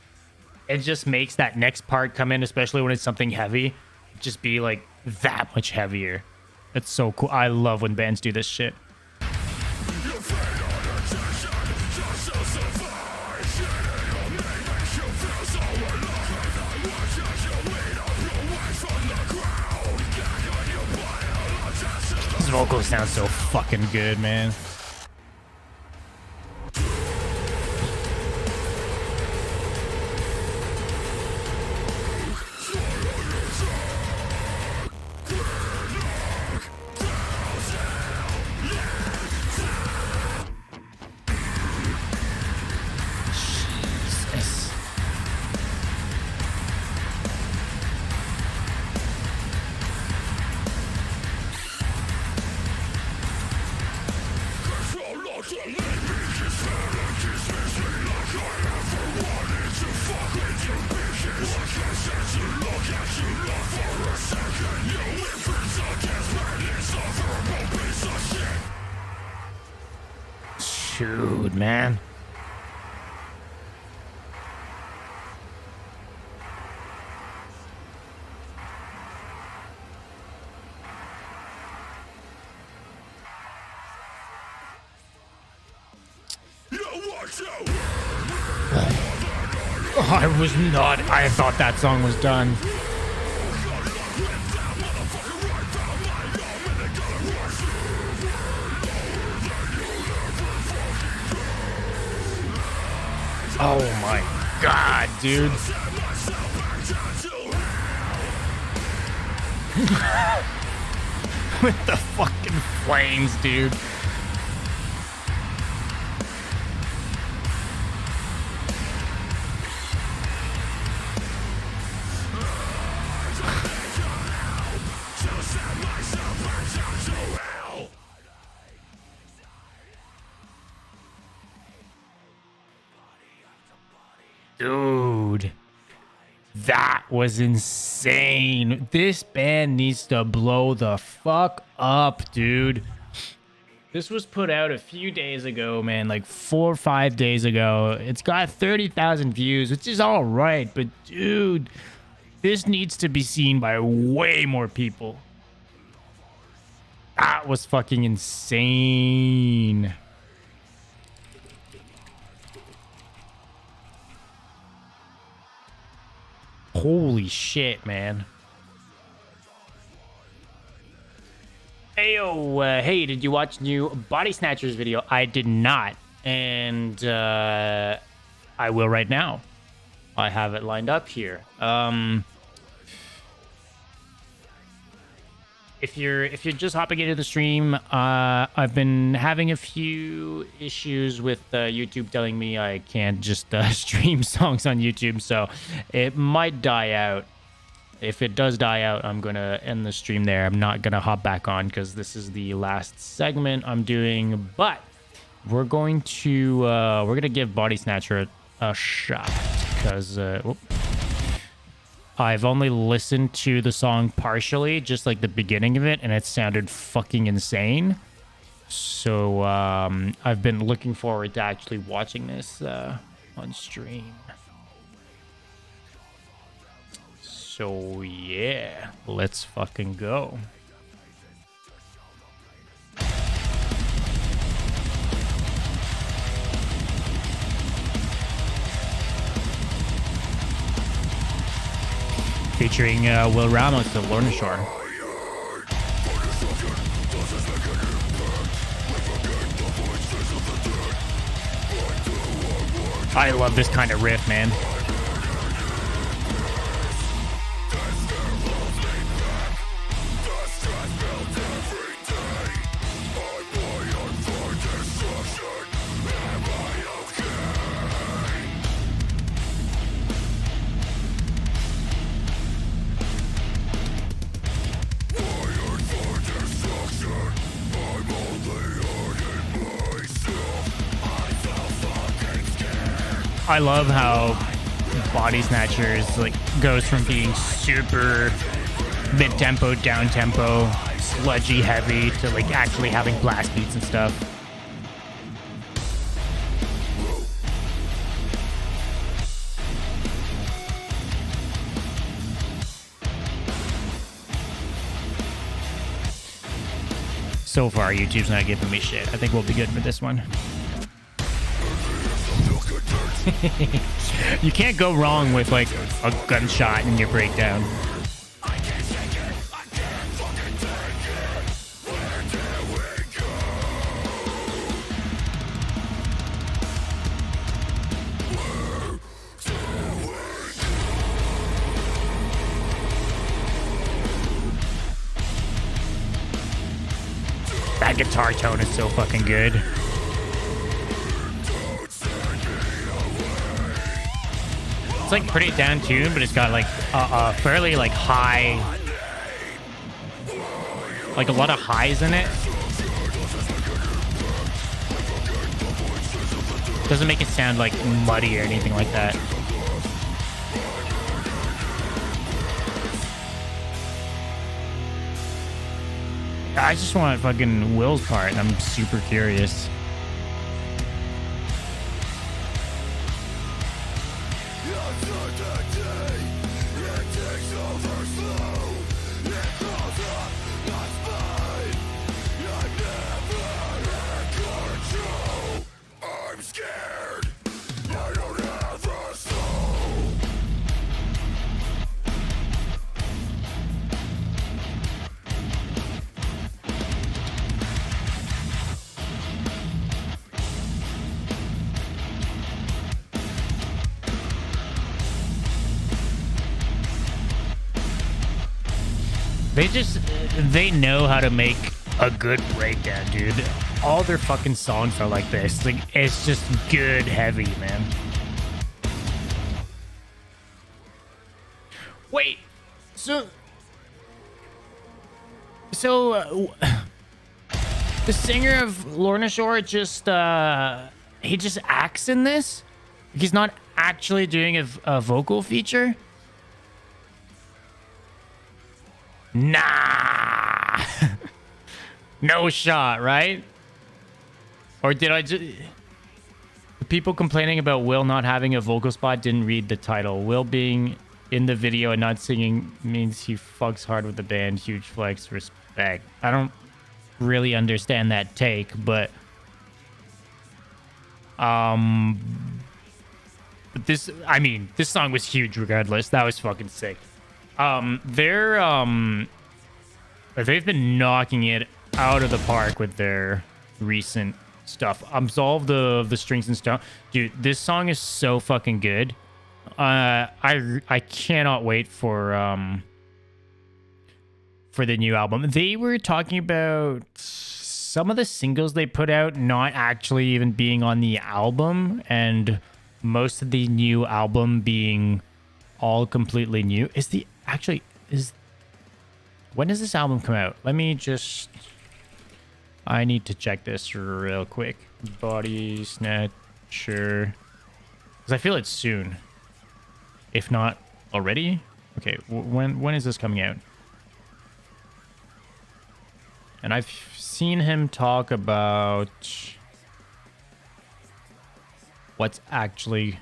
makes that next part come in, especially when it's something heavy, just be like that much heavier. It's so cool. I love when bands do this shit. His vocals sound so fucking good, man. Dude, man. I thought that song was done. Oh my god, dude. With the fucking flames, dude. Dude, that was insane. This band needs to blow the fuck up, dude. This was put out a few days ago, man, like 4 or 5 days ago. It's got 30,000 views, which is all right, but dude, this needs to be seen by way more people. That was fucking insane. Holy shit, man. Heyo, hey, did you watch new Body Snatchers video? I did not. And I will right now. I have it lined up here. If you're just hopping into the stream, I've been having a few issues with YouTube telling me I can't just stream songs on YouTube, so it might die out. If it does die out, I'm gonna end the stream there. I'm not gonna hop back on because this is the last segment I'm doing. But we're going to give Body Snatcher a shot because I've only listened to the song partially, just like the beginning of it, and it sounded fucking insane. So I've been looking forward to actually watching this on stream. So yeah, let's fucking go. Featuring Will Ramos of Lorna Shore. I love this kind of riff, man. I love how Body Snatchers like goes from being super mid-tempo, down-tempo, sludgy heavy to like actually having blast beats and stuff. So far, YouTube's not giving me shit. I think we'll be good for this one. You can't go wrong with like a gunshot in your breakdown. That guitar tone is so fucking good. It's like pretty down tuned, but it's got like a fairly like high, like a lot of highs in it. Doesn't make it sound like muddy or anything like that. I just want fucking Will's part. I'm super curious. They know how to make a good breakdown, dude. All their fucking songs are like this. Like, it's just good heavy, man. Wait, so the singer of Lorna Shore just he just acts in this? He's not actually doing a vocal feature? Nah. No shot, right? Or did I just... The people complaining about Will not having a vocal spot didn't read the title. Will being in the video and not singing means he fucks hard with the band. Huge flex, respect. I don't really understand that take, but this, I mean, this song was huge regardless. That was fucking sick. They've been knocking it out of the park with their recent stuff. Absolve the Strings and Stone. Dude, this song is so fucking good. I cannot wait for the new album. They were talking about some of the singles they put out not actually even being on the album, and most of the new album being all completely new. When does this album come out? Let me just... I need to check this real quick. Bodysnatcher. Because I feel it's soon. If not already. Okay, when is this coming out? And I've seen him talk about what's actually...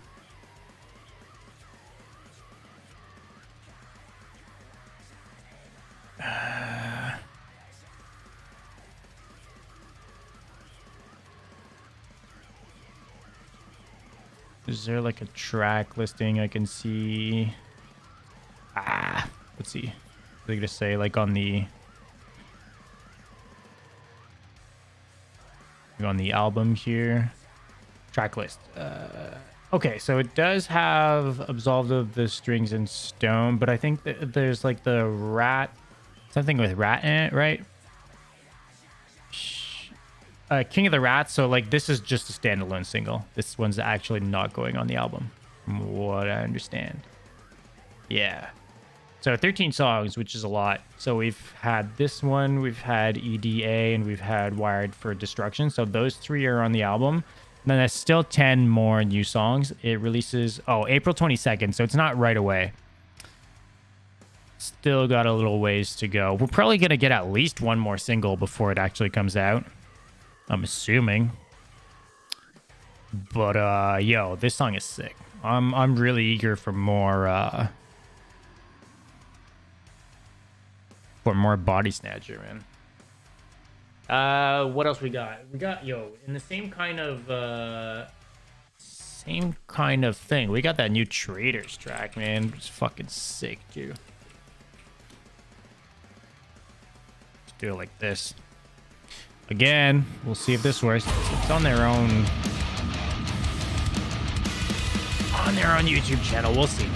Is there like a track listing I can see? Let's see. They're gonna say like on the album here. Track list. Okay, so it does have Absolved of the Strings and Stone, but I think that there's like the Rat, something with Rat in it, right? King of the Rats. So like this is just a standalone single. This one's actually not going on the album, from what I understand. Yeah. So 13 songs, which is a lot. So we've had this one, we've had EDA, and we've had Wired for Destruction. So those three are on the album. And then there's still 10 more new songs. It releases, April 22nd. So it's not right away. Still got a little ways to go. We're probably going to get at least one more single before it actually comes out, I'm assuming. But yo, this song is sick. I'm really eager for more Bodysnatcher, man. What else we got? We got, in the same kind of thing. We got that new Traders track, man. It's fucking sick, dude. Let's do it like this. Again, we'll see if this works. It's on their own YouTube channel. We'll see.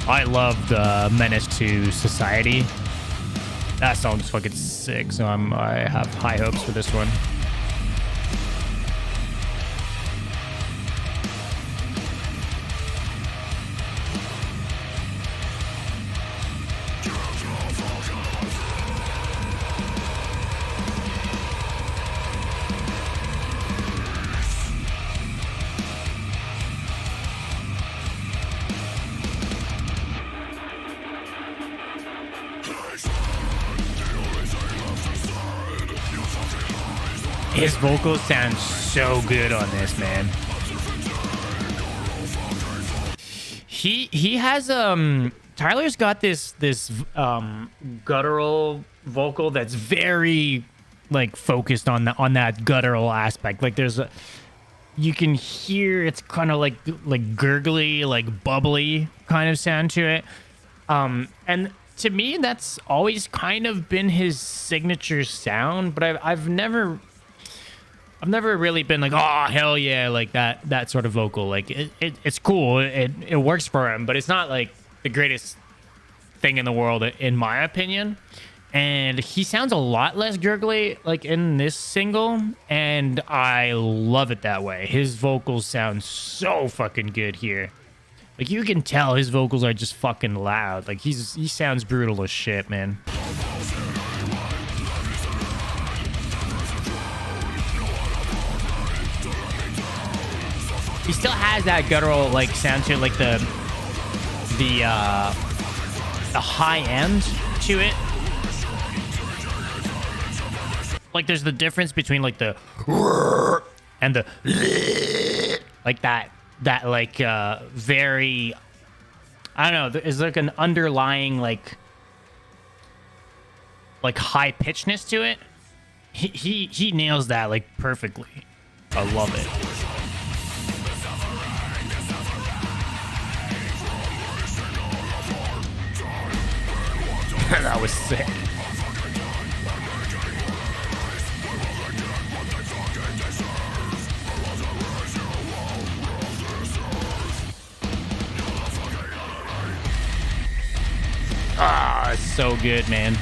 I love the Menace to Society. That song's fucking sick, so I have high hopes for this one. His vocals sound so good on this, man. He has Tyler's got this guttural vocal that's very like focused on that guttural aspect. Like there's a, you can hear it's kind of like gurgly, like bubbly kind of sound to it. And to me, that's always kind of been his signature sound. But I've never really been like, oh hell yeah, like that sort of vocal. Like it's cool. It works for him, but it's not like the greatest thing in the world in my opinion. And he sounds a lot less gurgly like in this single, and I love it that way. His vocals sound so fucking good here. Like you can tell his vocals are just fucking loud. Like he sounds brutal as shit, man. He still has that guttural like sound to it, like the high end to it. Like there's the difference between like the and the like that like very, I don't know, there's like an underlying like high pitchness to it. He nails that like perfectly. I love it. That was sick. Ah, it's so good, man.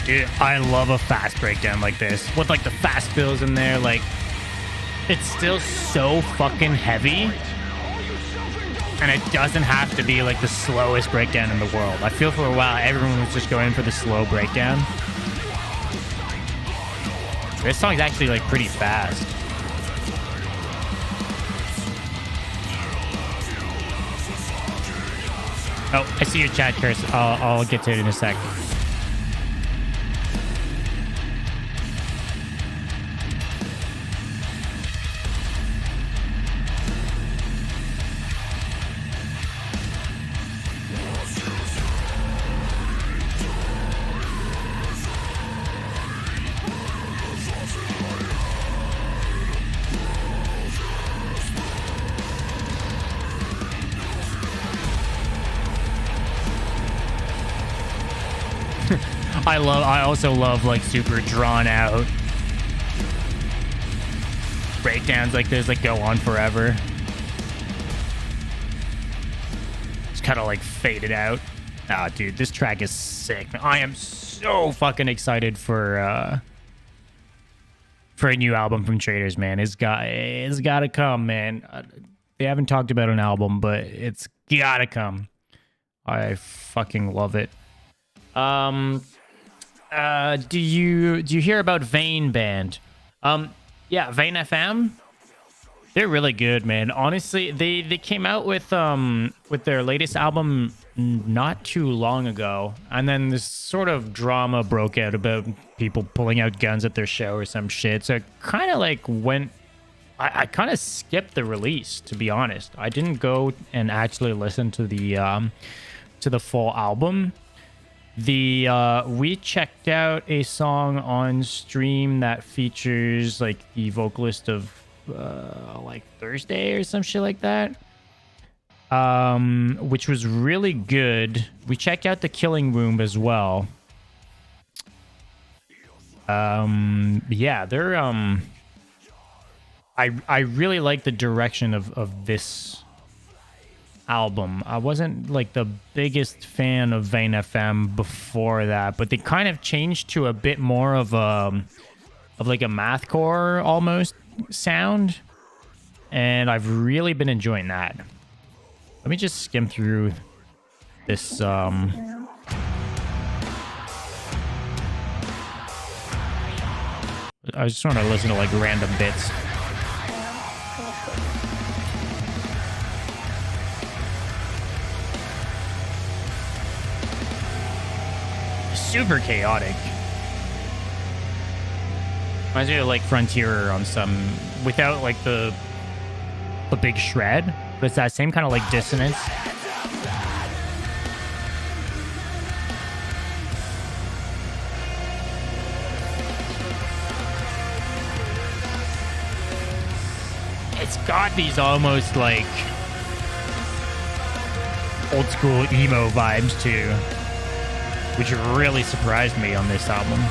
Dude, I love a fast breakdown like this with like the fast fills in there. Like it's still so fucking heavy. And it doesn't have to be like the slowest breakdown in the world. I feel for a while everyone was just going for the slow breakdown. This song's actually like pretty fast. Oh, I see your chat, Curse. I'll get to it in a sec. I also love like super drawn out breakdowns like this that go on forever. It's kind of like faded out. Ah, dude, this track is sick. I am so fucking excited for a new album from Traders, man. It's got to come, man. They haven't talked about an album, but it's gotta come. I fucking love it. Do you hear about Vane Band? Yeah, Vane FM. They're really good, man. Honestly, they came out with their latest album not too long ago, and then this sort of drama broke out about people pulling out guns at their show or some shit. So it kind of like went. I kind of skipped the release, to be honest. I didn't go and actually listen to the full album. We checked out a song on stream that features like the vocalist of like Thursday or some shit like that, which was really good. We checked out the Killing Room as well. Yeah, they're I really like the direction of this album. I wasn't like the biggest fan of Vane FM before that, but they kind of changed to a bit more of like a mathcore almost sound, and I've really been enjoying that. Let me just skim through this I just want to listen to like random bits. Super chaotic. Reminds me of like Frontier on some, without like the big shred, but it's that same kind of like dissonance. It's got these almost like old school emo vibes too, which really surprised me on this album.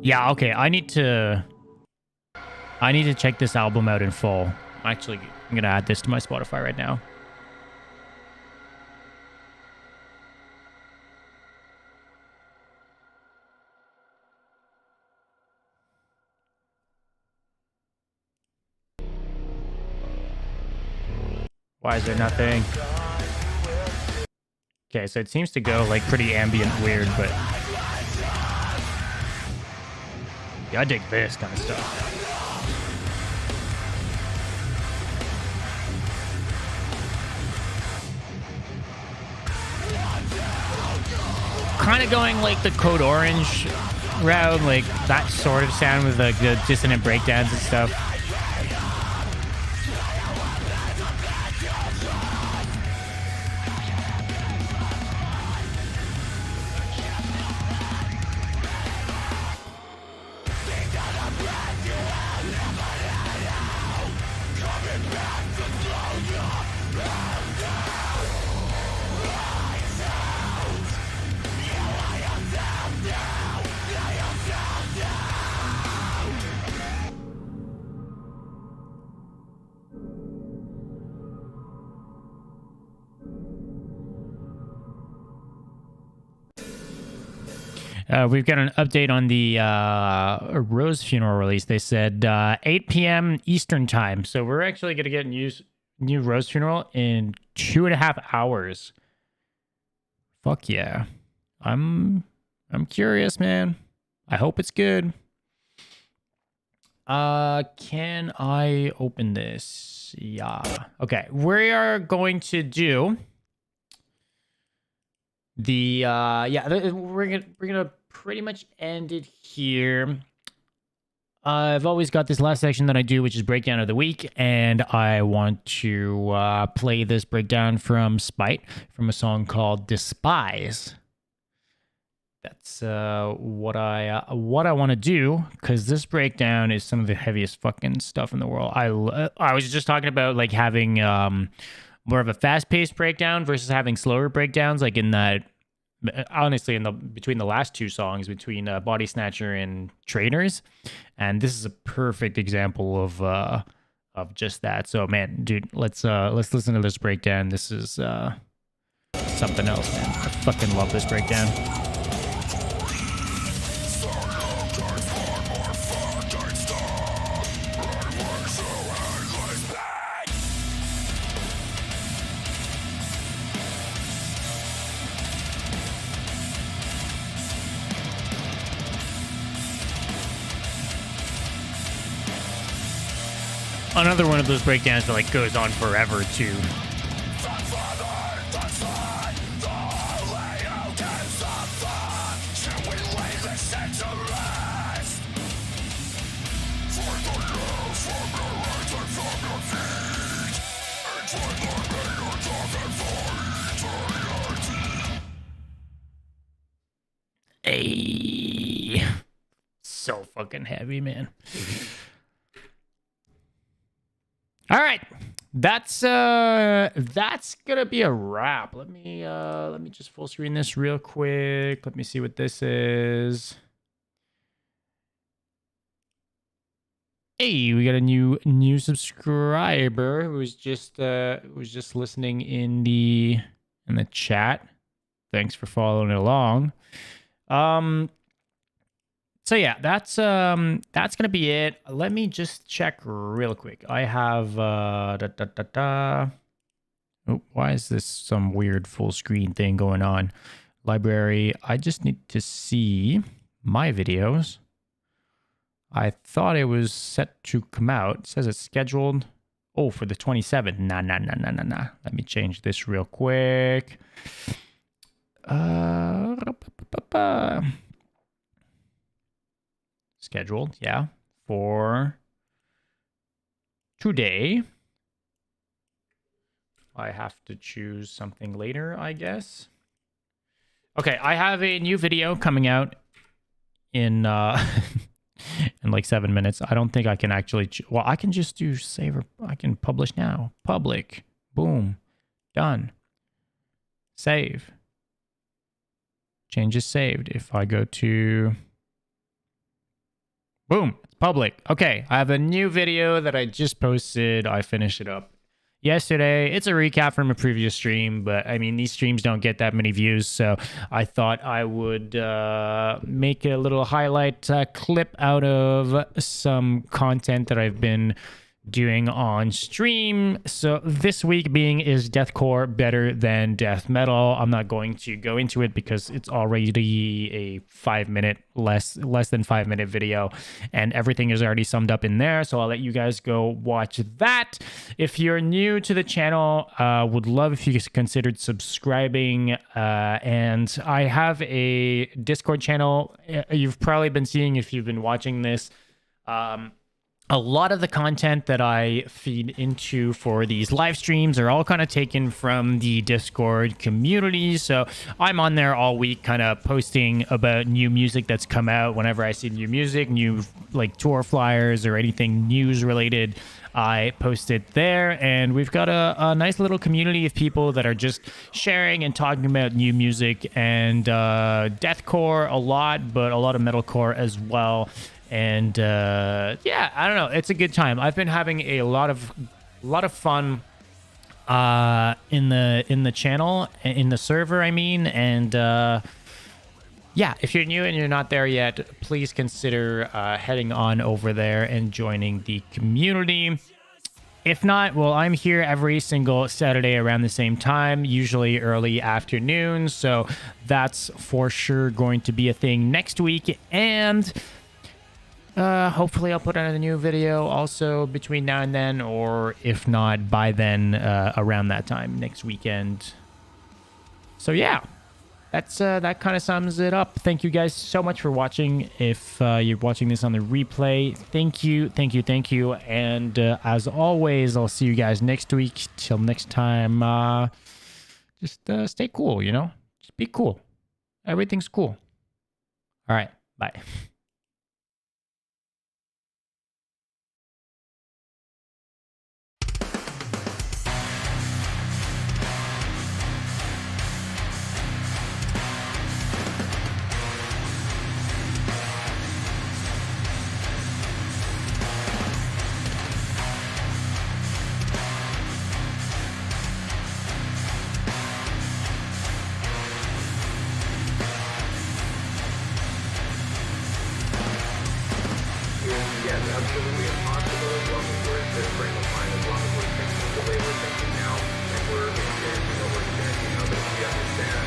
Yeah, okay, I need to check this album out in full. Actually, I'm gonna add this to my Spotify right now. Why is there nothing? Okay, so it seems to go like pretty ambient weird, but yeah, I dig this kind of stuff. Kind of going like the Code Orange route, like that sort of sound with like the dissonant breakdowns and stuff. We've got an update on the Rose funeral release. They said 8 p.m. Eastern time. So we're actually going to get new Rose funeral in 2.5 hours. Fuck yeah. I'm curious, man. I hope it's good. Can I open this? Yeah. Okay. We are going to do the we're gonna pretty much end it here. I've always got this last section that I do, which is breakdown of the week, and I want to play this breakdown from Spite from a song called Despise. That's what I want to do, because this breakdown is some of the heaviest fucking stuff in the world. I was just talking about like having more of a fast-paced breakdown versus having slower breakdowns, like in that, honestly, between the last two songs, between Bodysnatcher and Trainers, and this is a perfect example of just that. So man, dude, let's listen to this breakdown. This is something else, man. I fucking love this breakdown. Another one of those breakdowns that like goes on forever too. Hey, so fucking heavy, man. All right, that's gonna be a wrap. Let me just full screen this real quick. Let me see what this is. Hey, we got a new subscriber who was just listening in the chat. Thanks for following along. So yeah, that's gonna be it. Let me just check real quick. I have Oh, why is this some weird full screen thing going on? Library. I just need to see my videos. I thought it was set to come out. It says it's scheduled. Oh, for the 27th. Nah. Let me change this real quick. Scheduled, yeah, for today. I have to choose something later, I guess. Okay, I have a new video coming out in in like 7 minutes. I don't think I can actually well, I can just do save or I can publish now. Public. Boom. Done. Save. Changes saved. If I go to boom, it's public. Okay, I have a new video that I just posted. I finished it up yesterday. It's a recap from a previous stream, but I mean, these streams don't get that many views, so I thought I would make a little highlight clip out of some content that I've been doing on stream. So this week being is deathcore better than death metal. I'm not going to go into it because it's already a 5 minute, less than 5 minute video, and everything is already summed up in there. So I'll let you guys go watch that. If you're new to the channel, would love if you considered subscribing. And I have a Discord channel. You've probably been seeing if you've been watching this. A lot of the content that I feed into for these live streams are all kind of taken from the Discord community. So I'm on there all week kind of posting about new music that's come out. Whenever I see new music, new like tour flyers or anything news related, I post it there. And we've got a nice little community of people that are just sharing and talking about new music and deathcore a lot, but a lot of metalcore as well. And yeah, I don't know, it's a good time. I've been having a lot of fun in the channel, in the server, I mean. And yeah, if you're new and you're not there yet, please consider heading on over there and joining the community. If not, well, I'm here every single Saturday around the same time, usually early afternoon, so that's for sure going to be a thing next week. And hopefully I'll put out a new video also between now and then, or if not by then, around that time next weekend. So yeah, that's that kind of sums it up. Thank you guys so much for watching. If you're watching this on the replay, thank you. And as always, I'll see you guys next week. Till next time, just stay cool, you know? Just be cool. Everything's cool. All right, bye. Yes, absolutely impossible as long as we're in this frame of mind, as long as we're thinking the way we're thinking now, and we're experiencing what we're experiencing now, that we understand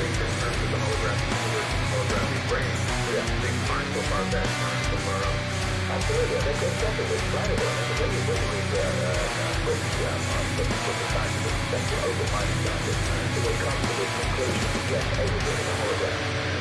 things in terms of the holographic universe and holographic brain. Yeah, things fine so far, bad fine so far. Absolutely, I think that's something that's right about it. When you put the fact that it's open-minded scientists, so they come to this conclusion, yes, everything in the hologram